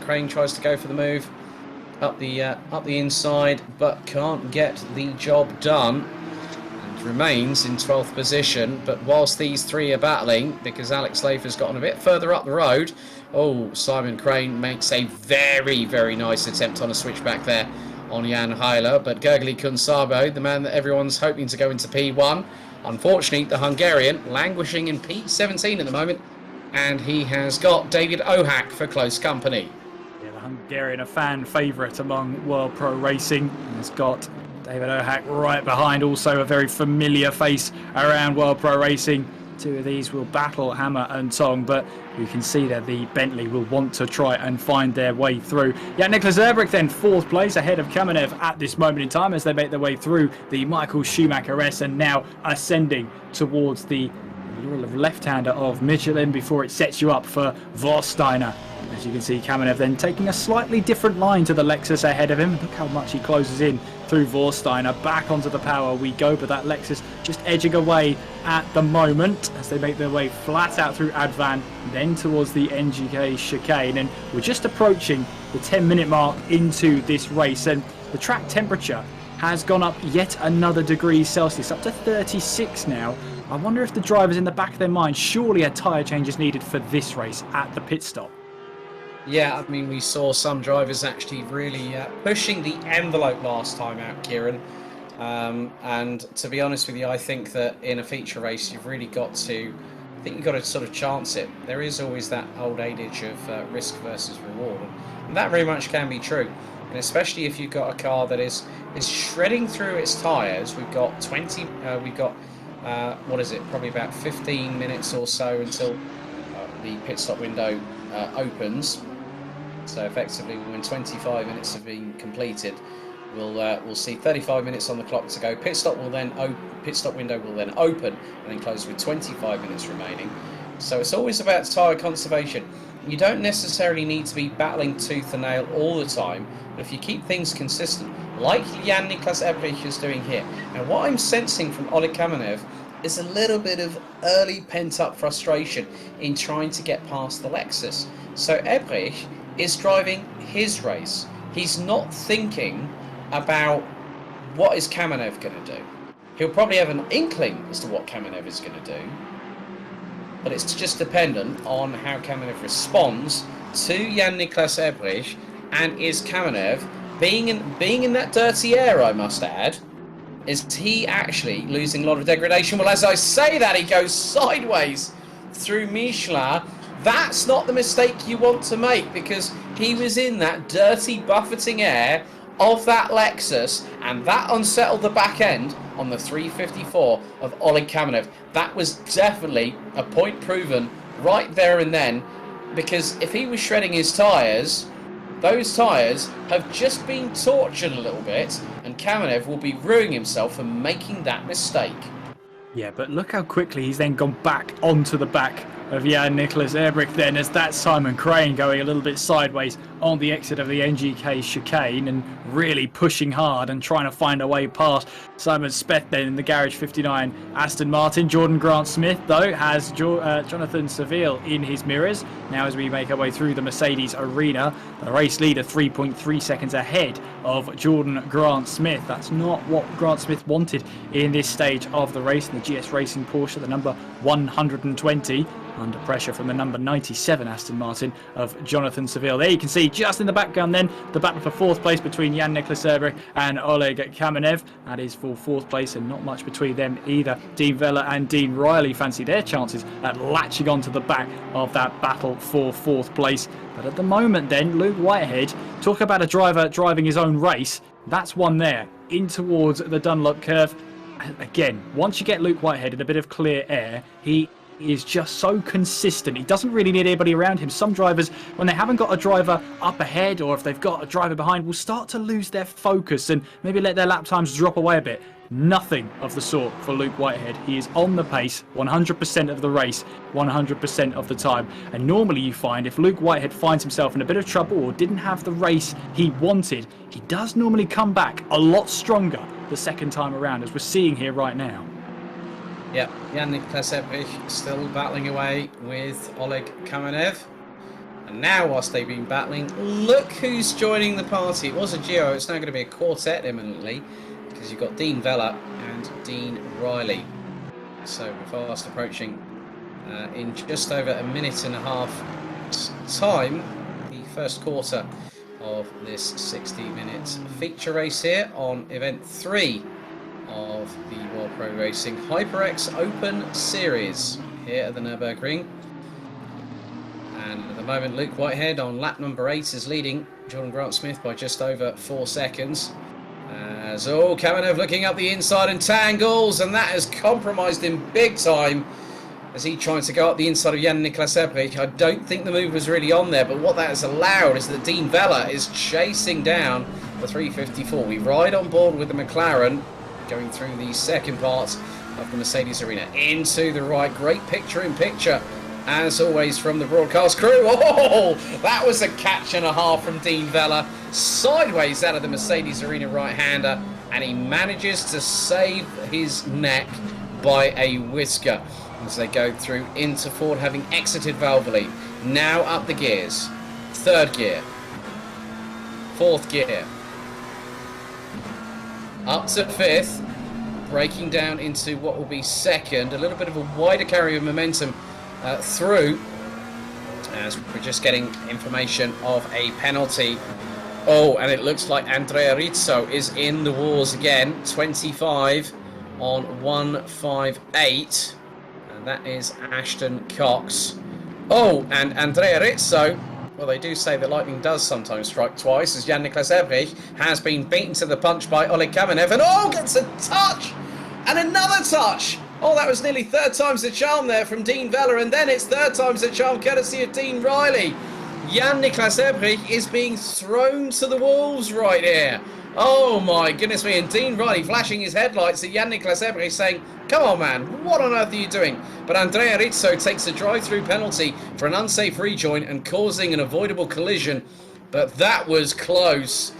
Crane tries to go for the move up the inside, but can't get the job done and remains in 12th position. But whilst these three are battling, because Alex Lafe has gotten a bit further up the road, Simon Crane makes a very, very nice attempt on a switchback there on Jan Heiler, but Gergely Kunsabo, the man that everyone's hoping to go into P1, unfortunately the Hungarian languishing in P17 at the moment, and he has got David Ohak for close company. Yeah, the Hungarian, a fan favourite among World Pro Racing, has got David Ohak right behind, also a very familiar face around World Pro Racing. Two of these will battle hammer and tong, but you can see that the Bentley will want to try and find their way through. Yeah, Nicholas Erbrich then 4th place ahead of Kamenev at this moment in time as they make their way through the Michael Schumacher S and now ascending towards the left-hander of Michelin before it sets you up for Vorsteiner. As you can see, Kamenev then taking a slightly different line to the Lexus ahead of him. Look how much he closes in through Vorsteiner. Back onto the power we go, but that Lexus just edging away at the moment as they make their way flat out through Advan, then towards the NGK chicane. And we're just approaching the 10-minute mark into this race, and the track temperature has gone up yet another degree Celsius, up to 36 now. I wonder if the drivers in the back of their mind surely had tyre changes needed for this race at the pit stop. Yeah, I mean, we saw some drivers actually really pushing the envelope last time out, Kieran. And to be honest with you, I think that in a feature race, you've really got to, I think you've got to sort of chance it. There is always that old adage of risk versus reward, and that very much can be true. And especially if you've got a car that is shredding through its tyres. We've got what is it? Probably about 15 minutes or so until the pit stop window opens. So effectively, when 25 minutes have been completed, we'll see 35 minutes on the clock to go. Pit stop window will then open and then close with 25 minutes remaining. So it's always about tyre conservation. You don't necessarily need to be battling tooth and nail all the time, but if you keep things consistent, like Jan-Niklas Ebrich is doing here. And what I'm sensing from Oleg Kamenev is a little bit of early pent-up frustration in trying to get past the Lexus. So Ebrich is driving his race. He's not thinking about what is Kamenev going to do. He'll probably have an inkling as to what Kamenev is going to do, but it's just dependent on how Kamenev responds to Jan-Niklas Ebrich, and is Kamenev, being in that dirty air, I must add, is he actually losing a lot of degradation? Well, as I say that, he goes sideways through Michelin. That's not the mistake you want to make, because he was in that dirty, buffeting air of that Lexus, and that unsettled the back end on the 354 of Oleg Kamenev. That was definitely a point proven right there and then, because if he was shredding his tyres, those tyres have just been tortured a little bit, and Kamenev will be ruining himself for making that mistake. Yeah, but look how quickly he's then gone back onto the back of Jan-Niklas Ebrich then, as that's Simon Crane going a little bit sideways on the exit of the NGK chicane and really pushing hard and trying to find a way past Simon Speth then in the Garage 59 Aston Martin. Jordan Grant-Smith, though, has Jonathan Seville in his mirrors. Now as we make our way through the Mercedes arena, the race leader 3.3 seconds ahead of Jordan Grant-Smith. That's not what Grant-Smith wanted in this stage of the race. In the GS Racing Porsche, the number 120, under pressure from the number 97 Aston Martin of Jonathan Seville. There you can see just in the background then the battle for fourth place between Jan-Niklas Ebrich and Oleg Kamenev. That is for fourth place, and not much between them either. Dean Vella and Dean Riley fancy their chances at latching onto the back of that battle for fourth place. But at the moment then, Luke Whitehead, talk about a driver driving his own race, that's one there in towards the Dunlop curve. Again, once you get Luke Whitehead in a bit of clear air, he is just so consistent. He doesn't really need anybody around him. Some drivers, when they haven't got a driver up ahead, or if they've got a driver behind, will start to lose their focus and maybe let their lap times drop away a bit. Nothing of the sort for Luke Whitehead. He is on the pace 100% of the race, 100% of the time. And normally you find if Luke Whitehead finds himself in a bit of trouble or didn't have the race he wanted, he does normally come back a lot stronger the second time around, as we're seeing here right now. Yeah, Jan-Niklas Ebrich still battling away with Oleg Kamenev. And now, whilst they've been battling, look who's joining the party. It was a duo, it's now going to be a quartet imminently, because you've got Dean Vella and Dean Riley. So we're fast approaching in just over a minute and a half time, the first quarter of this 60-minute feature race here on event 3 of the World Pro Racing HyperX Open Series here at the Nürburgring. And at the moment, Luke Whitehead on lap number 8 is leading Jordan Grant-Smith by just over 4 seconds. As Kamenev looking up the inside and tangles, and that has compromised him big time as he tries to go up the inside of Jan-Niklas Ebrich. I don't think the move was really on there, but what that has allowed is that Dean Vella is chasing down the 354. We ride on board with the McLaren, going through the second part of the Mercedes arena into the right. Great picture in picture as always from the broadcast crew. Oh, that was a catch and a half from Dean Vella, sideways out of the Mercedes arena right-hander, and he manages to save his neck by a whisker as they go through into Ford, having exited Valvoline. Now up the gears. Third gear, fourth gear, up to fifth. breaking down into what will be second. A little bit of a wider carry of momentum through, as we're just getting information of a penalty. Oh, and it looks like Andrea Rizzo is in the wars again. 25 on 158. And that is Ashton Cox. Oh, and Andrea Rizzo, well, they do say that lightning does sometimes strike twice, as Jan-Niklas Ebrich has been beaten to the punch by Oleg Kamenev. And oh, gets a touch! And another touch! Oh, that was nearly third time's the charm there from Dean Vella, and then it's third time's the charm courtesy of Dean Riley. Jan-Niklas Ebrich is being thrown to the wolves right here. Oh my goodness me, and Dean Riley flashing his headlights at Jan-Niklas Ebrich saying, come on man, what on earth are you doing? But Andrea Rizzo takes a drive-through penalty for an unsafe rejoin and causing an avoidable collision. But that was close.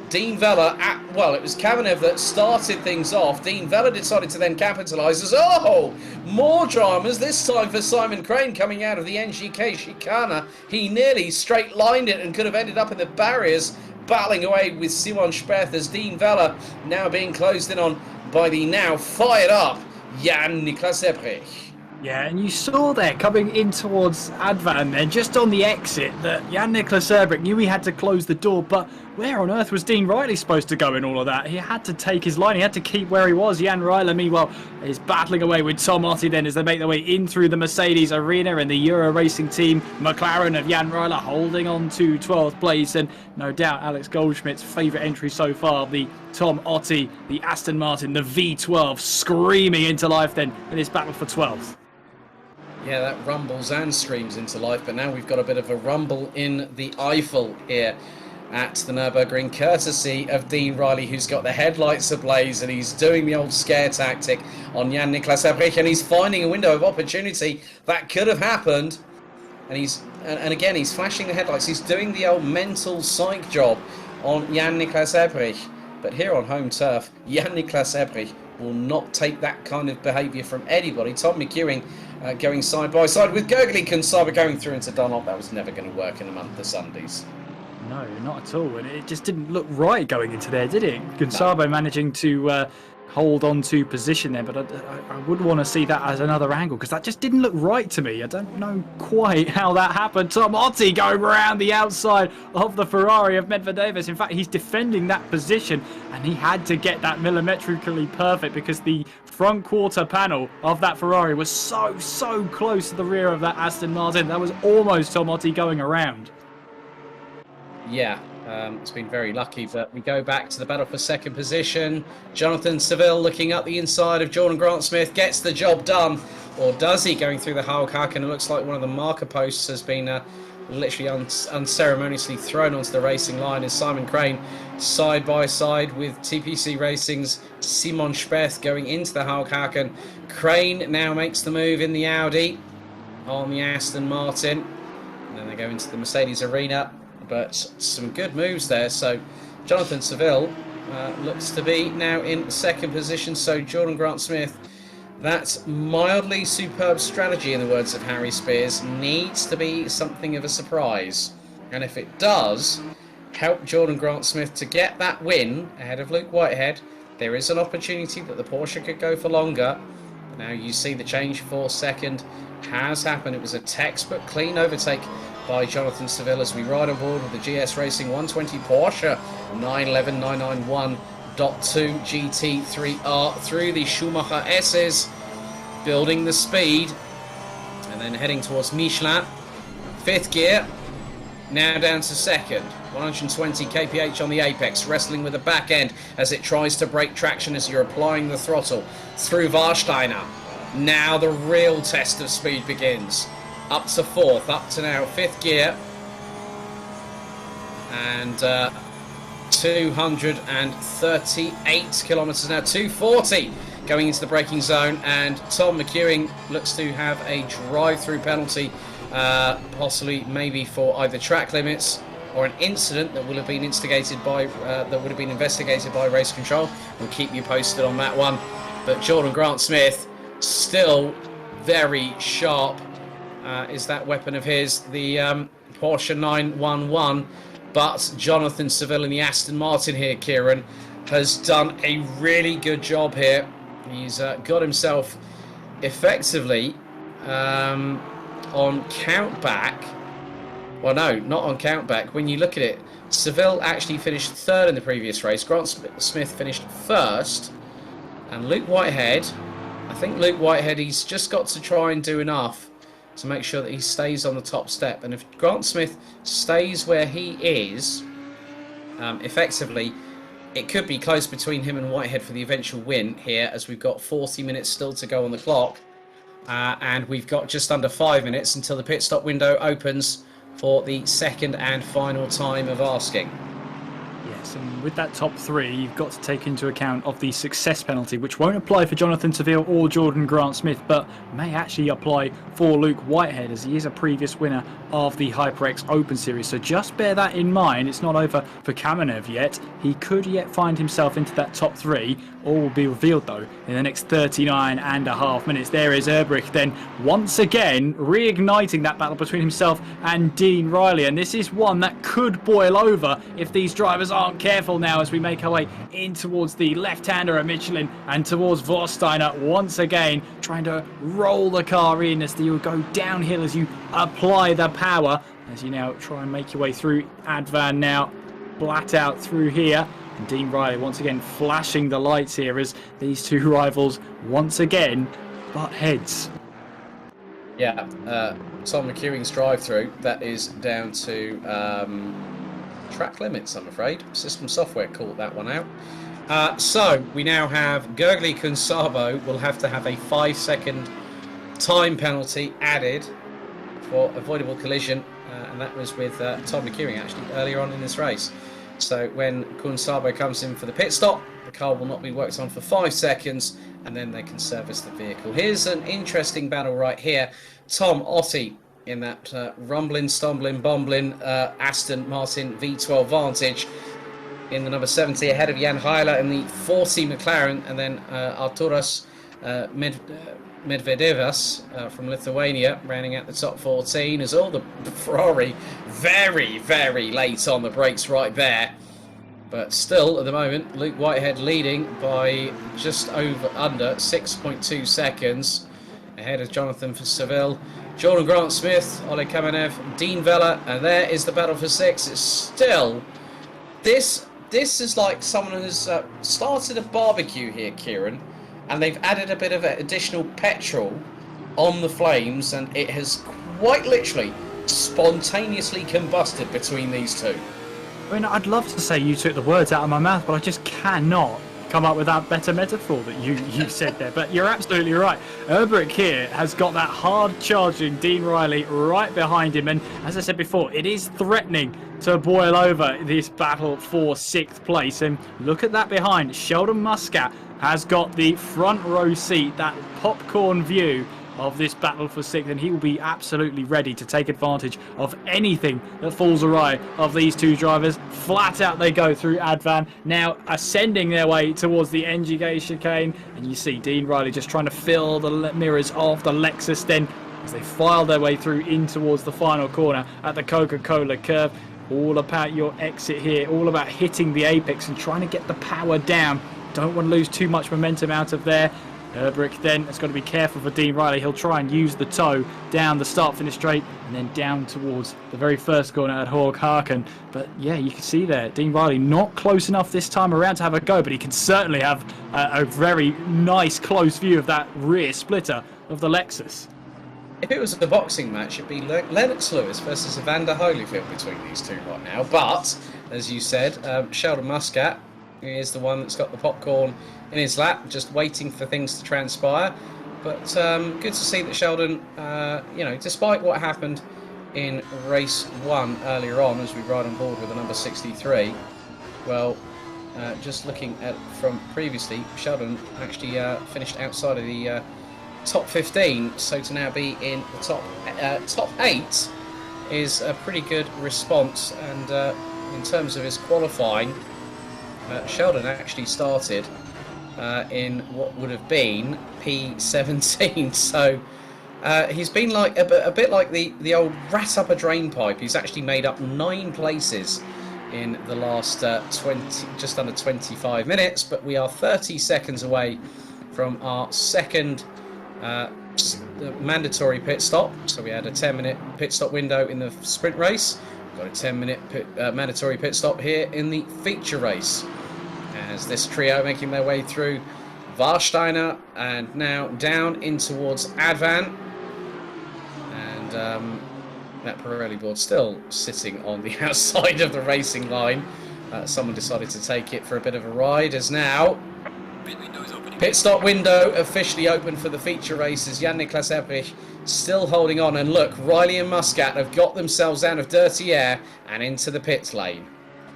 Dean Vella, well, it was Kamenev that started things off. Dean Vella decided to then capitalise as, oh, more dramas, this time for Simon Crane coming out of the NGK chicana. He nearly straight-lined it and could have ended up in the barriers, battling away with Simon Speth as Dean Vella now being closed in on by the now fired up Jan-Niklas Ebrich. Yeah, and you saw there coming in towards Advan then, just on the exit, that Jan-Niklas Ebrich knew he had to close the door, but where on earth was Dean Riley supposed to go in all of that? He had to take his line, he had to keep where he was. Jan Riley, meanwhile, is battling away with Tom Otte then as they make their way in through the Mercedes arena, and the Euro Racing team, McLaren of Jan Riley holding on to 12th place, and no doubt Alex Goldschmidt's favourite entry so far, the Tom Otte, the Aston Martin, the V12, screaming into life then in this battle for 12th. Yeah, that rumbles and screams into life, but now we've got a bit of a rumble in the Eifel here at the Nürburgring, courtesy of Dean Riley, who's got the headlights ablaze, and he's doing the old scare tactic on Jan-Niklas Ebrich, and he's finding a window of opportunity that could have happened, and again, he's flashing the headlights, he's doing the old mental psych job on Jan-Niklas Ebrich, but here on home turf, Jan-Niklas Ebrich will not take that kind of behaviour from anybody. Tom McEwing going side by side with Gergely Kunsaba going through into Dunlop. That was never going to work in a month of Sundays. No, not at all. And it just didn't look right going into there, did it? Kunsaba managing to hold on to position there, but I would want to see that as another angle, because that just didn't look right to me. I don't know quite how that happened. Tom Otte going around the outside of the Ferrari of Medvedevs. In fact, he's defending that position, and he had to get that millimetrically perfect because the front quarter panel of that Ferrari was so close to the rear of that Aston Martin. That was almost Tom Otte going around. Yeah, it's been very lucky, but we go back to the battle for second position. Jonathan Seville looking up the inside of Jordan Grant-Smith, gets the job done, or does he? Going through the Haken, it looks like one of the marker posts has been literally unceremoniously thrown onto the racing line as Simon Crane side by side with TPC Racing's Simon Speth going into the Haken. Crane now makes the move in the Audi on the Aston Martin, and then they go into the Mercedes arena. But some good moves there. So Jonathan Seville looks to be now in second position. So Jordan Grant-Smith, that mildly superb strategy, in the words of Harry Spears, needs to be something of a surprise. And if it does help Jordan Grant-Smith to get that win ahead of Luke Whitehead, there is an opportunity that the Porsche could go for longer. Now you see the change for second has happened. It was a textbook clean overtake by Jonathan Seville as we ride on board with the GS Racing 120 Porsche 911 991.2 GT3R through the Schumacher S's, building the speed and then heading towards Michelin. Fifth gear, now down to second. 120 kph on the apex, wrestling with the back end as it tries to break traction as you're applying the throttle through Warsteiner. Now the real test of speed begins. Up to fourth, up to now fifth gear, and 238 kilometres now, 240 going into the braking zone, and Tom McEwing looks to have a drive-through penalty, possibly maybe for either track limits or an incident that will have been instigated by that would have been investigated by race control. We'll keep you posted on that one. But Jordan Grant-Smith still very sharp. Is that weapon of his, the Porsche 911, but Jonathan Seville in the Aston Martin here, Kieran, has done a really good job here He's got himself effectively on count back. Well, no, not on count back. When you look at it, Seville actually finished third in the previous race. Grant Smith finished first. And Luke Whitehead, I think Luke Whitehead, he's just got to try and do enough to make sure that he stays on the top step. And if Grant Smith stays where he is, effectively, it could be close between him and Whitehead for the eventual win here, as we've got 40 minutes still to go on the clock. And we've got just under 5 minutes until the pit stop window opens for the second and final time of asking. Yes, and with that top three, you've got to take into account of the success penalty, which won't apply for Jonathan Seville or Jordan Grant-Smith, but may actually apply for Luke Whitehead, as he is a previous winner of the HyperX Open Series. So just bear that in mind. It's not over for Kamenev yet. He could yet find himself into that top three. All will be revealed, though, in the next 39.5 minutes. There is Erbrich then once again reigniting that battle between himself and Dean Riley. And this is one that could boil over if these drivers aren't careful now, as we make our way in towards the left-hander at Michelin and towards Vorsteiner once again, trying to roll the car in as you go downhill as you apply the power, as you now try and make your way through Advan now, flat out through here. And Dean Riley once again flashing the lights here as these two rivals once again butt heads. Yeah, Tom McEwing's drive-through, that is down to track limits, I'm afraid. System software caught that one out. So we now have Gergely Kunsabo will have to have a 5-second time penalty added for avoidable collision, and that was with Tom McEwing actually earlier on in this race. So when Kunsabo comes in for the pit stop, the car will not be worked on for 5 seconds, and then they can service the vehicle. Here's an interesting battle right here. Tom Otte in that rumbling, stumbling, bumbling Aston Martin V12 Vantage in the number 70, ahead of Jan Heiler in the 40 McLaren, and then Arturas Medvedevas from Lithuania rounding out the top 14, as all the Ferrari very, very late on the brakes right there. But still, at the moment, Luke Whitehead leading by just under 6.2 seconds, ahead of Jonathan Seville, Jordan Grant-Smith, Ole Kamenev, Dean Vella, and there is the battle for 6. It's still... This is like someone who's started a barbecue here, Kieran, and they've added a bit of additional petrol on the flames, and it has quite literally spontaneously combusted between these two. I mean, I'd love to say you took the words out of my mouth, but I just cannot come up with that better metaphor that you said there. But you're absolutely right. Erbrich here has got that hard-charging Dean Riley right behind him, and as I said before, it is threatening to boil over this battle for 6th place. And look at that behind. Sheldon Muscat has got the front row seat, that popcorn view of this battle for 6th, and he will be absolutely ready to take advantage of anything that falls awry of these two drivers. Flat out they go through Advan, now ascending their way towards the NGK chicane, and you see Dean Riley just trying to fill the mirrors of the Lexus then as they file their way through in towards the final corner at the Coca-Cola curve. All about your exit here, all about hitting the apex and trying to get the power down. Don't want to lose too much momentum out of there. Erbrich then has got to be careful for Dean Riley. He'll try and use the toe down the start-finish straight and then down towards the very first corner at Horghaken. But yeah, you can see there, Dean Riley not close enough this time around to have a go, but he can certainly have a very nice close view of that rear splitter of the Lexus. If it was a boxing match, it'd be Lennox Lewis versus Evander Holyfield between these two right now. But, as you said, Sheldon Muscat is the one that's got the popcorn in his lap, just waiting for things to transpire. But good to see that Sheldon, despite what happened in race 1 earlier on, as we ride on board with the number 63, well, just looking at from previously, Sheldon actually finished outside of the top 15, so to now be in the top 8 is a pretty good response. And in terms of his qualifying, Sheldon actually started in what would have been P17, so he's been like a bit like the old rat up a drain pipe. He's actually made up 9 places in the last just under 25 minutes, but we are 30 seconds away from our second mandatory pit stop. So we had a 10-minute pit stop window in the sprint race. We've got a 10-minute mandatory pit stop here in the feature race. As this trio making their way through Warsteiner and now down in towards Advan. And that Pirelli board still sitting on the outside of the racing line. Someone decided to take it for a bit of a ride, as now pit stop window officially open for the feature races. Jan-Niklas Ebrich still holding on, and look, Riley and Muscat have got themselves out of dirty air and into the pit lane.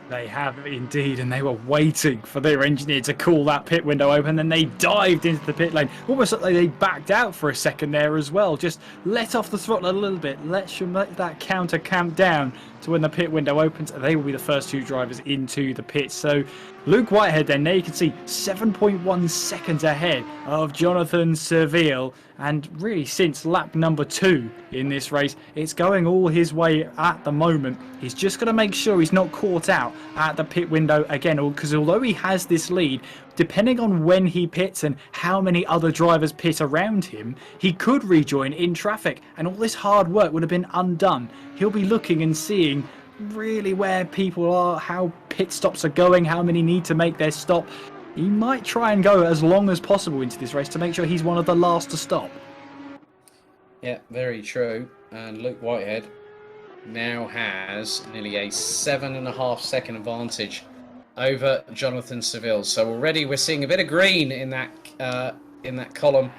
They have indeed, and they were waiting for their engineer to call that pit window open, and they dived into the pit lane. Almost like they backed out for a second there as well. Just let off the throttle a little bit. Let that counter camp down to when the pit window opens. They will be the first two drivers into the pits. So Luke Whitehead then, there you can see 7.1 seconds ahead of Jonathan Seville. And really, since lap number 2 in this race, it's going all his way at the moment. He's just got to make sure he's not caught out at the pit window again, because although he has this lead, depending on when he pits and how many other drivers pit around him, he could rejoin in traffic, and all this hard work would have been undone. He'll be looking and seeing really where people are, how pit stops are going, how many need to make their stop. He might try and go as long as possible into this race to make sure he's one of the last to stop. Yeah, very true. And Luke Whitehead now has nearly a 7.5 second advantage over Jonathan Seville. So already we're seeing a bit of green in that column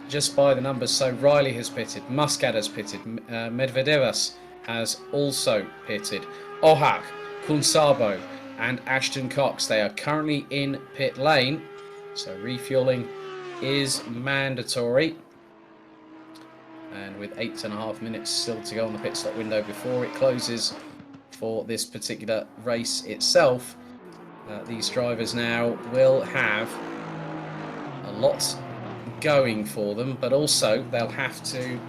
just by the numbers. So Riley has pitted, Muscat has pitted, Medvedevas has also pitted, Ohak, Kunsabo and Ashton Cox, they are currently in pit lane, so refueling is mandatory. And with 8.5 minutes still to go on the pit stop window before it closes for this particular race itself, these drivers now will have a lot going for them, but also they'll have to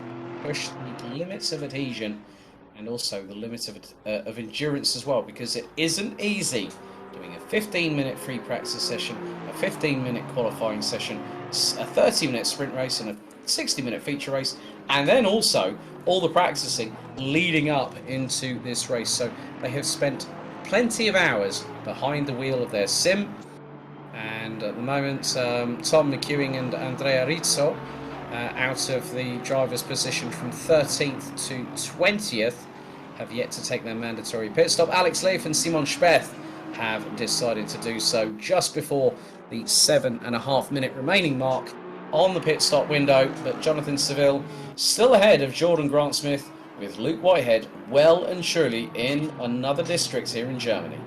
push the limits of adhesion and also the limits of endurance as well, because it isn't easy doing a 15-minute free practice session, a 15-minute qualifying session, a 30-minute sprint race and a 60-minute feature race, and then also all the practicing leading up into this race. So they have spent plenty of hours behind the wheel of their sim, and at the moment Tom McEwing and Andrea Rizzo out of the driver's position from 13th to 20th have yet to take their mandatory pit stop. Alex Leif and Simon Speth have decided to do so just before the 7.5 minute remaining mark on the pit stop window, but Jonathan Seville still ahead of Jordan Grant-Smith, with Luke Whitehead well and truly in another district here in Germany.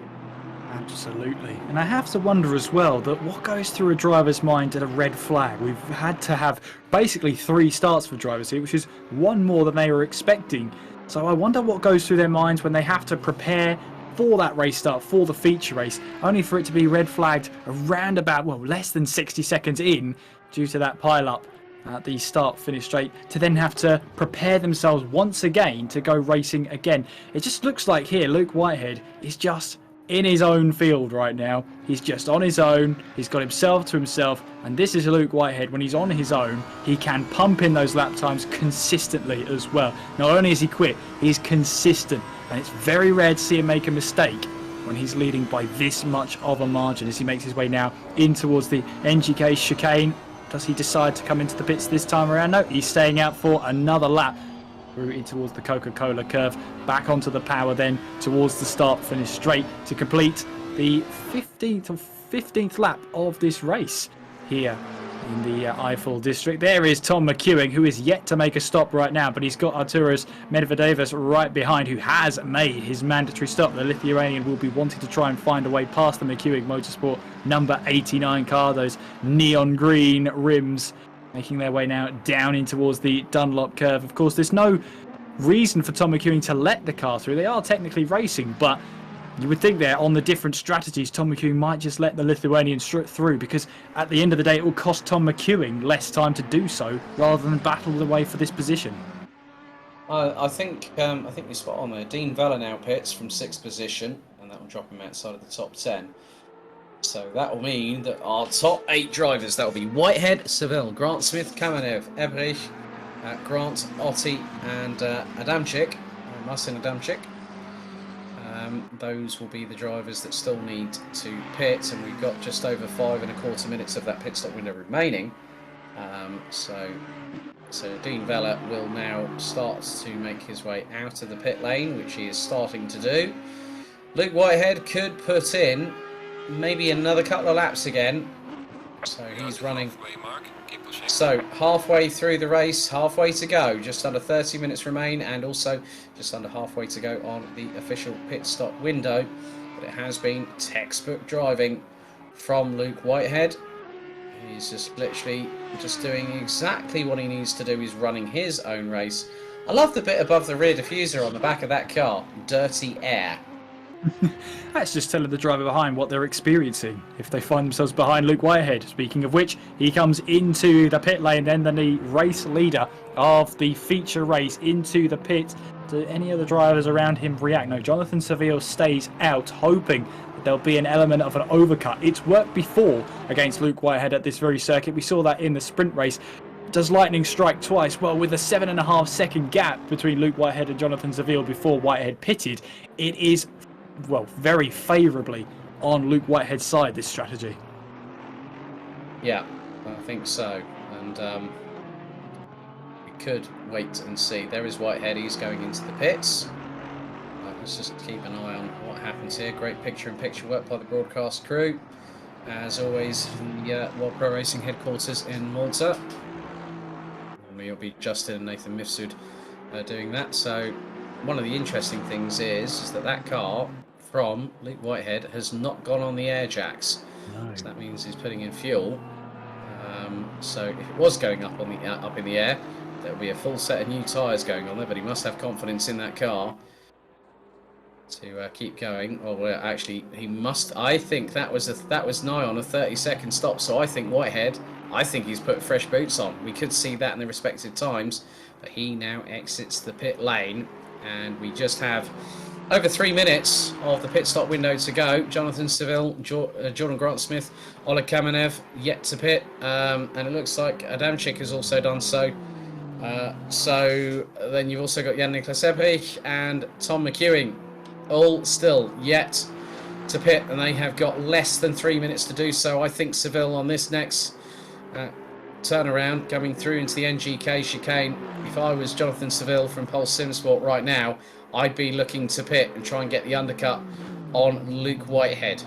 Absolutely. And I have to wonder as well that what goes through a driver's mind at a red flag. We've had to have basically 3 starts for drivers here, which is one more than they were expecting. So I wonder what goes through their minds when they have to prepare for that race start, for the feature race, only for it to be red flagged around about, well, less than 60 seconds in due to that pile up at the start finish straight, to then have to prepare themselves once again to go racing again. It just looks like here Luke Whitehead is just in his own field right now. He's just on his own, he's got himself to himself, and this is Luke Whitehead. When he's on his own, he can pump in those lap times consistently as well. Not only is he quick, he's consistent, and it's very rare to see him make a mistake when he's leading by this much of a margin as he makes his way now in towards the NGK chicane. Does he decide to come into the pits this time around? No, he's staying out for another lap through in towards the Coca-Cola curve, back onto the power then towards the start finish straight to complete the 15th lap of this race here in the Eiffel district. There is Tom McEwing, who is yet to make a stop right now, but he's got Arturas Medvedevas right behind, who has made his mandatory stop. The Lithuanian will be wanting to try and find a way past the McEwing Motorsport number 89 car, those neon green rims, making their way now down in towards the Dunlop curve. Of course, there's no reason for Tom McEwing to let the car through. They are technically racing, but you would think there on the different strategies, Tom McEwing might just let the Lithuanian through, because at the end of the day, it will cost Tom McEwing less time to do so rather than battle the way for this position. I think you're spot on there. Dean Vella now pits from 6th position, and that will drop him outside of the top 10. So that will mean that our top 8 drivers, that will be Whitehead, Seville, Grant Smith, Kamenev, Ebrich, Grant, Otti, and Adamczyk, Marcin Adamczyk. Those will be the drivers that still need to pit, and we've got just over 5.25 minutes of that pit stop window remaining. So Dean Vella will now start to make his way out of the pit lane, which he is starting to do. Luke Whitehead could put in maybe another couple of laps again. So he's running. So halfway through the race, halfway to go, just under 30 minutes remain, and also just under halfway to go on the official pit stop window. But it has been textbook driving from Luke Whitehead. He's just literally just doing exactly what he needs to do. He's running his own race. I love the bit above the rear diffuser on the back of that car. Dirty air. That's just telling the driver behind what they're experiencing if they find themselves behind Luke Whitehead. Speaking of which, he comes into the pit lane, then the race leader of the feature race into the pit. Do any of the drivers around him react? No, Jonathan Seville stays out, hoping that there'll be an element of an overcut. It's worked before against Luke Whitehead at this very circuit. We saw that in the sprint race. Does lightning strike twice? Well, with a 7.5 second gap between Luke Whitehead and Jonathan Seville before Whitehead pitted, it is, well, very favourably on Luke Whitehead's side, this strategy. Yeah, I think so. And we could wait and see. There is Whitehead. He's going into the pits. Let's just keep an eye on what happens here. Great picture-in-picture work by the broadcast crew. As always, the World Pro Racing headquarters in Malta. And we'll be Justin and Nathan Mifsud doing that. So one of the interesting things is that that car from Luke Whitehead has not gone on the air jacks. No. So that means he's putting in fuel. So if it was going up on the up in the air, there would be a full set of new tyres going on there. But he must have confidence in that car to keep going. Well, actually, he must. I think that was nigh on a 30-second stop. So I think Whitehead. I think he's put fresh boots on. We could see that in the respective times. But he now exits the pit lane, and we just have over 3 minutes of the pit stop window to go. Jonathan Seville, Jordan Grant Smith, Oleg Kamenev yet to pit, and it looks like Adamczyk has also done so. So then you've also got Jan-Niklas Ebrich and Tom McEwing, all still yet to pit, and they have got less than 3 minutes to do so. I think Seville on this next turnaround coming through into the NGK chicane. If I was Jonathan Seville from Pulse Simsport right now, I'd be looking to pit and try and get the undercut on Luke Whitehead.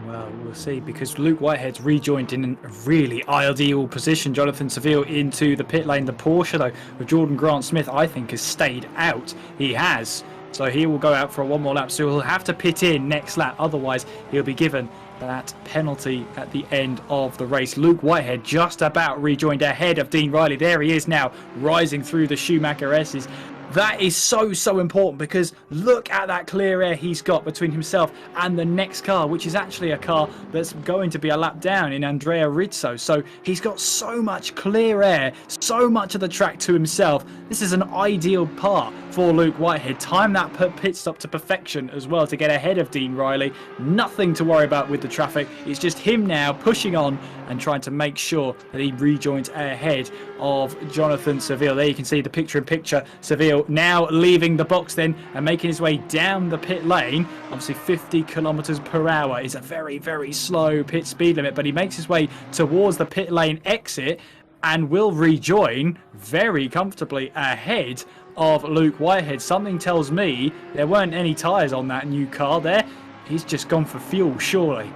Well, we'll see, because Luke Whitehead's rejoined in a really ideal position. Jonathan Seville into the pit lane. The Porsche, though, with Jordan Grant Smith, I think, has stayed out. He has. So he will go out for one more lap. So he'll have to pit in next lap. Otherwise, he'll be given that penalty at the end of the race. Luke Whitehead just about rejoined ahead of Dean Riley. There he is now, rising through the Schumacher S's. That is so important, because look at that clear air he's got between himself and the next car, which is actually a car that's going to be a lap down in Andrea Rizzo. So he's got so much clear air, so much of the track to himself. This is an ideal part for Luke Whitehead. Time that pit stop to perfection as well to get ahead of Dean Riley. Nothing to worry about with the traffic. It's just him now pushing on and trying to make sure that he rejoins ahead of Jonathan Seville. There you can see the picture-in-picture. Seville now leaving the box then and making his way down the pit lane. Obviously 50 kilometers per hour is a very slow pit speed limit, but he makes his way towards the pit lane exit and will rejoin very comfortably ahead of Luke Whitehead. Something tells me there weren't any tyres on that new car there. He's just gone for fuel, surely.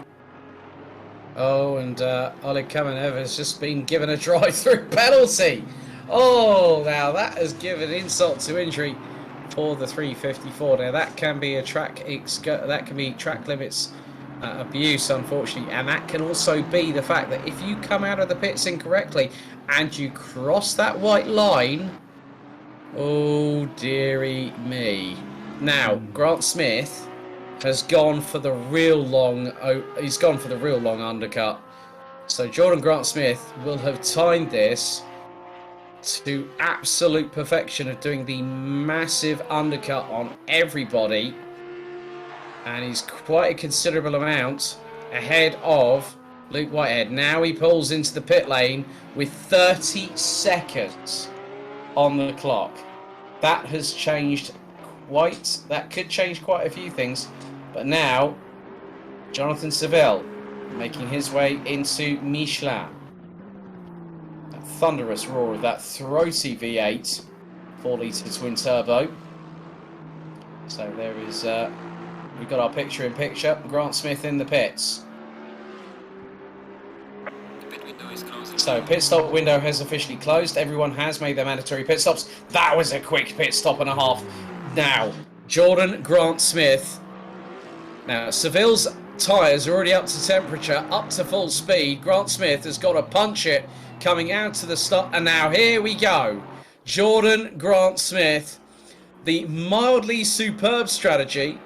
Oh, and Oleg Kamenev has just been given a drive-through penalty. Oh, now that has given insult to injury for the 354. Now that can be track limits abuse, unfortunately, and that can also be the fact that if you come out of the pits incorrectly and you cross that white line, oh dearie me. Now Grant Smith has gone for the real long. He's gone for the real long undercut. So Jordan Grant Smith will have timed this to absolute perfection of doing the massive undercut on everybody, and he's quite a considerable amount ahead of Luke Whitehead. Now he pulls into the pit lane with 30 seconds on the clock. That has changed that could change quite a few things. But now, Jonathan Seville making his way into Michelin. That thunderous roar of that throaty V8 4-litre twin turbo. So there is, we've got our picture-in-picture. Grant Smith in the pits. So pit stop window has officially closed. Everyone has made their mandatory pit stops. That was a quick pit stop and a half. Now, Jordan Grant Smith. Now, Seville's tyres are already up to temperature, up to full speed. Grant Smith has got to punch it coming out to the start. And now here we go. Jordan Grant Smith, the mildly superb strategy.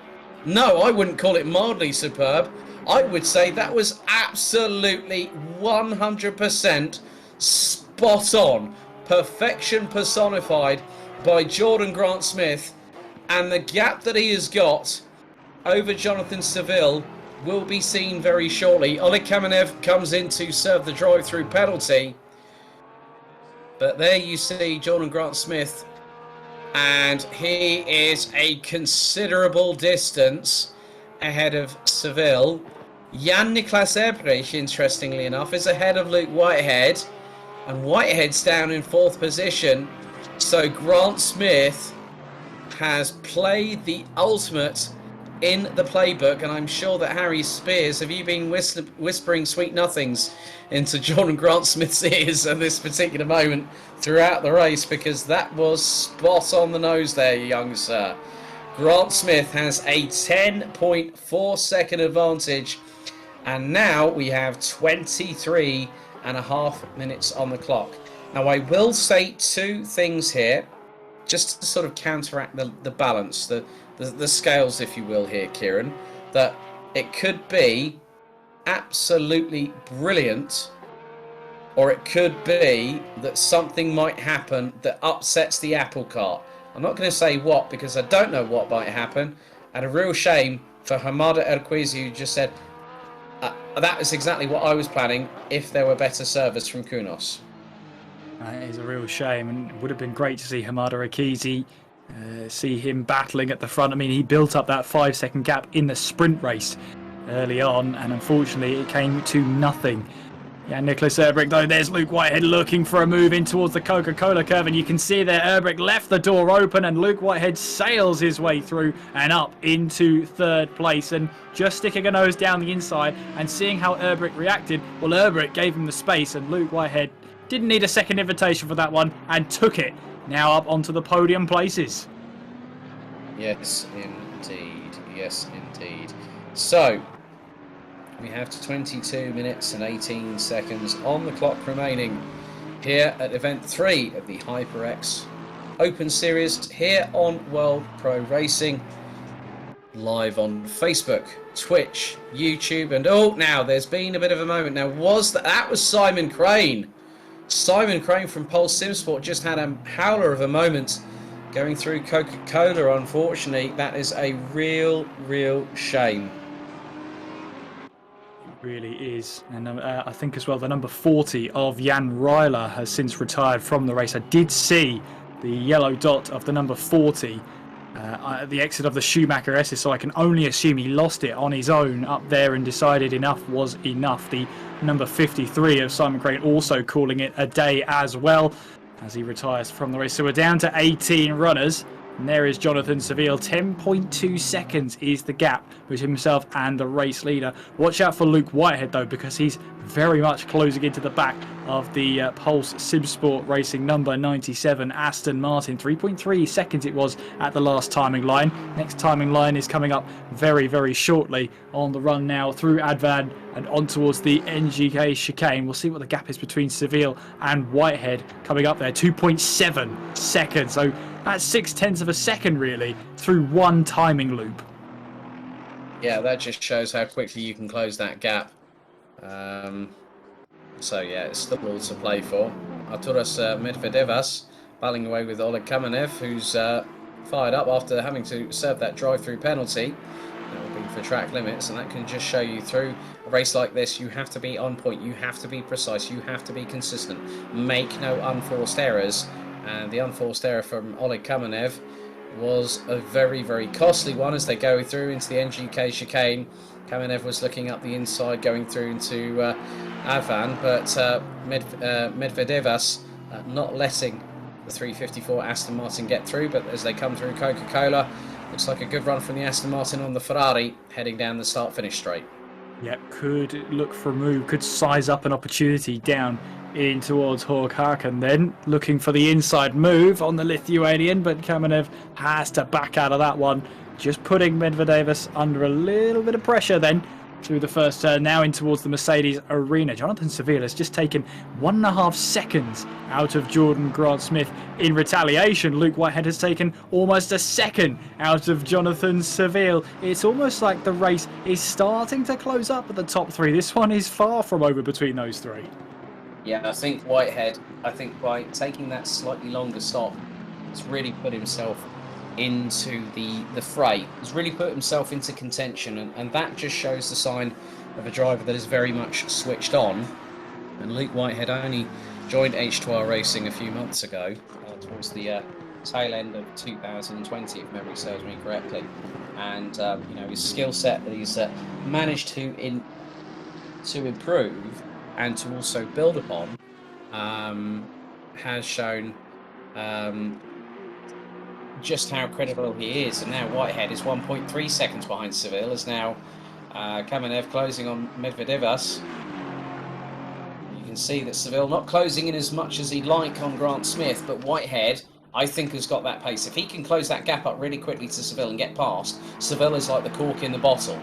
No, I wouldn't call it mildly superb. I would say that was absolutely 100% spot on. Perfection personified by Jordan Grant Smith. And the gap that he has got over Jonathan Seville will be seen very shortly. Oleg Kamenev comes in to serve the drive-through penalty. But there you see Jordan Grant Smith. And he is a considerable distance ahead of Seville. Jan-Niklas Ebrich, interestingly enough, is ahead of Luke Whitehead. And Whitehead's down in 4th position. So Grant Smith has played the ultimate in the playbook. And I'm sure that Harry Spears, have you been whispering sweet nothings into Jordan Grant Smith's ears at this particular moment throughout the race? Because that was spot on the nose there, young sir. Grant Smith has a 10.4 second advantage. And now we have 23 and a half minutes on the clock. Now, I will say two things here, just to sort of counteract the balance, the scales, if you will, here, Kieran, that it could be absolutely brilliant, or it could be that something might happen that upsets the apple cart. I'm not going to say what, because I don't know what might happen, and a real shame for Hamada Erquizi, who just said, that is exactly what I was planning if there were better service from Kunos. That is a real shame, and it would have been great to see Hamada Akizi, see him battling at the front. I mean, he built up that 5-second gap in the sprint race early on, and unfortunately it came to nothing. Yeah, Nicholas Erbrich, though, there's Luke Whitehead looking for a move in towards the Coca-Cola curve, and you can see there Erbrich left the door open, and Luke Whitehead sails his way through and up into 3rd place, and just sticking a nose down the inside and seeing how Erbrich reacted, well, Erbrich gave him the space, and Luke Whitehead didn't need a second invitation for that one and took it. Now up onto the podium places. Yes, indeed. Yes, indeed. So, we have 22 minutes and 18 seconds on the clock remaining here at event 3 of the HyperX Open Series here on World Pro Racing. Live on Facebook, Twitch, YouTube, and now there's been a bit of a moment. Now, that was Simon Crane. Simon Crane from Pulse Simsport just had a howler of a moment going through Coca-Cola. Unfortunately, that is a real shame. Really is. And I think as well the number 40 of Jan Ryler has since retired from the race. I did see the yellow dot of the number 40 at the exit of the Schumacher SS, so I can only assume he lost it on his own up there and decided enough was enough. The number 53 of Simon Crane also calling it a day as well as he retires from the race. So we're down to 18 runners. And there is Jonathan Seville. 10.2 seconds is the gap between himself and the race leader. Watch out for Luke Whitehead, though, because he's very much closing into the back of the Pulse Simsport Racing number 97 Aston Martin. 3.3 seconds it was at the last timing line. Next timing line is coming up very shortly on the run now through Advan and on towards the NGK chicane. We'll see what the gap is between Seville and Whitehead coming up there. 2.7 seconds. So that's 0.6 of a second, really, through one timing loop. Yeah, that just shows how quickly you can close that gap. So, yeah, it's still all to play for. Arturas Medvedevas battling away with Oleg Kamenev, who's fired up after having to serve that drive-through penalty. That will be for track limits, and that can just show you through a race like this, you have to be on point, you have to be precise, you have to be consistent. Make no unforced errors. And the unforced error from Oleg Kamenev was a very, very costly one as they go through into the NGK chicane. Kamenev was looking up the inside, going through into Avan, but Medvedevas not letting the 354 Aston Martin get through. But as they come through Coca-Cola, looks like a good run from the Aston Martin on the Ferrari, heading down the start-finish straight. Yep, could look for a move, could size up an opportunity down in towards Horkhaken, then looking for the inside move on the Lithuanian, but Kamenev has to back out of that one, just putting Medvedevas under a little bit of pressure then through the first turn, now in towards the Mercedes arena. Jonathan Seville has just taken 1.5 seconds out of Jordan Grant-Smith. In retaliation, Luke Whitehead has taken almost a second out of Jonathan Seville. It's almost like the race is starting to close up at the top three. This one is far from over between those three. Yeah, I think Whitehead, by taking that slightly longer stop, has really put himself into the fray. Has really put himself into contention, and that just shows the sign of a driver that is very much switched on. And Luke Whitehead only joined H2R Racing a few months ago, towards the tail end of 2020, if memory serves me correctly. And you know, his skill set that he's managed to improve and to also build upon has shown just how credible he is. And now Whitehead is 1.3 seconds behind Seville, as now Kamenev closing on Medvedevas. You can see that Seville not closing in as much as he'd like on Grant Smith, but Whitehead, I think, has got that pace. If he can close that gap up really quickly to Seville and get past, Seville is like the cork in the bottle.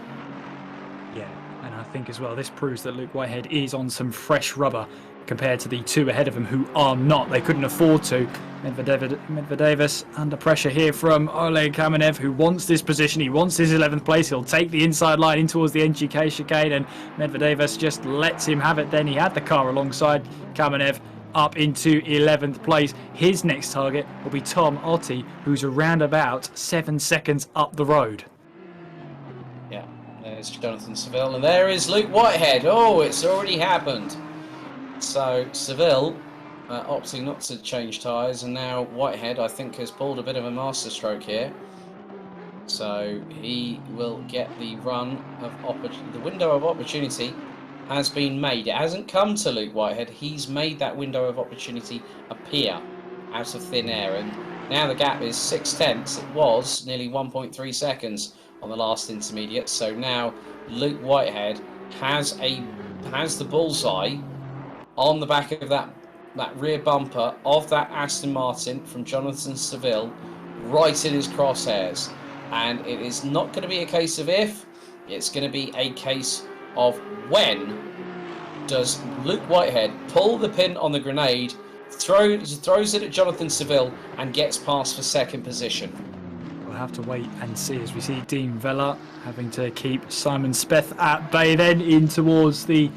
Yeah, and I think as well, this proves that Luke Whitehead is on some fresh rubber compared to the two ahead of him who are not. They couldn't afford to. Medvedevas under pressure here from Oleg Kamenev, who wants this position. He wants his 11th place. He'll take the inside line in towards the NGK chicane, and Medvedevas just lets him have it. Then he had the car alongside Kamenev up into 11th place. His next target will be Tom Otti, who's around about 7 seconds up the road. Yeah, there's Jonathan Seville, and there is Luke Whitehead. Oh, it's already happened. So Seville opting not to change tyres, and now Whitehead, I think, has pulled a bit of a masterstroke here. So he will get the run of the window of opportunity has been made. It hasn't come to Luke Whitehead. He's made that window of opportunity appear out of thin air, and now the gap is 0.6. It was nearly 1.3 seconds on the last intermediate. So now Luke Whitehead has the bullseye on the back of that rear bumper of that Aston Martin from Jonathan Seville, right in his crosshairs. And it is not going to be a case of if, it's going to be a case of when does Luke Whitehead pull the pin on the grenade, throws it at Jonathan Seville, and gets past for second position. We'll have to wait and see as we see Dean Vella having to keep Simon Speth at bay, then in towards the...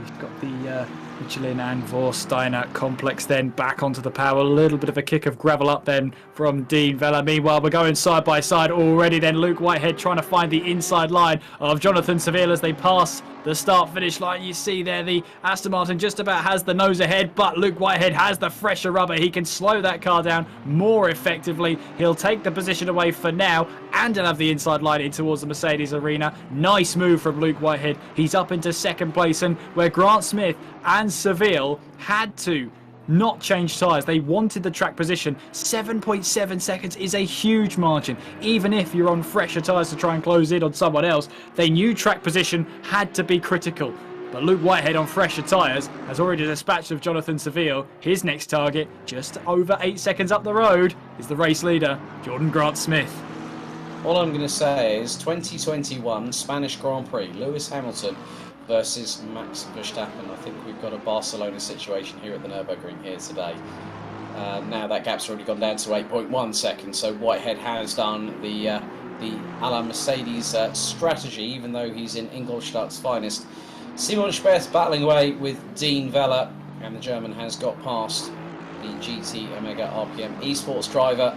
He's got the Michelin and Vorsteiner complex, then back onto the power. A little bit of a kick of gravel up then from Dean Vella. Meanwhile, we're going side by side already. Then Luke Whitehead trying to find the inside line of Jonathan Seville as they pass the start-finish line. You see there the Aston Martin just about has the nose ahead, but Luke Whitehead has the fresher rubber. He can slow that car down more effectively. He'll take the position away for now, and he'll have the inside line in towards the Mercedes arena. Nice move from Luke Whitehead. He's up into second place, and where Grant Smith and Seville had to not change tyres. They wanted the track position. 7.7 seconds is a huge margin. Even if you're on fresher tyres to try and close in on someone else, they knew track position had to be critical. But Luke Whitehead on fresher tyres has already dispatched of Jonathan Seville. His next target, just over 8 seconds up the road, is the race leader, Jordan Grant-Smith. All I'm going to say is 2021 Spanish Grand Prix, Lewis Hamilton versus Max Verstappen. I think we've got a Barcelona situation here at the Nürburgring here today. Now that gap's already gone down to 8.1 seconds, so Whitehead has done the a la Mercedes strategy, even though he's in Ingolstadt's finest. Simon Speth battling away with Dean Vella, and the German has got past the GT Omega RPM esports driver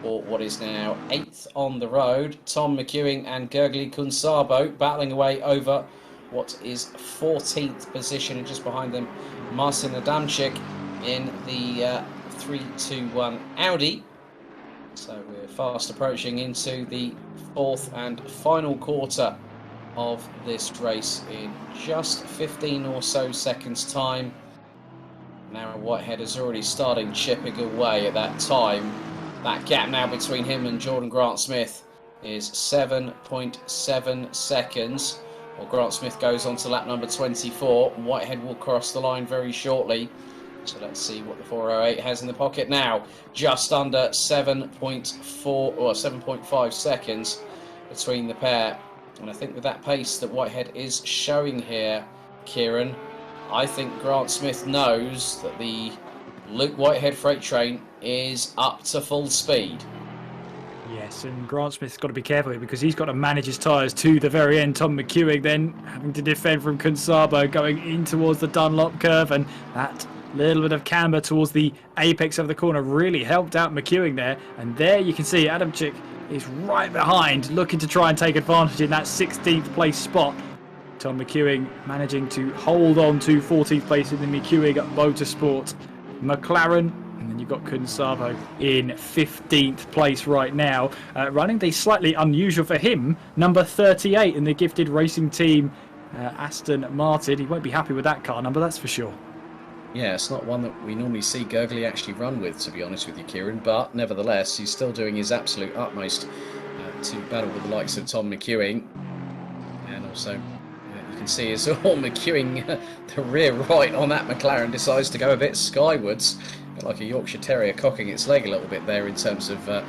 for what is now 8th on the road. Tom McEwing and Gergely Kunsabo battling away over what is 14th position, and just behind them Marcin Adamczyk in the 321 Audi. So we're fast approaching into the 4th and final quarter of this race in just 15 or so seconds time. Now Whitehead is already starting chipping away at that time. That gap now between him and Jordan Grant-Smith is 7.7 seconds. Well, Grant-Smith goes on to lap number 24. Whitehead will cross the line very shortly. So let's see what the 408 has in the pocket now. Just under 7.4 or 7.5 seconds between the pair. And I think with that pace that Whitehead is showing here, Kieran, I think Grant-Smith knows that the Luke Whitehead freight train is up to full speed. Yes, and Grant-Smith's got to be careful here because he's got to manage his tyres to the very end. Tom McEwing then having to defend from Kunsabo going in towards the Dunlop curve, and that little bit of camber towards the apex of the corner really helped out McEwing there. And there you can see Adamczyk is right behind, looking to try and take advantage in that 16th place spot. Tom McEwing managing to hold on to 14th place in the McEwing Motorsport McLaren. And then you've got Kunsabo in 15th place right now, running the slightly unusual for him, number 38 in the gifted racing team, Aston Martin. He won't be happy with that car number, that's for sure. Yeah, it's not one that we normally see Gergely actually run with, to be honest with you, Kieran, but nevertheless, he's still doing his absolute utmost to battle with the likes of Tom McEwing. And also, you can see as well, McEwing, the rear right on that McLaren, decides to go a bit skywards, like a Yorkshire Terrier cocking its leg a little bit there in terms of a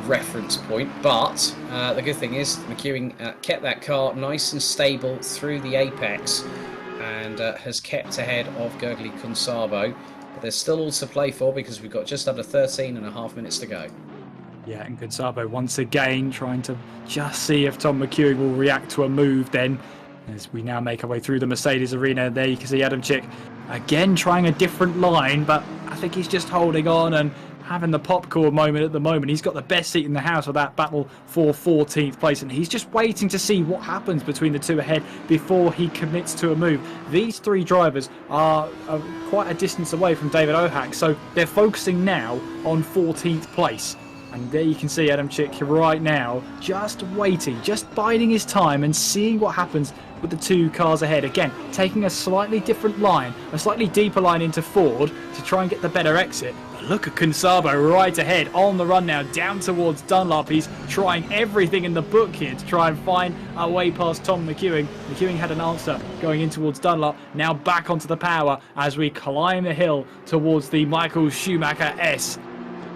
reference point. But the good thing is McEwing kept that car nice and stable through the apex, and has kept ahead of Gergely Kunsabo. But there's still all to play for because we've got just under 13.5 minutes to go. Yeah, and Kunsabo once again trying to just see if Tom McEwing will react to a move then, as we now make our way through the Mercedes arena. There you can see Adamczyk again trying a different line, but I think he's just holding on and having the popcorn moment at the moment. He's got the best seat in the house of that battle for 14th place, and he's just waiting to see what happens between the two ahead before he commits to a move. These three drivers are quite a distance away from David Ohak, so they're focusing now on 14th place. And there you can see Adamczyk right now just waiting, just biding his time and seeing what happens with the two cars ahead. Again, taking a slightly different line, a slightly deeper line into Ford to try and get the better exit. But look at Kunsabo right ahead on the run now, down towards Dunlop. He's trying everything in the book here to try and find a way past Tom McEwing. McEwing had an answer going in towards Dunlop, now back onto the power as we climb the hill towards the Michael Schumacher S.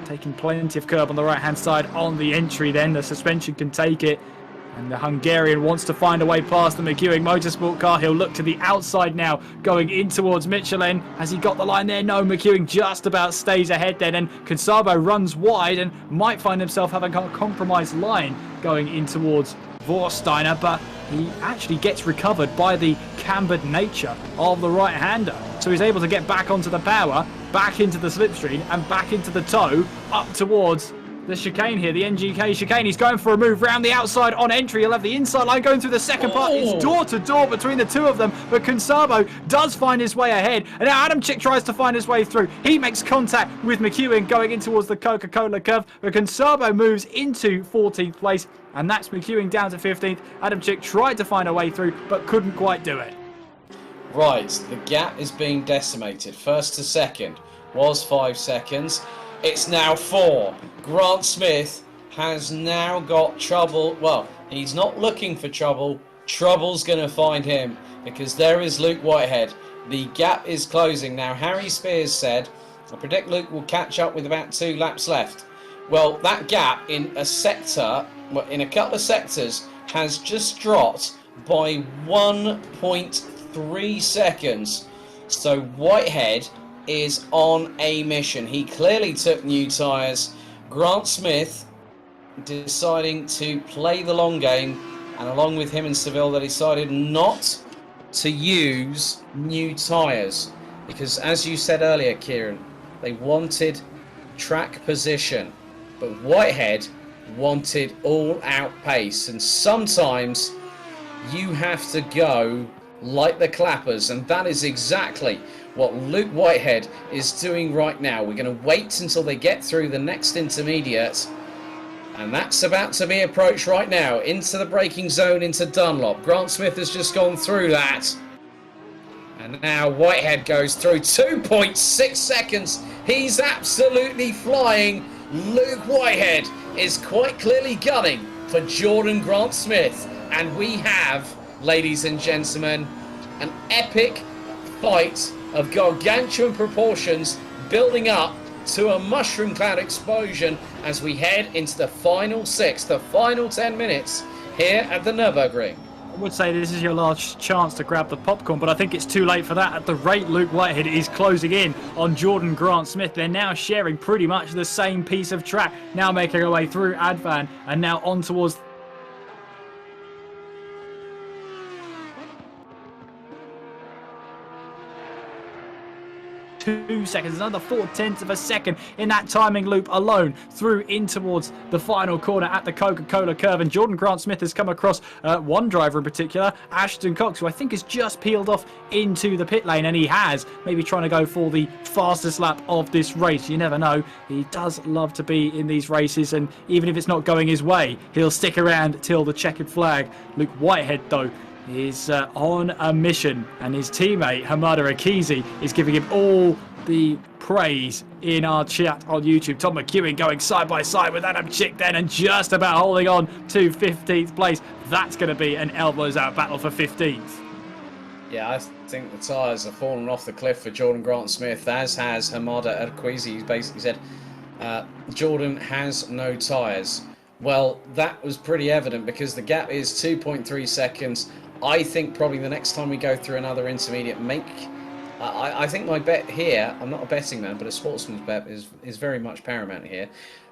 Taking plenty of curb on the right hand side on the entry then, the suspension can take it. And the Hungarian wants to find a way past the McEwing Motorsport car. He'll look to the outside now, going in towards Michelin. Has he got the line there? No, McEwing just about stays ahead then. And Kunsabo runs wide and might find himself having a compromised line going in towards Vorsteiner. But he actually gets recovered by the cambered nature of the right-hander. So he's able to get back onto the power, back into the slipstream, and back into the toe, up towards the chicane here, the NGK chicane. He's going for a move round the outside on entry. He'll have the inside line going through the second part. It's door to door between the two of them, but Kunsabo does find his way ahead. And now Adamczyk tries to find his way through. He makes contact with McEwing going in towards the Coca-Cola curve, but Kunsabo moves into 14th place, and that's McEwing down to 15th. Adamczyk tried to find a way through, but couldn't quite do it. Right, the gap is being decimated. First to second was 5 seconds. It's now 4. Grant-Smith has now got trouble. Well, he's not looking for trouble. Trouble's going to find him because there is Luke Whitehead. The gap is closing. Now, Harry Spears said, I predict Luke will catch up with about 2 laps left. Well, that gap in a sector, well, in a couple of sectors, has just dropped by 1.3 seconds. So Whitehead is on a mission. He clearly took new tyres. Grant-Smith deciding to play the long game, and along with him and Seville, they decided not to use new tyres because, as you said earlier, Kieran, they wanted track position. But Whitehead wanted all-out pace, and sometimes you have to go like the clappers, and that is exactly what Luke Whitehead is doing right now. We're going to wait until they get through the next intermediate, and that's about to be approached right now into the braking zone into Dunlop. Grant Smith has just gone through that, and now Whitehead goes through 2.6 seconds. He's absolutely flying. Luke Whitehead is quite clearly gunning for Jordan Grant Smith, and we have, ladies and gentlemen, an epic fight of gargantuan proportions building up to a mushroom cloud explosion as we head into the final 6, the final 10 minutes here at the Nürburgring. I would say this is your last chance to grab the popcorn, but I think it's too late for that. At the rate Luke Whitehead is closing in on Jordan Grant Smith, they're now sharing pretty much the same piece of track, now making our way through Advan and now on towards 2 seconds, another 0.4 of a second in that timing loop alone through in towards the final corner at the Coca-Cola curve. And Jordan Grant Smith has come across one driver in particular, Ashton Cox, who I think has just peeled off into the pit lane, and he has maybe trying to go for the fastest lap of this race. You never know, he does love to be in these races, and even if it's not going his way, he'll stick around till the checkered flag. Luke Whitehead though is on a mission, and his teammate Hamada Akizi is giving him all the praise in our chat on YouTube. Tom McEwen going side by side with Adam Chick then, and just about holding on to 15th place. That's going to be an elbows out battle for 15th. Yeah, I think the tyres have fallen off the cliff for Jordan Grant Smith, as has Hamada Akizi. He's basically said Jordan has no tyres. Well, that was pretty evident because the gap is 2.3 seconds. I think probably the next time we go through another intermediate, I think my bet here, I'm not a betting man, but a sportsman's bet is very much paramount here.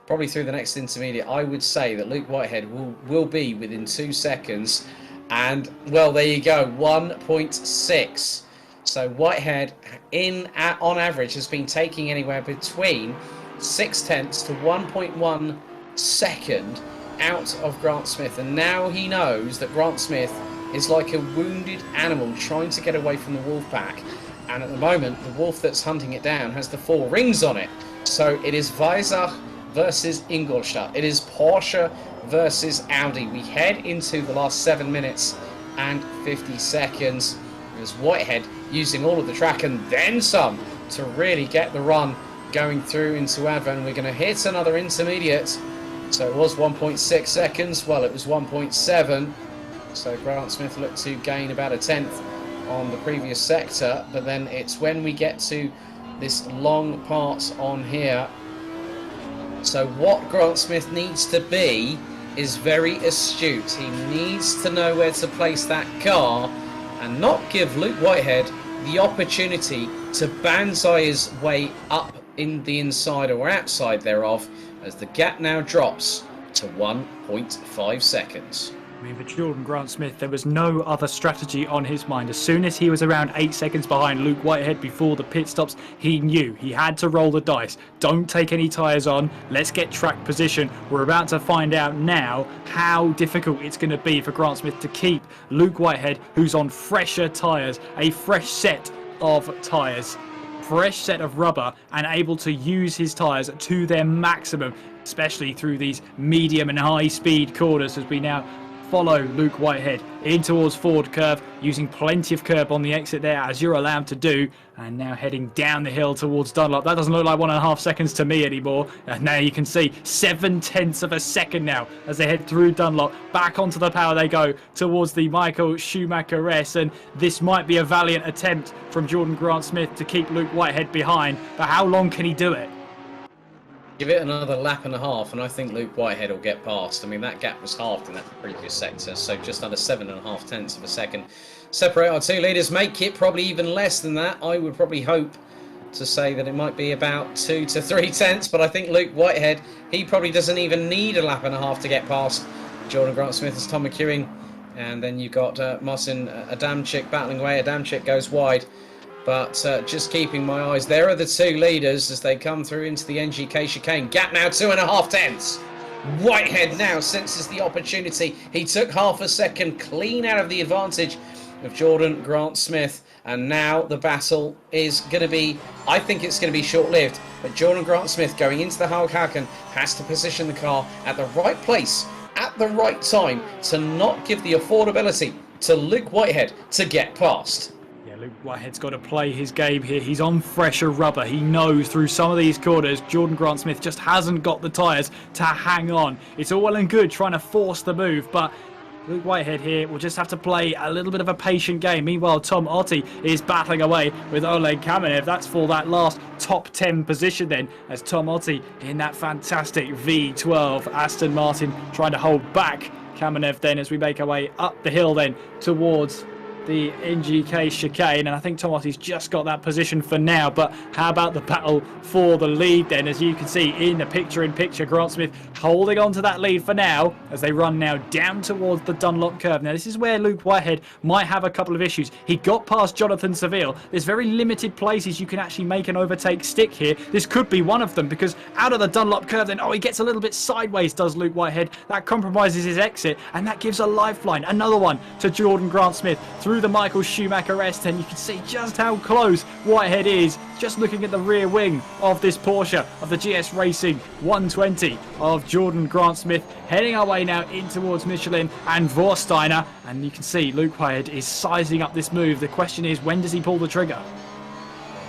Probably through the next intermediate, I would say that Luke Whitehead will be within 2 seconds. And, well, there you go, 1.6. So Whitehead, on average, has been taking anywhere between 0.6 to 1.1 second out of Grant Smith. And now he knows that Grant Smith is like a wounded animal trying to get away from the wolf pack, and at the moment the wolf that's hunting it down has the 4 rings on it. So it is Weissach versus Ingolstadt, it is Porsche versus Audi. We head into the last 7 minutes and 50 seconds as Whitehead using all of the track and then some to really get the run going through into Advan. We're going to hit another intermediate. So it was 1.6 seconds, well it was 1.7. So Grant Smith looked to gain about 1/10 on the previous sector, but then it's when we get to this long part on here. So what Grant Smith needs to be is very astute. He needs to know where to place that car and not give Luke Whitehead the opportunity to banzai his way up in the inside or outside thereof, as the gap now drops to 1.5 seconds. I mean, for Jordan Grant Smith, there was no other strategy on his mind. As soon as he was around 8 seconds behind Luke Whitehead before the pit stops, he knew he had to roll the dice. Don't take any tyres on. Let's get track position. We're about to find out now how difficult it's going to be for Grant Smith to keep Luke Whitehead, who's on fresher tyres, a fresh set of tyres, fresh set of rubber, and able to use his tyres to their maximum, especially through these medium and high speed corners, as we now follow Luke Whitehead in towards Ford curve, using plenty of curb on the exit there, as you're allowed to do, and now heading down the hill towards Dunlop. That doesn't look like 1.5 seconds to me anymore, and now you can see 0.7 of a second now as they head through Dunlop. Back onto the power they go towards the Michael Schumacher S, and this might be a valiant attempt from Jordan Grant Smith to keep Luke Whitehead behind, but how long can he do it? Give it another lap and a half, and I think Luke Whitehead will get past. I mean, that gap was halved in that previous sector, so just under 7.5 of a second separate our two leaders. Make it probably even less than that. I would probably hope to say that it might be about 2 to 3 tenths, but I think Luke Whitehead, he probably doesn't even need a lap and a half to get past Jordan Grant Smith as Tom McEwen. And then you've got Marcin Adamczyk battling away. Adamczyk goes wide But just keeping my eyes, there are the two leaders as they come through into the NGK chicane. Gap now 2.5 tenths. Whitehead now senses the opportunity. He took half a second clean out of the advantage of Jordan Grant-Smith. And now the battle is going to be, I think it's going to be short-lived. But Jordan Grant-Smith going into the Hagen has to position the car at the right place, at the right time, to not give the affordability to Luke Whitehead to get past. Luke Whitehead's got to play his game here. He's on fresher rubber. He knows through some of these corners, Jordan Grant-Smith just hasn't got the tyres to hang on. It's all well and good trying to force the move, but Luke Whitehead here will just have to play a little bit of a patient game. Meanwhile, Tom Otte is battling away with Oleg Kamenev. That's for that last top 10 position then, as Tom Otte in that fantastic V12 Aston Martin trying to hold back Kamenev then as we make our way up the hill then towards the NGK chicane, and I think Tom Otte's just got that position for now. But how about the battle for the lead then? As you can see in the picture-in-picture, Grant-Smith holding on to that lead for now as they run now down towards the Dunlop curve. Now this is where Luke Whitehead might have a couple of issues. He got past Jonathan Seville. There's very limited places you can actually make an overtake stick here. This could be one of them, because out of the Dunlop curve then, he gets a little bit sideways, does Luke Whitehead. That compromises his exit, and that gives a lifeline, another one to Jordan Grant-Smith through the Michael Schumacher rest, and you can see just how close Whitehead is just looking at the rear wing of this Porsche of the GS Racing 120 of Jordan Grant-Smith, heading our way now in towards Michelin and Vorsteiner, and you can see Luke Whitehead is sizing up this move. The question is, when does he pull the trigger?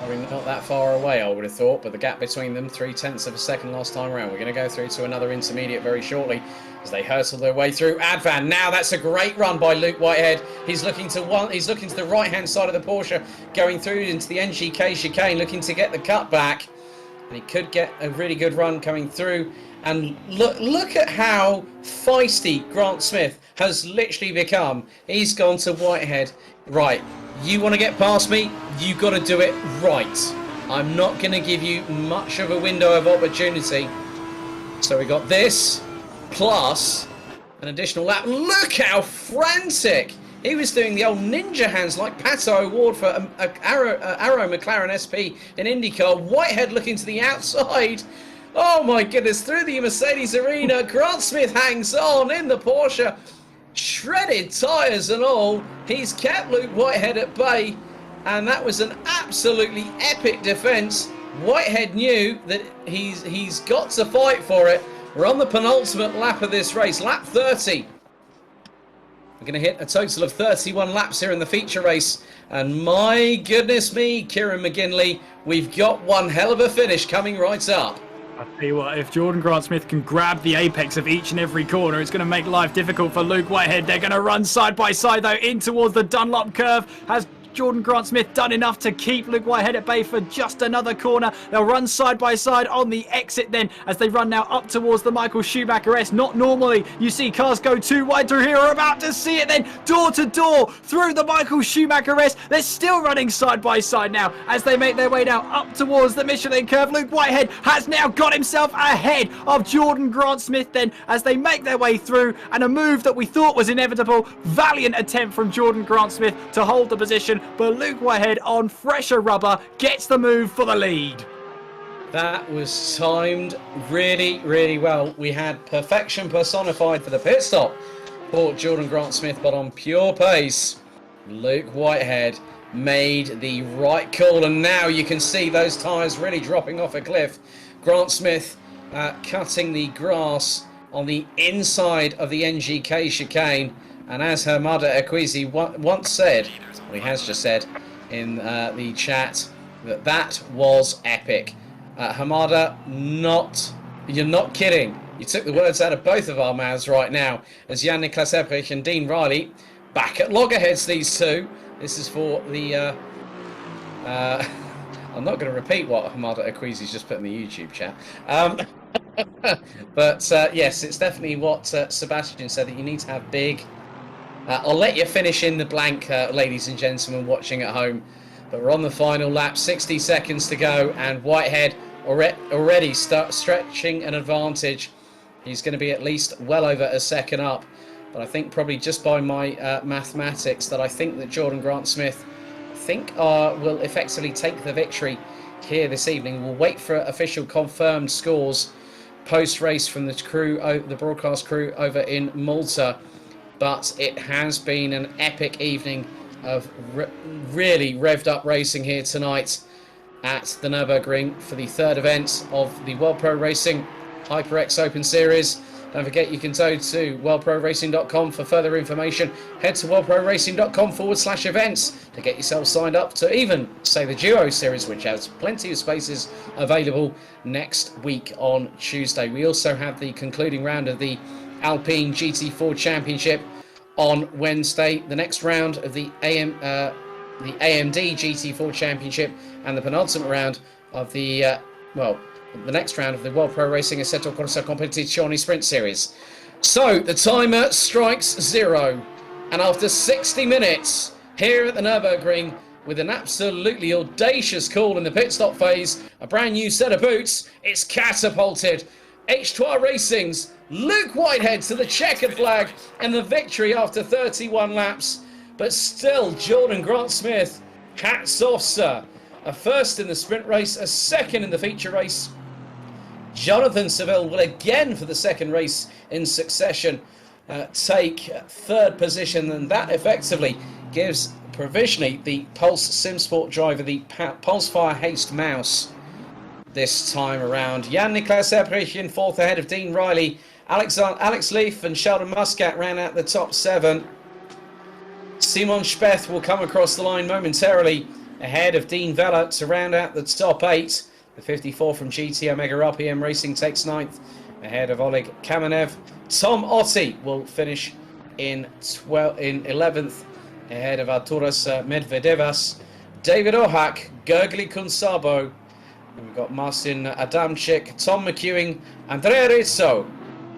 I mean, not that far away, I would have thought, but the gap between them, 0.3 of a second last time around. We're going to go through to another intermediate very shortly as they hurtle their way through Advan. Now that's a great run by Luke Whitehead. He's looking to the right-hand side of the Porsche, going through into the NGK chicane, looking to get the cut back. And he could get a really good run coming through. And look at how feisty Grant-Smith has literally become. He's gone to Whitehead. Right, you want to get past me? You got to do it right. I'm not going to give you much of a window of opportunity. So we got this, plus an additional lap. Look how frantic! He was doing the old ninja hands like Pato Award for Arrow McLaren SP in IndyCar. Whitehead looking to the outside. Oh my goodness, through the Mercedes arena, Grant-Smith hangs on in the Porsche. Shredded tyres and all. He's kept Luke Whitehead at bay, and that was an absolutely epic defence. Whitehead knew that he's got to fight for it. We're on the penultimate lap of this race, lap 30. We're going to hit a total of 31 laps here in the feature race, and my goodness me, Kieran McGinley, we've got one hell of a finish coming right up. I tell you what, if Jordan Grant-Smith can grab the apex of each and every corner, it's going to make life difficult for Luke Whitehead. They're going to run side by side, though, in towards the Dunlop curve. Has Jordan Grant-Smith done enough to keep Luke Whitehead at bay for just another corner? They'll run side by side on the exit then as they run now up towards the Michael Schumacher S. Not normally you see cars go too wide through here. We're about to see it then, door to door through the Michael Schumacher S. They're still running side by side now as they make their way now up towards the Michelin curve. Luke Whitehead has now got himself ahead of Jordan Grant-Smith then as they make their way through, and a move that we thought was inevitable. Valiant attempt from Jordan Grant-Smith to hold the position, but Luke Whitehead on fresher rubber gets the move for the lead. That was timed really, really well. We had perfection personified for the pit stop for Jordan Grant-Smith, but on pure pace, Luke Whitehead made the right call, and now you can see those tyres really dropping off a cliff. Grant-Smith cutting the grass on the inside of the NGK chicane, and as Hamada Akwizi once said, he has just said in the chat, that was epic. Hamada, you're not kidding. You took the words out of both of our mouths right now, as Jan-Niklas Eppich and Dean Riley back at loggerheads, these two. This is for the... I'm not going to repeat what Hamada Akwizi's just put in the YouTube chat. But yes, it's definitely what Sebastian said, that you need to have big... I'll let you finish in the blank, ladies and gentlemen watching at home. But we're on the final lap, 60 seconds to go, and Whitehead already start stretching an advantage. He's going to be at least well over a second up. But I think probably just by my mathematics that I think that Jordan Grant-Smith, I think will effectively take the victory here this evening. We'll wait for official confirmed scores post-race from the crew, the broadcast crew over in Malta. But it has been an epic evening of really revved up racing here tonight at the Nürburgring for the third event of the World Pro Racing HyperX Open Series. Don't forget you can go to worldproracing.com for further information. Head to worldproracing.com/events to get yourself signed up to even, say, the Duo Series, which has plenty of spaces available next week on Tuesday. We also have the concluding round of the Alpine GT4 Championship on Wednesday. The next round of the AMD GT4 Championship and the penultimate round of the, the next round of the World Pro Racing Assetto Corsa Competizione Sprint Series. So the timer strikes 0, and after 60 minutes here at the Nürburgring, with an absolutely audacious call in the pit stop phase, a brand new set of boots, it's catapulted H2R Racing's Luke Whitehead to the checkered flag and the victory after 31 laps. But still, Jordan Grant-Smith, hats off, sir. A first in the sprint race, a second in the feature race. Jonathan Seville will again, for the second race in succession, take third position, and that effectively gives provisionally the Pulse SimSport driver the Pulsefire Haste Mouse this time around. Jan-Niklas Epprich in fourth ahead of Dean Riley. Alex Leaf and Sheldon Muscat ran out the top 7. Simon Speth will come across the line momentarily ahead of Dean Vella to round out the top 8. The 54 from GT Omega RPM Racing takes 9th ahead of Oleg Kamenev. Tom Otti will finish in 11th ahead of Arturas Medvedevas. David Ohak, Gergely Kunsabo. And we've got Marcin Adamczyk, Tom McEwing, Andrea Rizzo.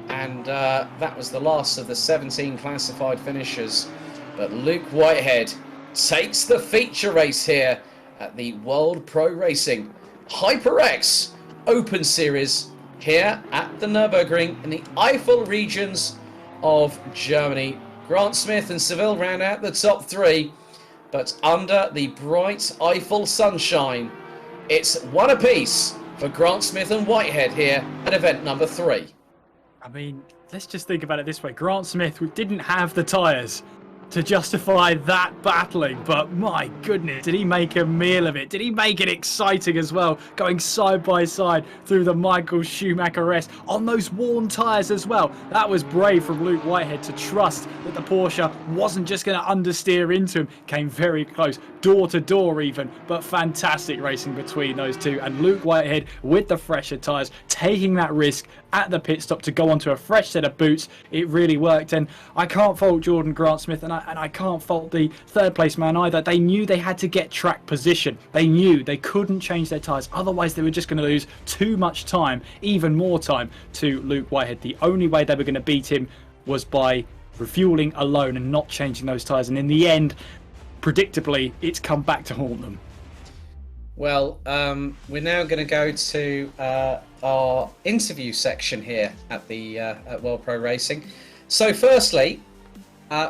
And that was the last of the 17 classified finishers. But Luke Whitehead takes the feature race here at the World Pro Racing HyperX Open Series here at the Nürburgring in the Eifel regions of Germany. Grant Smith and Seville round out the top 3, but under the bright Eifel sunshine, it's one apiece for Grant Smith and Whitehead here at event number 3. I mean, let's just think about it this way. Grant Smith didn't have the tyres to justify that battling, but my goodness, did he make a meal of it? Did he make it exciting as well, going side by side through the Michael Schumacher-esque on those worn tyres as well? That was brave from Luke Whitehead to trust that the Porsche wasn't just going to understeer into him. Came very close, door to door even, but fantastic racing between those two. And Luke Whitehead with the fresher tyres, taking that risk at the pit stop to go onto a fresh set of boots. It really worked, and I can't fault Jordan Grant-Smith, and I can't fault the third place man either. They knew they had to get track position. They knew they couldn't change their tyres, otherwise they were just going to lose too much time, even more time, to Luke Whitehead. The only way they were going to beat him was by refueling alone and not changing those tyres, and in the end, predictably, it's come back to haunt them. Well, we're now going to go to our interview section here at the at World Pro Racing. So firstly,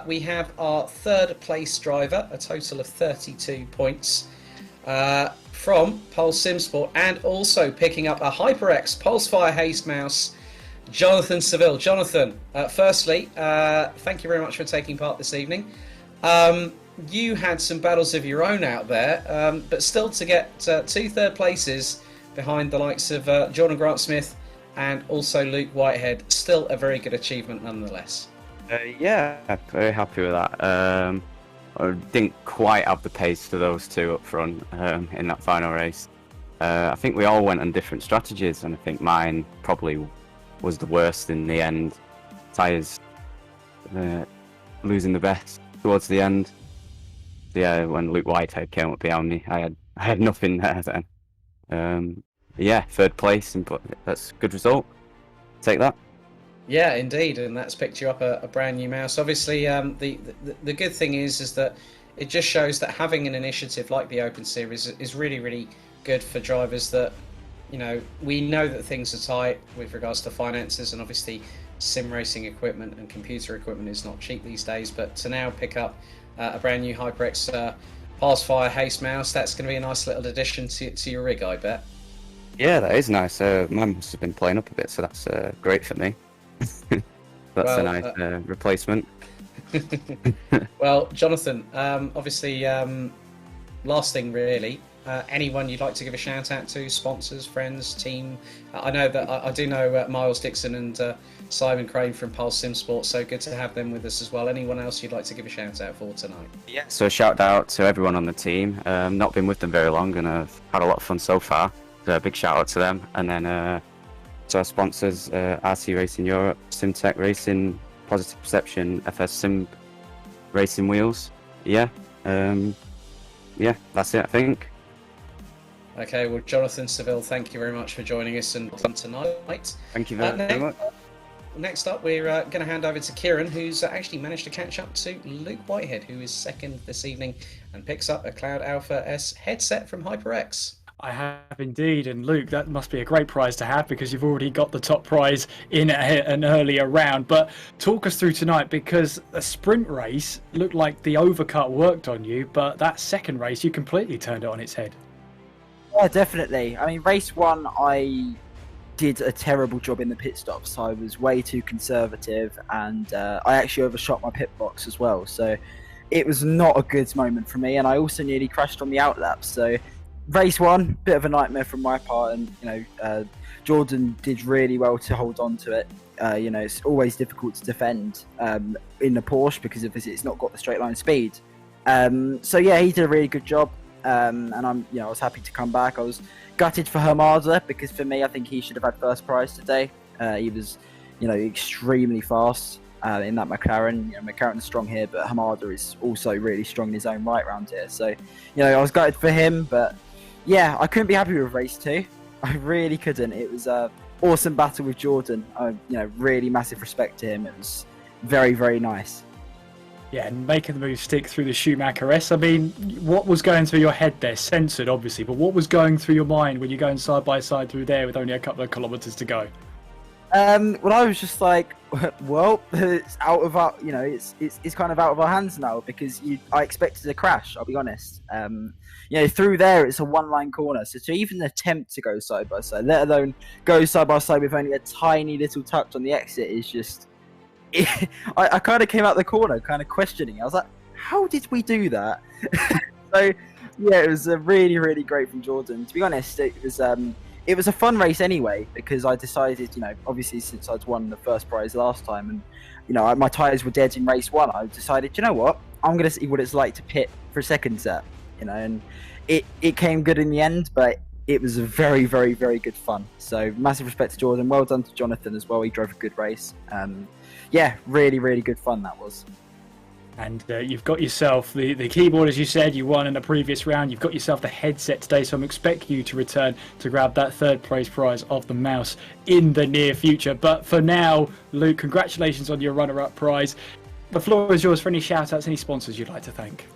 we have our third place driver, a total of 32 points from Pulse SimSport, and also picking up a HyperX Pulsefire Haste Mouse, Jonathan Seville. Jonathan, firstly, thank you very much for taking part this evening. You had some battles of your own out there, but still to get 2 third places behind the likes of Jordan Grant-Smith and also Luke Whitehead, still a very good achievement nonetheless. Yeah, very happy with that. I didn't quite have the pace for those two up front in that final race. I think we all went on different strategies, and I think mine probably was the worst in the end. Tyres losing the best towards the end. Yeah, when Luke Whitehead came up behind me, I had nothing there then. Yeah, third place, and that's a good result. Take that. Yeah, indeed, and that's picked you up a brand new mouse. Obviously, the good thing is that it just shows that having an initiative like the Open Series is really, really good for drivers that, you know, we know that things are tight with regards to finances, and obviously sim racing equipment and computer equipment is not cheap these days, but to now pick up a brand new HyperX Pass Fire Haste Mouse, that's going to be a nice little addition to your rig, I bet. Yeah, that is nice. Mine must have been playing up a bit, so that's great for me. That's a nice replacement. Well, Jonathan, obviously, last thing really, anyone you'd like to give a shout out to, sponsors, friends, team? I know that I do know Miles Dixon and Simon Crane from Pulse Sim Sports, so good to have them with us as well. Anyone else you'd like to give a shout out for tonight? Yeah, so a shout out to everyone on the team. Not been with them very long, and I've had a lot of fun so far. So a big shout out to them, and then to our sponsors, RC Racing Europe, SimTech Racing, Positive Perception, FS Sim Racing Wheels. Yeah, yeah, that's it, I think. Okay, well, Jonathan Seville, thank you very much for joining us and on tonight. Thank you very much. Next up, we're going to hand over to Kieran, who's actually managed to catch up to Luke Whitehead, who is second this evening and picks up a Cloud Alpha S headset from HyperX. I have indeed, and Luke, that must be a great prize to have because you've already got the top prize in an earlier round. But talk us through tonight, because a sprint race looked like the overcut worked on you, but that second race you completely turned it on its head. Yeah, definitely. I mean, race one, I did a terrible job in the pit stops. I was way too conservative, and I actually overshot my pit box as well. So it was not a good moment for me, and I also nearly crashed on the outlap. So race one, bit of a nightmare from my part, and Jordan did really well to hold on to it. It's always difficult to defend in the Porsche because obviously it's not got the straight line speed. So yeah, he did a really good job, and I was happy to come back. I was gutted for Hamada because for me, I think he should have had first prize today. He was, extremely fast in that McLaren. McLaren's strong here, but Hamada is also really strong in his own right around here. So, I was gutted for him, but yeah, I couldn't be happy with race two. I really couldn't. It was a awesome battle with Jordan. Really massive respect to him. It was very, very nice. Yeah, and making the move stick through the Schumacher S. I mean, what was going through your head there? Censored, obviously, but what was going through your mind when you're going side by side through there with only a couple of kilometres to go? Well, I was just like, well, it's out of our, it's kind of out of our hands now because I expected a crash. I'll be honest. Through there, it's a one-line corner, so to even attempt to go side by side, let alone go side by side with only a tiny little touch on the exit, is just. I kind of came out the corner, kind of questioning. I was like, how did we do that? So, yeah, it was really, really great from Jordan. To be honest, it was a fun race anyway because I decided, obviously since I'd won the first prize last time and, my tyres were dead in race one, I decided, you know what, I'm going to see what it's like to pit for a second set, and it came good in the end, but it was a very, very, very good fun. So massive respect to Jordan. Well done to Jonathan as well. He drove a good race. Yeah, really, really good fun that was. And you've got yourself the keyboard, as you said, you won in the previous round. You've got yourself the headset today, so I'm expecting you to return to grab that third place prize of the mouse in the near future. But for now, Luke, congratulations on your runner-up prize. The floor is yours for any shout-outs, any sponsors you'd like to thank.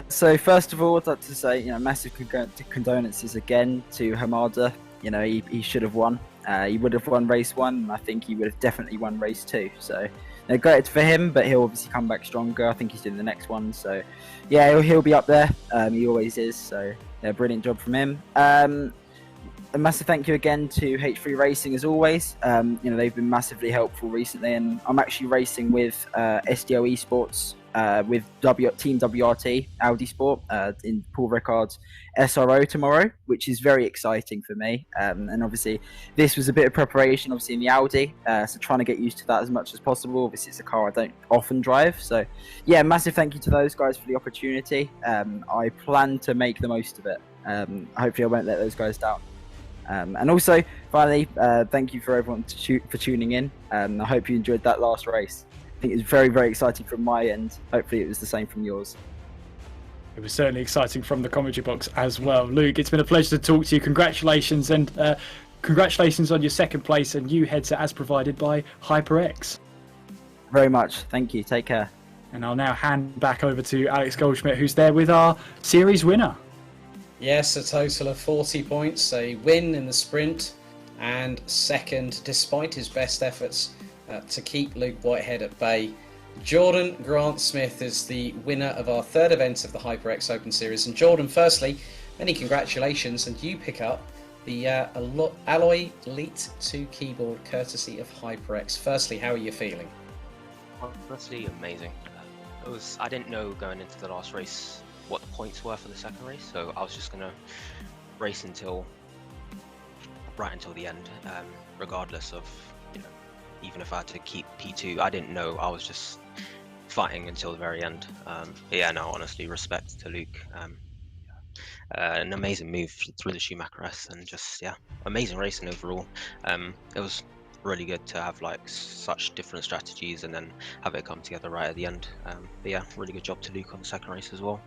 So first of all, I'd like to say, massive condolences again to Hamada. He should have won. He would have won race one, and I think he would have definitely won race two. So, great for him, but he'll obviously come back stronger. I think he's doing the next one. So, yeah, he'll be up there. He always is. So, yeah, brilliant job from him. A massive thank you again to H3 Racing as always. They've been massively helpful recently, and I'm actually racing with SDO Esports with Team WRT Audi Sport in Paul Ricard's SRO tomorrow, which is very exciting for me. And obviously, this was a bit of preparation, obviously in the Audi, so trying to get used to that as much as possible. Obviously, it's a car I don't often drive, so yeah, massive thank you to those guys for the opportunity. I plan to make the most of it. Hopefully, I won't let those guys down. And also, finally, thank you for everyone for tuning in. I hope you enjoyed that last race. I think it was very, very exciting from my end. Hopefully it was the same from yours. It was certainly exciting from the commentary box as well. Luke, it's been a pleasure to talk to you. Congratulations, and congratulations on your second place and new headset as provided by HyperX. Very much. Thank you. Take care. And I'll now hand back over to Alex Goldschmidt, who's there with our series winner. Yes, a total of 40 points, a win in the sprint, and second, despite his best efforts to keep Luke Whitehead at bay. Jordan Grant Smith is the winner of our third event of the HyperX Open Series. And Jordan, firstly, many congratulations, and you pick up the Alloy Elite 2 keyboard courtesy of HyperX. Firstly, how are you feeling? Honestly, amazing. I didn't know going into the last race what the points were for the second race, so I was just gonna race right until the end, regardless of, even if I had to keep P2. I didn't know. I was just fighting until the very end. But yeah, no, honestly, respect to Luke. An amazing move through the Schumacher S, and just amazing racing overall. It was really good to have like such different strategies and then have it come together right at the end. But yeah, really good job to Luke on the second race as well.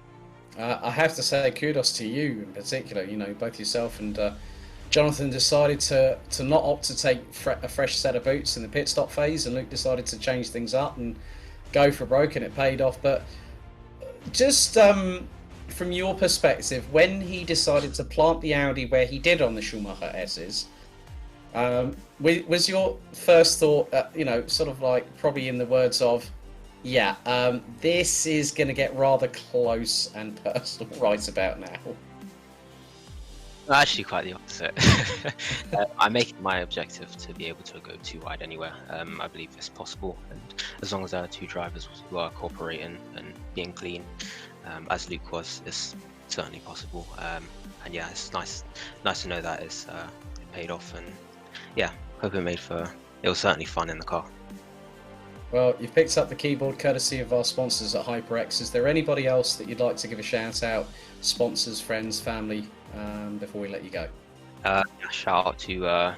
I have to say kudos to you in particular. Both yourself and Jonathan decided to not opt to take a fresh set of boots in the pit stop phase, and Luke decided to change things up and go for broke, and it paid off. But just from your perspective, when he decided to plant the Audi where he did on the Schumacher S's, was your first thought, sort of like probably in the words of, this is going to get rather close and personal right about now? Actually, quite the opposite. I make it my objective to be able to go too wide anywhere. I believe it's possible, and as long as there are two drivers who are cooperating and being clean, as Luke was, it's certainly possible. And yeah, it's nice to know that it's paid off, and yeah, hope it was certainly fun in the car. Well, you've picked up the keyboard courtesy of our sponsors at HyperX. Is there anybody else that you'd like to give a shout out? Sponsors, friends, family, before we let you go? Shout out to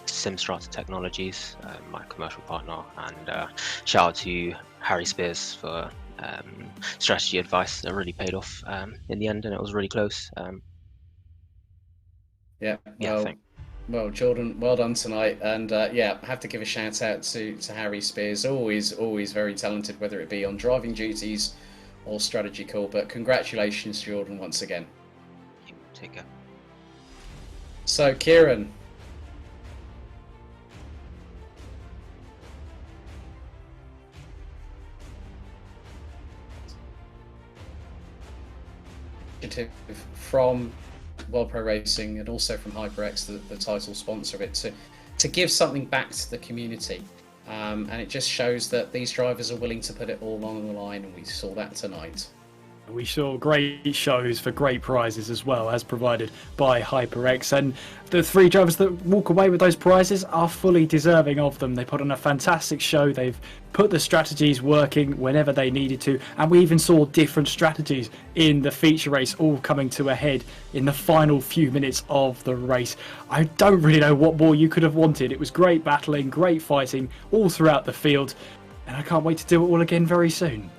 Simstrata Technologies, my commercial partner, and shout out to Harry Spears for strategy advice that really paid off in the end, and it was really close. Well, Jordan, well done tonight, and I have to give a shout out to Harry Spears. Always very talented, whether it be on driving duties or strategy call. But congratulations, Jordan, once again. Take care. So, Kieran. From World Pro Racing and also from HyperX, the title sponsor of it, to give something back to the community. And it just shows that these drivers are willing to put it all on the line, and we saw that tonight. We saw great shows for great prizes as well, as provided by HyperX, and the three drivers that walk away with those prizes are fully deserving of them. They put on a fantastic show. They've put the strategies working whenever they needed to, and we even saw different strategies in the feature race all coming to a head in the final few minutes of the race. I don't really know what more you could have wanted. It was great battling, great fighting all throughout the field, and I can't wait to do it all again very soon.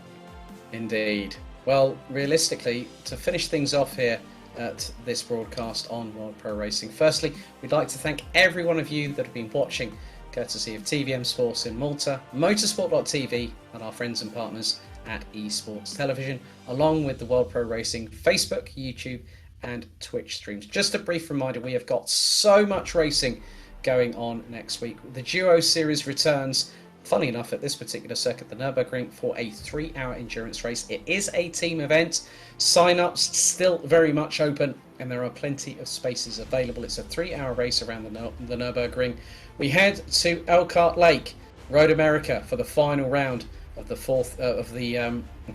Indeed. Well, realistically, to finish things off here at this broadcast on World Pro Racing, firstly, we'd like to thank every one of you that have been watching, courtesy of TVM Sports in Malta, Motorsport.tv, and our friends and partners at Esports Television, along with the World Pro Racing Facebook, YouTube, and Twitch streams. Just a brief reminder, we have got so much racing going on next week. The Duo Series returns, funny enough, at this particular circuit, the Nürburgring, for a 3-hour endurance race. It is a team event. Sign-ups still very much open, and there are plenty of spaces available. It's a 3-hour race around the Nürburgring. We head to Elkhart Lake, Road America, for the final round of the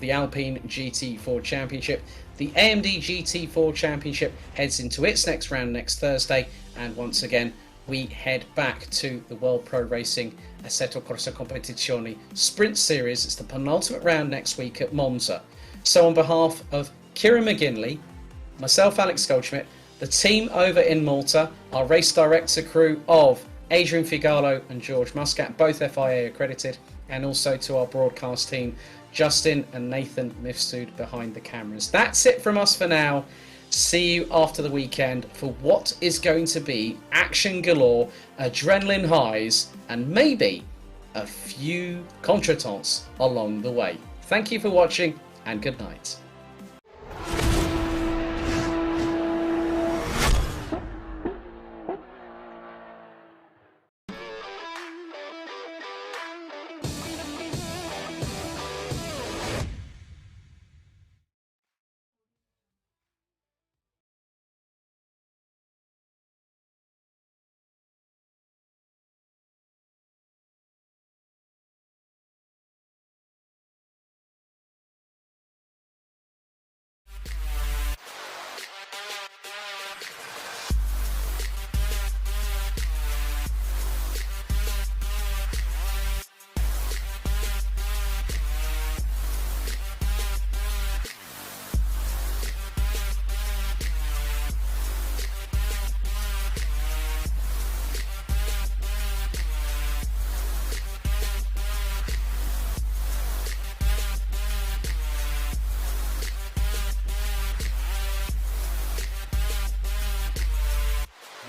Alpine GT4 Championship. The AMD GT4 Championship heads into its next round next Thursday, and once again, we head back to the World Pro Racing Assetto Corsa Competizione Sprint Series. It's the penultimate round next week at Monza. So on behalf of Kieran McGinley, myself, Alex Goldschmidt, the team over in Malta, our race director crew of Adrian Figallo and George Muscat, both FIA accredited, and also to our broadcast team, Justin and Nathan Mifsud behind the cameras. That's it from us for now. See you after the weekend for what is going to be action galore, adrenaline highs, and maybe a few contretemps along the way. Thank you for watching, and good night.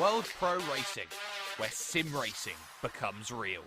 World Pro Racing, where sim racing becomes real.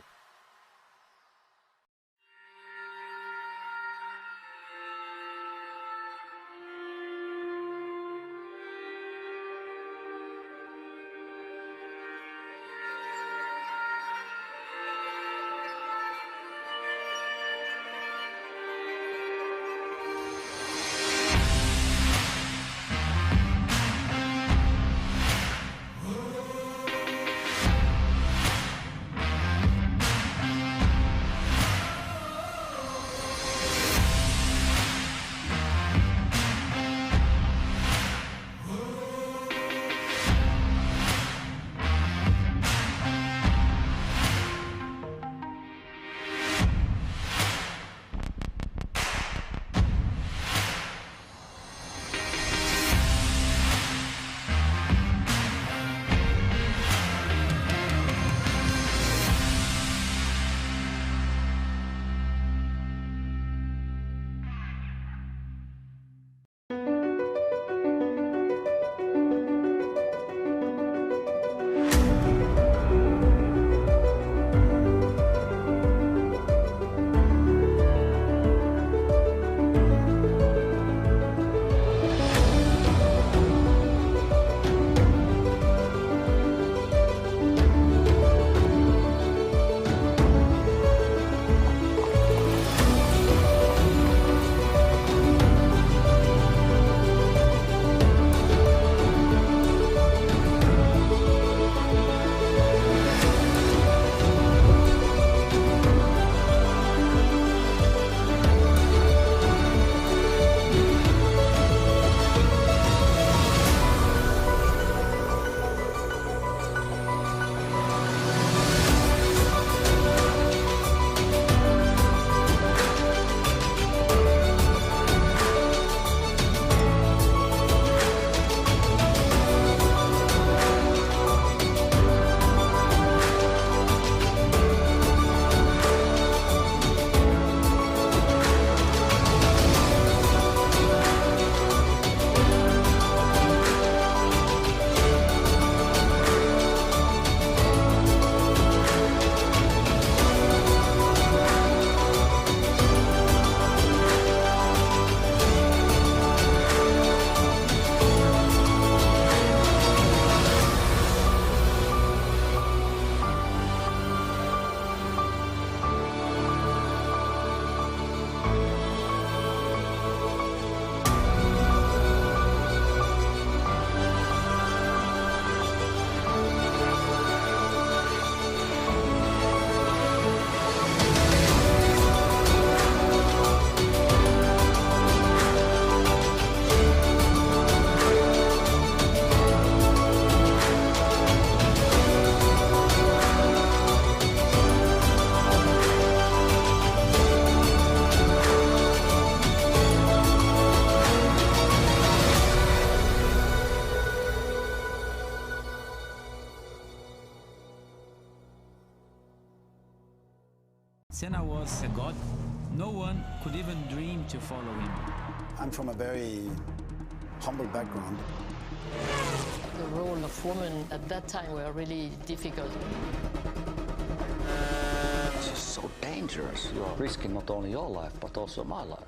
Senna was a god. No one could even dream to follow him. I'm from a very humble background. The role of women at that time were really difficult. This is so dangerous. You are risking not only your life, but also my life.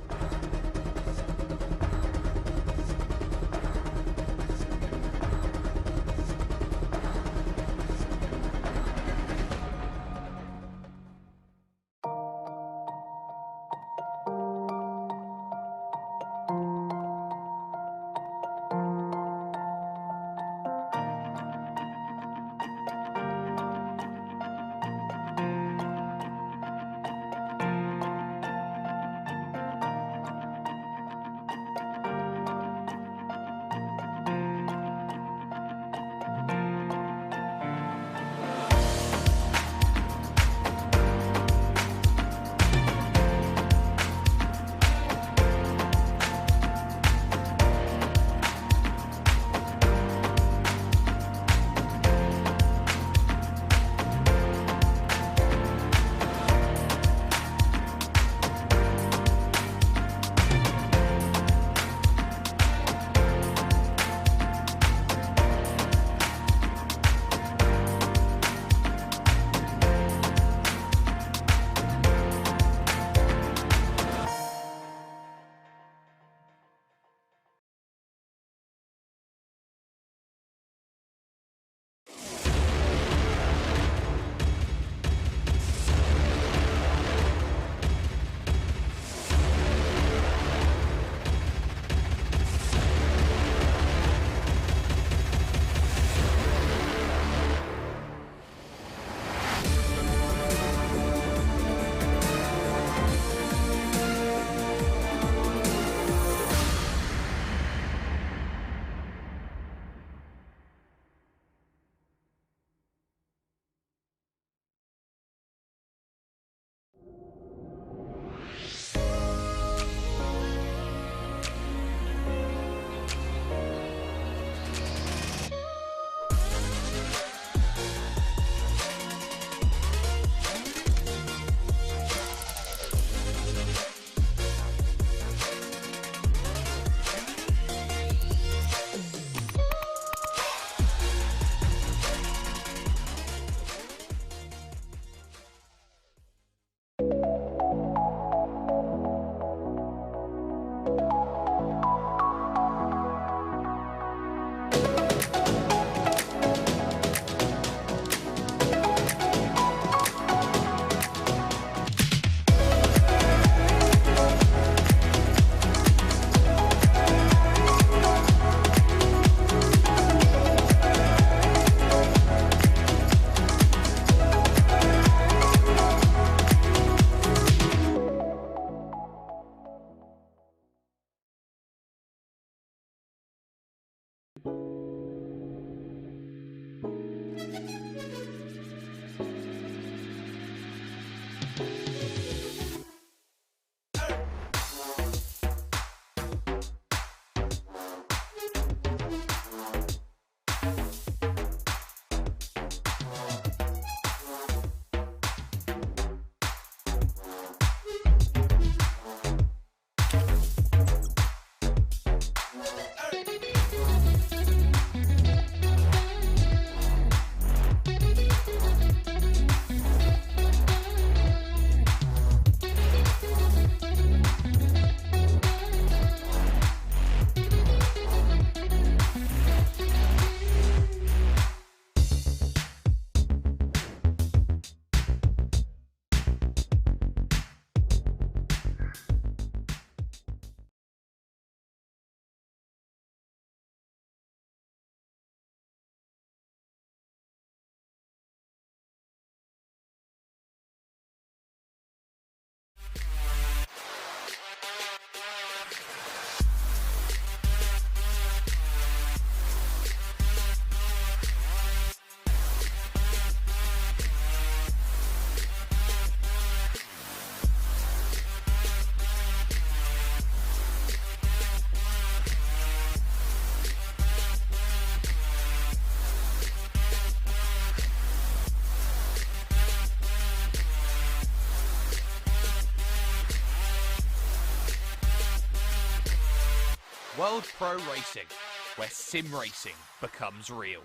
World Pro Racing, where sim racing becomes real.